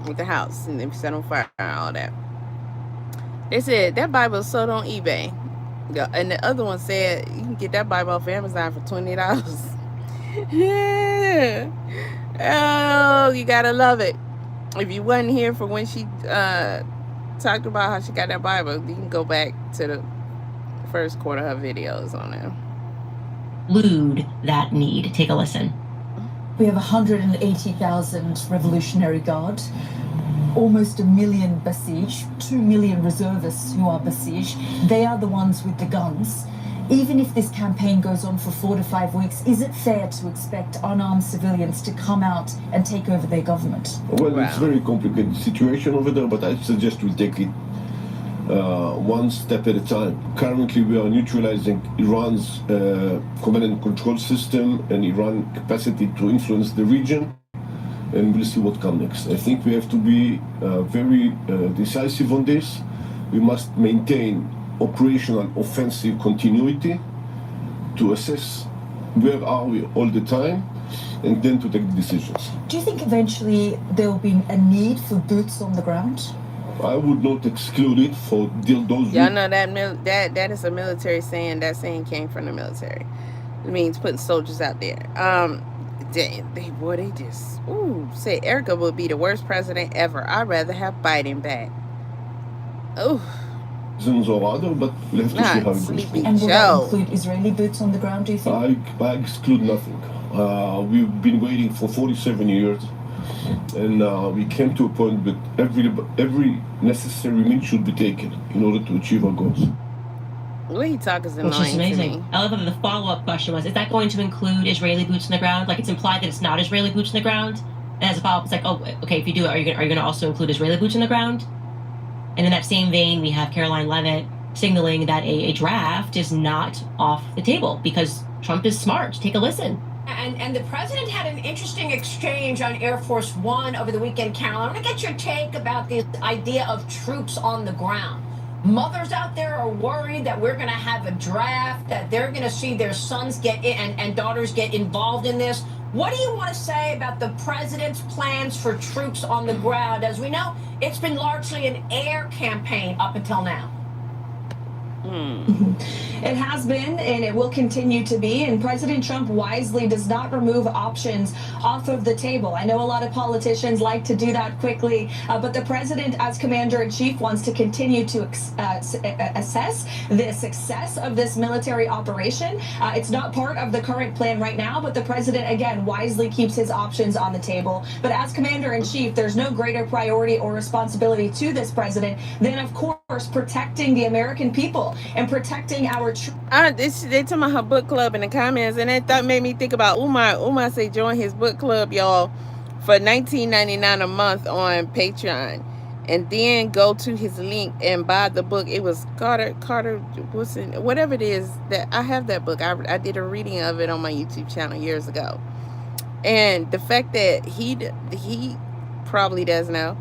S1: with the house and they set on fire and all that. They said that Bible is sold on eBay. And the other one said you can get that Bible off Amazon for $20. Yeah. Oh, you gotta love it. If you wasn't here for when she talked about how she got that Bible, you can go back to the first quarter of her videos on there.
S2: Include that need. Take a listen.
S12: We have 180,000 Revolutionary Guard, almost 1 million Basij, 2 million reservists who are Basij. They are the ones with the guns. Even if this campaign goes on for 4 to 5 weeks, is it fair to expect unarmed civilians to come out and take over their government?
S13: Well, it's a very complicated situation over there, but I suggest we take it one step at a time. Currently, we are neutralizing Iran's command and control system and Iran's capacity to influence the region, and we'll see what comes next. I think we have to be very decisive on this. We must maintain operational offensive continuity to assess where are we all the time and then to take decisions.
S12: Do you think eventually there will be a need for boots on the ground?
S13: I would not exclude it for those.
S1: Y'all know that is a military saying. That saying came from the military. It means putting soldiers out there. They just say Erica would be the worst president ever. I'd rather have Biden back. Oh.
S13: Or other, but we'll have to see how it goes.
S12: And will that include Israeli boots on the ground, do you think?
S13: I exclude nothing. We've been waiting for 47 years, and we came to a point that every necessary means should be taken in order to achieve our goals.
S1: The way he talks is annoying.
S2: Which is amazing. I love that the follow-up question was, is that going to include Israeli boots on the ground? Like, it's implied that it's not Israeli boots on the ground. And as a follow-up, it's like, oh, okay, if you do it, are you going to also include Israeli boots on the ground? And in that same vein, we have Caroline Levitt signaling that a draft is not off the table because Trump is smart. Take a listen.
S14: And the president had an interesting exchange on Air Force One over the weekend, Caroline. I want to get your take about the idea of troops on the ground. Mothers out there are worried that we're going to have a draft, that they're going to see their sons get in and daughters get involved in this. What do you want to say about the president's plans for troops on the ground? As we know, it's been largely an air campaign up until now.
S15: It has been, and it will continue to be, and President Trump wisely does not remove options off of the table. I know a lot of politicians like to do that quickly, but the president, as commander-in-chief, wants to continue to assess the success of this military operation. It's not part of the current plan right now, but the president, again, wisely keeps his options on the table. But as commander-in-chief, there's no greater priority or responsibility to this president than, of course, protecting the American people and protecting our
S1: they talking about her book club in the comments, and that made me think about Umar. Umar say join his book club, y'all, for $19.99 a month on Patreon, and then go to his link and buy the book. It was Carter whatever it is, that I have that book. I did a reading of it on my YouTube channel years ago, and the fact that he probably does know,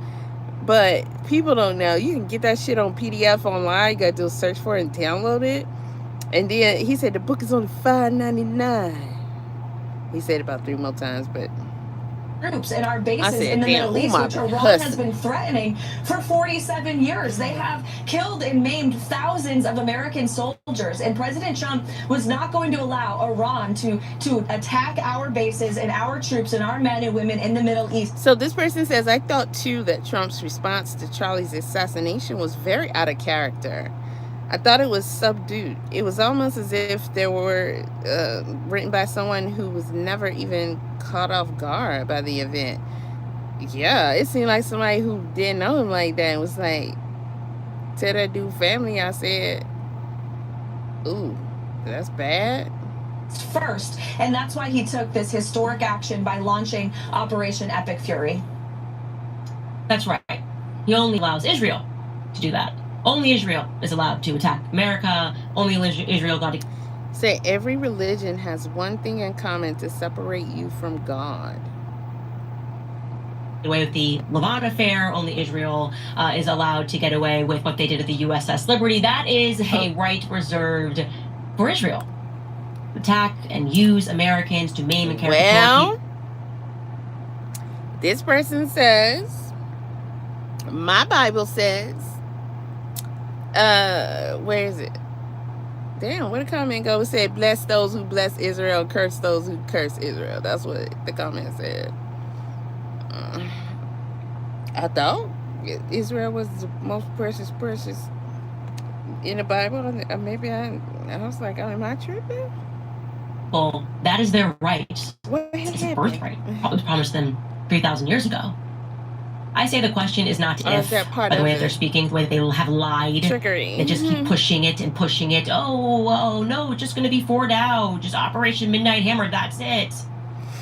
S1: but people don't know. You can get that shit on PDF online. You gotta do a search for it and download it. And then he said the book is only $5.99. He said it about 3 more times, but
S15: troops in our bases in the Middle East, which Iran has been threatening for 47 years. They have killed and maimed thousands of American soldiers, and President Trump was not going to allow Iran to attack our bases and our troops and our men and women in the Middle East.
S1: So this person says, I thought too that Trump's response to Charlie's assassination was very out of character. I thought it was subdued. It was almost as if they were written by someone who was never even caught off guard by the event. Yeah, it seemed like somebody who didn't know him like that and was like, tell that dude family I said, ooh, that's bad.
S15: First, and that's why he took this historic action by launching Operation Epic Fury.
S2: That's right. He only allows Israel to do that. Only Israel is allowed to attack America. Only Israel got to
S1: say every religion has one thing in common to separate you from God.
S2: Away with the Levant affair. Only Israel is allowed to get away with what they did at the USS Liberty. That is a right reserved for Israel. Attack and use Americans to maim and carry.
S1: Well, this person says, my Bible says, where is it? Damn, where the comment go? It said, bless those who bless Israel, curse those who curse Israel. That's what the comment said. I thought Israel was the most precious in the Bible. Maybe I was like, am I tripping?
S2: Well, that is their right.
S1: It's
S2: a birthright. It was promised them 3,000 years ago. I say the question is not if, by the way that they're speaking, the way that they have lied.
S1: Trickery.
S2: They just keep pushing it and pushing it. Oh, no, it's just going to be 4 Dow. Just Operation Midnight Hammer, that's it.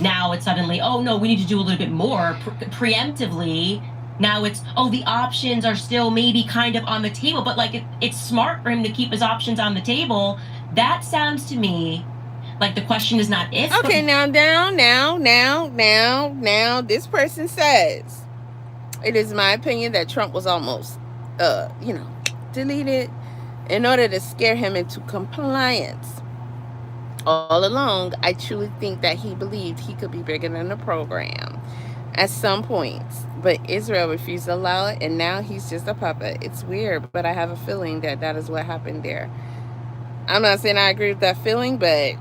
S2: Now it's suddenly, oh, no, we need to do a little bit more preemptively. Now it's, oh, the options are still maybe kind of on the table. But, like, it's smart for him to keep his options on the table. That sounds to me like the question is not if.
S1: Okay, now, this person says, it is my opinion that Trump was almost, deleted in order to scare him into compliance. All along, I truly think that he believed he could be bigger than the program at some points. But Israel refused to allow it, and now he's just a puppet. It's weird, but I have a feeling that that is what happened there. I'm not saying I agree with that feeling, but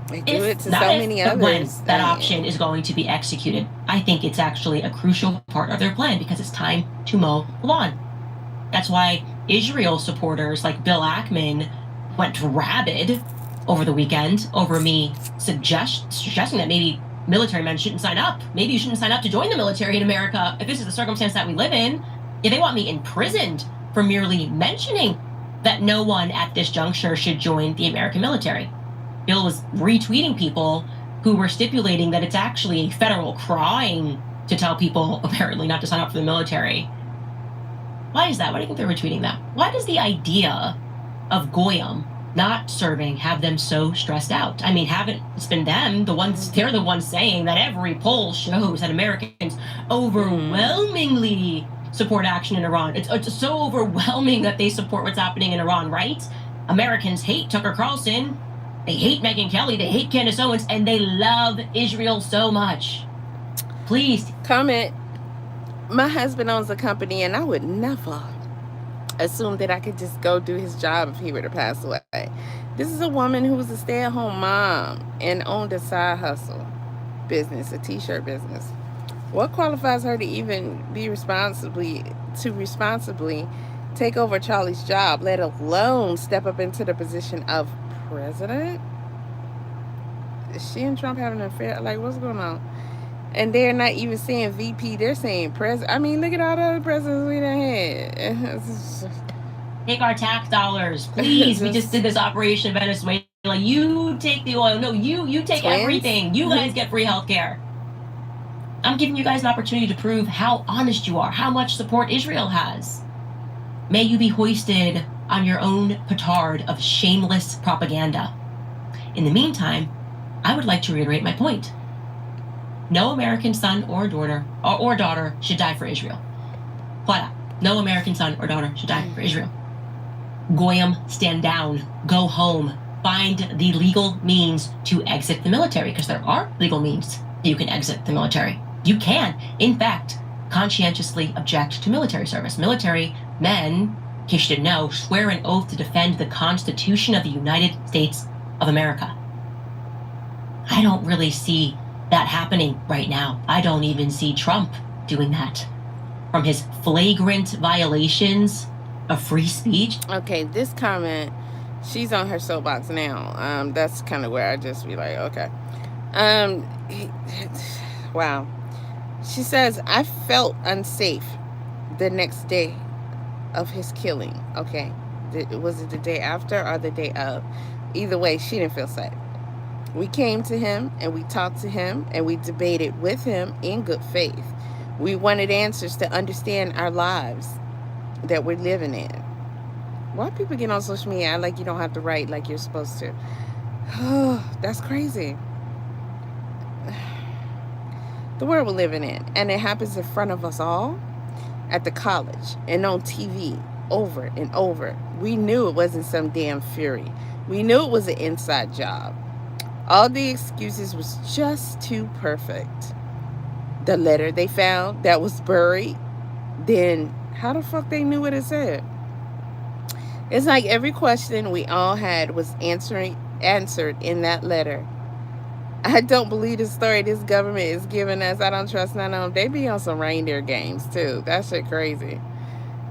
S1: They do it to so many others.
S2: When that option is going to be executed, I think it's actually a crucial part of their plan because it's time to mow the lawn. That's why Israel supporters like Bill Ackman went rabid over the weekend over me suggesting that maybe military men shouldn't sign up. Maybe you shouldn't sign up to join the military in America if this is the circumstance that we live in. If they want me imprisoned for merely mentioning that no one at this juncture should join the American military. Bill was retweeting people who were stipulating that it's actually a federal crime to tell people, apparently, not to sign up for the military. Why is that? Why do you think they're retweeting that? Why does the idea of Goyim not serving have them so stressed out? I mean, it's been them, they're the ones saying that every poll shows that Americans overwhelmingly support action in Iran. It's so overwhelming that they support what's happening in Iran, right? Americans hate Tucker Carlson. They hate Megyn Kelly. They hate Candace Owens. And they love Israel so much. Please.
S1: Comment. My husband owns a company, and I would never assume that I could just go do his job if he were to pass away. This is a woman who was a stay-at-home mom and owned a side hustle business, a t-shirt business. What qualifies her to even be responsibly take over Charlie's job, let alone step up into the position of president? Is she and Trump having an affair? Like, what's going on? And they're not even saying VP, they're saying president. I mean, look at all the other presidents we done had.
S2: Take our tax dollars, please. We just did this Operation Venezuela. You take the oil. No, you take everything. You guys get free health care. I'm giving you guys an opportunity to prove how honest you are, how much support Israel has. May you be hoisted on your own petard of shameless propaganda. In the meantime, I would like to reiterate my point. No American son or daughter should die for Israel. Flat out. No American son or daughter should die for Israel. Goyim, stand down. Go home. Find the legal means to exit the military, because there are legal means you can exit the military. You can, in fact, conscientiously object to military service. Military men, in case you didn't know, swear an oath to defend the Constitution of the United States of America. I don't really see that happening right now. I don't even see Trump doing that. From his flagrant violations of free speech.
S1: Okay, this comment, she's on her soapbox now. That's kind of where I just be like, okay. Wow. She says, I felt unsafe the next day of his killing. Okay. Was it the day after or the day of? Either way, she didn't feel safe. We came to him and we talked to him and we debated with him in good faith. We wanted answers to understand our lives that we're living in. Why people get on social media like you don't have to write like you're supposed to? Oh, that's crazy. The world we're living in, and it happens in front of us all at the college and on TV over and over. We knew it wasn't some damn fury. We knew it was an inside job. All the excuses was just too perfect. The letter they found that was buried, then how the fuck they knew what it said? It's like every question we all had was answered in that letter. I don't believe the story this government is giving us. I don't trust none of them. They be on some reindeer games too. That shit crazy.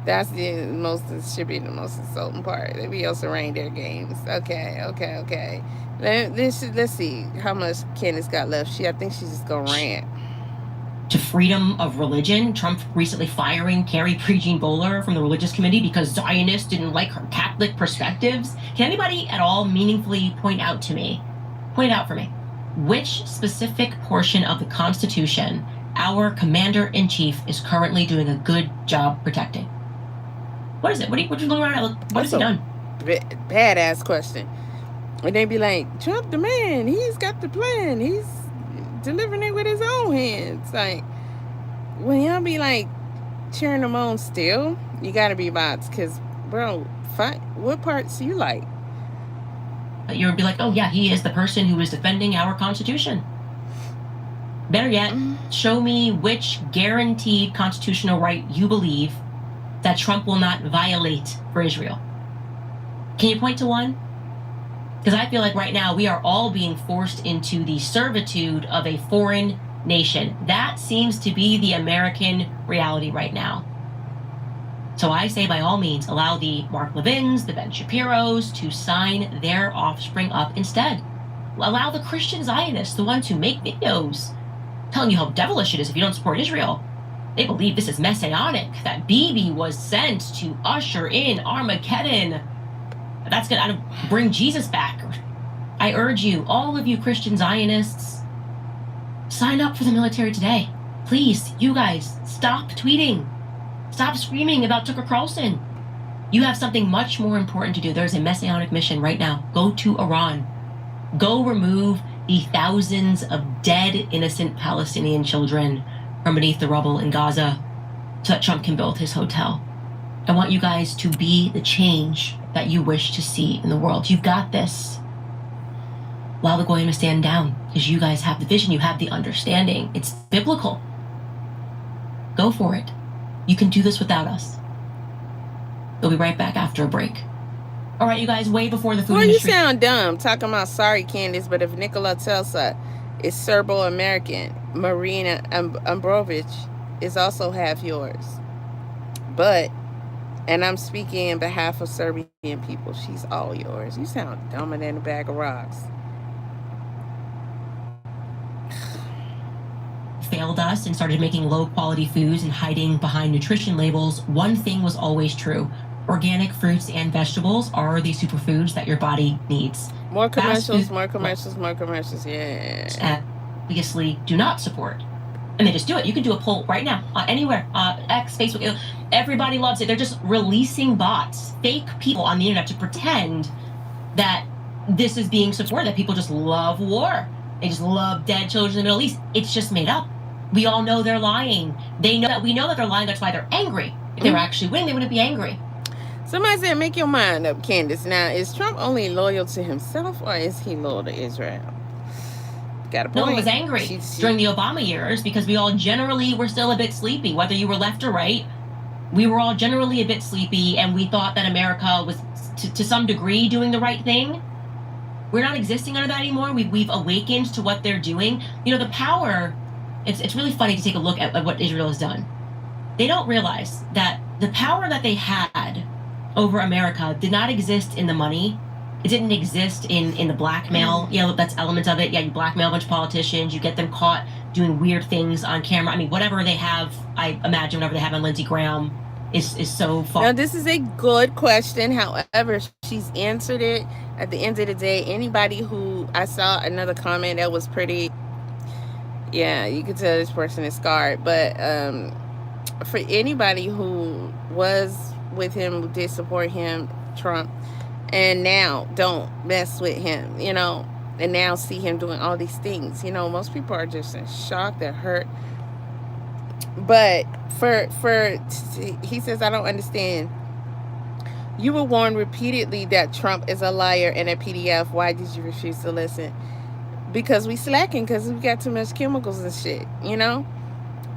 S1: That's should be the most insulting part. They be on some reindeer games. Okay. Let's see how much Candace got left. I think she's just gonna rant.
S2: To freedom of religion, Trump recently firing Carrie Prejean Bowler from the Religious Committee because Zionists didn't like her Catholic perspectives. Can anybody at all meaningfully point out for me, which specific portion of the Constitution our commander-in-chief is currently doing a good job protecting? What is it? What you looking around? What has he done?
S1: Badass question. And they be like, Trump the man, he's got the plan, he's delivering it with his own hands. Like, when y'all be like cheering them on still, you gotta be bots, because bro, what parts do you like?
S2: You would be like, oh yeah, he is the person who is defending our Constitution. Better yet, show me which guaranteed constitutional right you believe that Trump will not violate for Israel. Can you point to one? Because I feel like right now we are all being forced into the servitude of a foreign nation. That seems to be the American reality right now. So I say, by all means, allow the Mark Levins, the Ben Shapiros to sign their offspring up instead. Allow the Christian Zionists, the ones who make videos telling you how devilish it is if you don't support Israel. They believe this is messianic, that Bibi was sent to usher in Armageddon. That's going to bring Jesus back. I urge you, all of you Christian Zionists, sign up for the military today. Please, you guys, stop tweeting. Stop screaming about Tucker Carlson. You have something much more important to do. There's a messianic mission right now. Go to Iran. Go remove the thousands of dead, innocent Palestinian children from beneath the rubble in Gaza. so that Trump can build his hotel. I want you guys to be the change that you wish to see in the world. You've got this. Allow the goyim to stand down, because you guys have the vision, you have the understanding. It's biblical. Go for it. You can do this without us. We'll be right back after a break. All right, you guys, way before the food
S1: Well,
S2: industry.
S1: you sound dumb talking about sorry, Candace, but if Nikola Tesla is Serbo-American, Marina Ambrovich is also half yours. But, and I'm speaking in behalf of Serbian people, she's all yours. You sound dumber than a bag of rocks.
S2: Failed us and started making low quality foods and hiding behind nutrition labels, one thing was always true. Organic fruits and vegetables are the superfoods that your body needs.
S1: More commercials, more commercials, more commercials, yeah.
S2: Obviously do not support. And they just do it. You can do a poll right now, anywhere, X, Facebook, everybody loves it. They're just releasing bots, fake people on the internet to pretend that this is being supported, that people just love war. They just love dead children in the Middle East. It's just made up. We all know they're lying. They know that we know that they're lying. That's why they're angry. If they were actually winning, they wouldn't be angry.
S1: Somebody said, make your mind up, Candace. Now, is Trump only loyal to himself, or is he loyal to Israel? Got a point.
S2: No one was angry during the Obama years because we all generally were still a bit sleepy. Whether you were left or right, we were all generally a bit sleepy, and we thought that America was, to some degree, doing the right thing. We're not existing under that anymore. We've awakened to what they're doing. You know, the power, it's really funny to take a look at what Israel has done. They don't realize that the power that they had over America did not exist in the money. It didn't exist in the blackmail. Yeah, that's elements of it. Yeah, you blackmail a bunch of politicians. You get them caught doing weird things on camera. I mean, whatever they have, I imagine whatever they have on Lindsey Graham is so far.
S1: Now, this is a good question. However, she's answered it. At the end of the day, anybody who, I saw another comment that was pretty, yeah, you could tell this person is scarred. But for anybody who was with him, who did support him, Trump, and now don't mess with him, you know, and now see him doing all these things, you know, most people are just in shock, they're hurt. But he says, I don't understand. You were warned repeatedly that Trump is a liar and a PDF. Why did you refuse to listen? Because we slacking, because we got too much chemicals and shit, you know?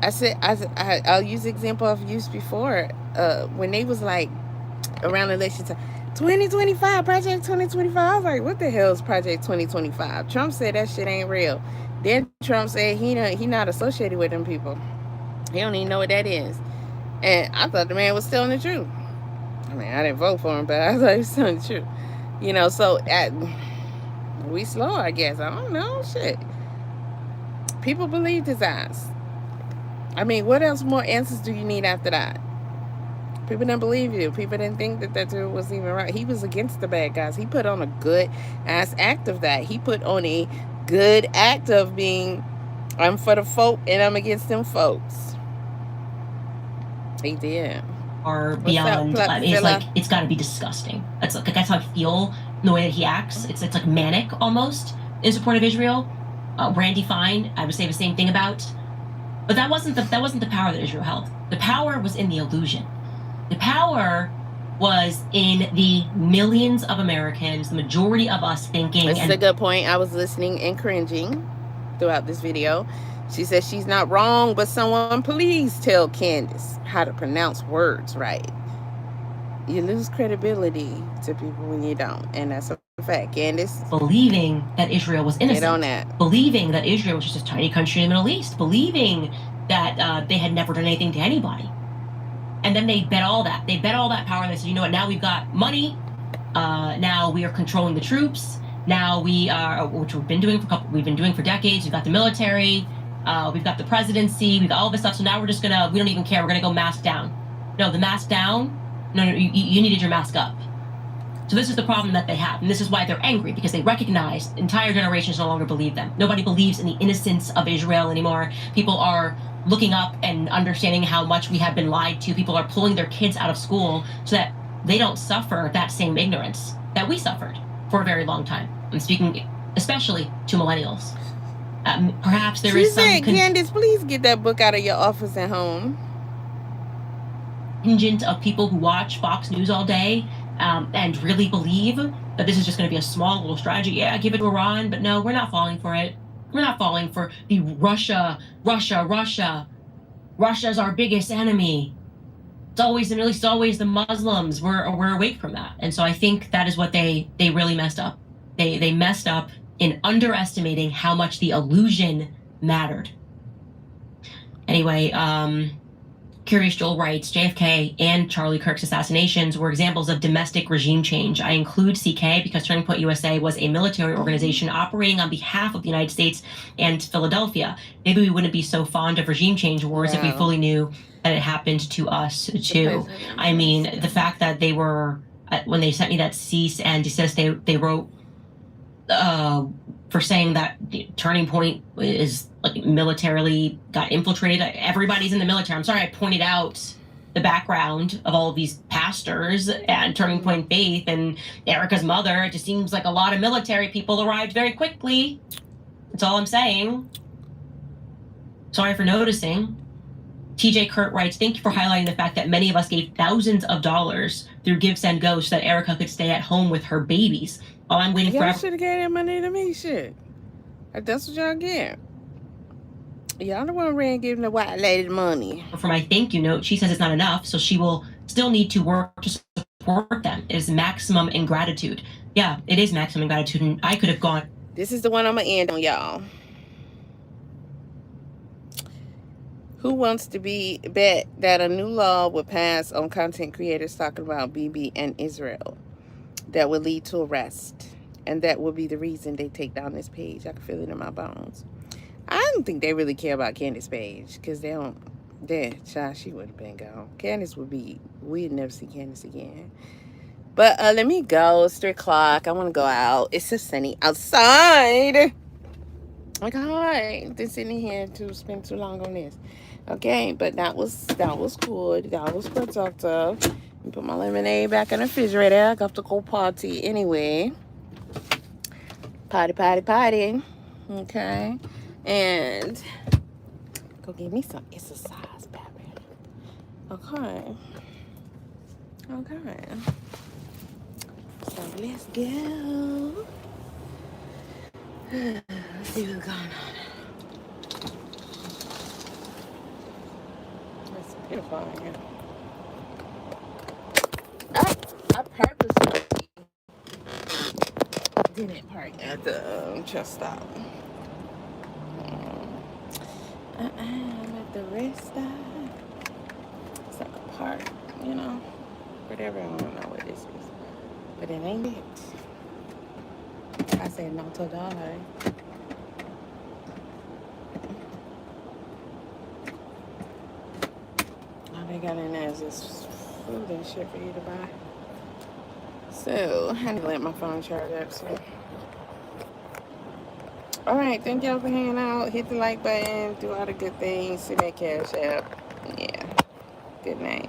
S1: I'll use the example I've used before. When they was like, around election time, 2025, Project 2025. I was like, what the hell is Project 2025? Trump said that shit ain't real. Then Trump said he not associated with them people. He don't even know what that is. And I thought the man was telling the truth. I mean, I didn't vote for him, but I thought he was telling the truth. You know, so we slow, I guess. I don't know. Shit. People believed his eyes. I mean, what else more answers do you need after that? People didn't believe you. People didn't think that dude was even right. He was against the bad guys. He put on a good ass act of that. He put on a good act of being, I'm for the folk and I'm against them folks. He did.
S2: Or beyond, it's like, it's got to be disgusting. That's how I feel, the way that he acts. It's like manic almost in support of Israel. Randy Fine, I would say the same thing about. But that wasn't the power that Israel held. The power was in the illusion. The power was in the millions of Americans, the majority of us thinking.
S1: This is a good point. I was listening and cringing throughout this video. She said she's not wrong, but someone please tell Candace how to pronounce words right. You lose credibility to people when you don't, and that's a fact. Candace,
S2: believing that Israel was innocent,
S1: get on that.
S2: Believing that Israel was just a tiny country in the Middle East, believing that they had never done anything to anybody. And then they bet all that. They bet all that power. And they said, you know what? Now we've got money. Now we are controlling the troops. Now we are, which we've been doing for decades. We've got the military. We've got the presidency. We've got all this stuff. So now we don't even care. We're gonna go mask down. No, the mask down. No, you needed your mask up. So this is the problem that they have, and this is why they're angry, because they recognize entire generations no longer believe them. Nobody believes in the innocence of Israel anymore. People are looking up and understanding how much we have been lied to. People are pulling their kids out of school so that they don't suffer that same ignorance that we suffered for a very long time. I'm speaking especially to millennials. Perhaps there is some...
S1: She said, Candace, please get that book out of your office at home.
S2: contingent of people who watch Fox News all day and really believe that this is just going to be a small little strategy. Yeah, give it to Iran, but no, we're not falling for it. We're not falling for the Russia. Russia's our biggest enemy. It's always the Middle East, it's always the Muslims. We're awake from that. And so I think that is what they really messed up. They messed up in underestimating how much the illusion mattered. Anyway, Curious Joel writes, JFK and Charlie Kirk's assassinations were examples of domestic regime change. I include CK because Turning Point USA was a military organization operating on behalf of the United States and Philadelphia. Maybe we wouldn't be so fond of regime change wars if we fully knew that it happened to us too. I mean, the fact that they were, when they sent me that cease and desist, they wrote for saying that Turning Point is like militarily got infiltrated. Everybody's in the military. I'm sorry I pointed out the background of all of these pastors and Turning Point Faith and Erica's mother. It just seems like a lot of military people arrived very quickly. That's all I'm saying. Sorry for noticing. TJ Kurt writes, thank you for highlighting the fact that many of us gave thousands of dollars through Give, Send, Go so that Erica could stay at home with her babies. While I'm waiting for...
S1: Y'all should have gave that money to me, shit. Like, that's what y'all get. Y'all the one ran giving the white lady the money.
S2: For my thank you note, she says it's not enough, so she will still need to work to support them. It is maximum ingratitude. Yeah, it is maximum ingratitude, and I could have gone...
S1: This is the one I'm going to end on, y'all. Who wants to bet that a new law would pass on content creators talking about Bibi and Israel that would lead to arrest? And that will be the reason they take down this page. I can feel it in my bones. I don't think they really care about Candace page because they don't. Child, she would have been gone. Candace would be. We'd never see Candace again. But let me go. It's 3 o'clock. I want to go out. It's so sunny outside. Like, hi. Been sitting here to spend too long on this. Okay, but that was good. That was productive. Put my lemonade back in the refrigerator. I got to go party anyway. Party. Okay. And go give me some exercise, baby. Okay. So let's go. Let's see what's going on. It's beautiful in here. I purposely didn't park at the truck stop. I'm at the rest stop. It's like a park, you know. Whatever, I don't know what this is. But it ain't it. I said no to $1. All they got in there is this food and shit for you to buy. So, I need to let my phone charge up, so. Alright, thank y'all for hanging out. Hit the like button, do all the good things, send that Cash App. Yeah. Good night.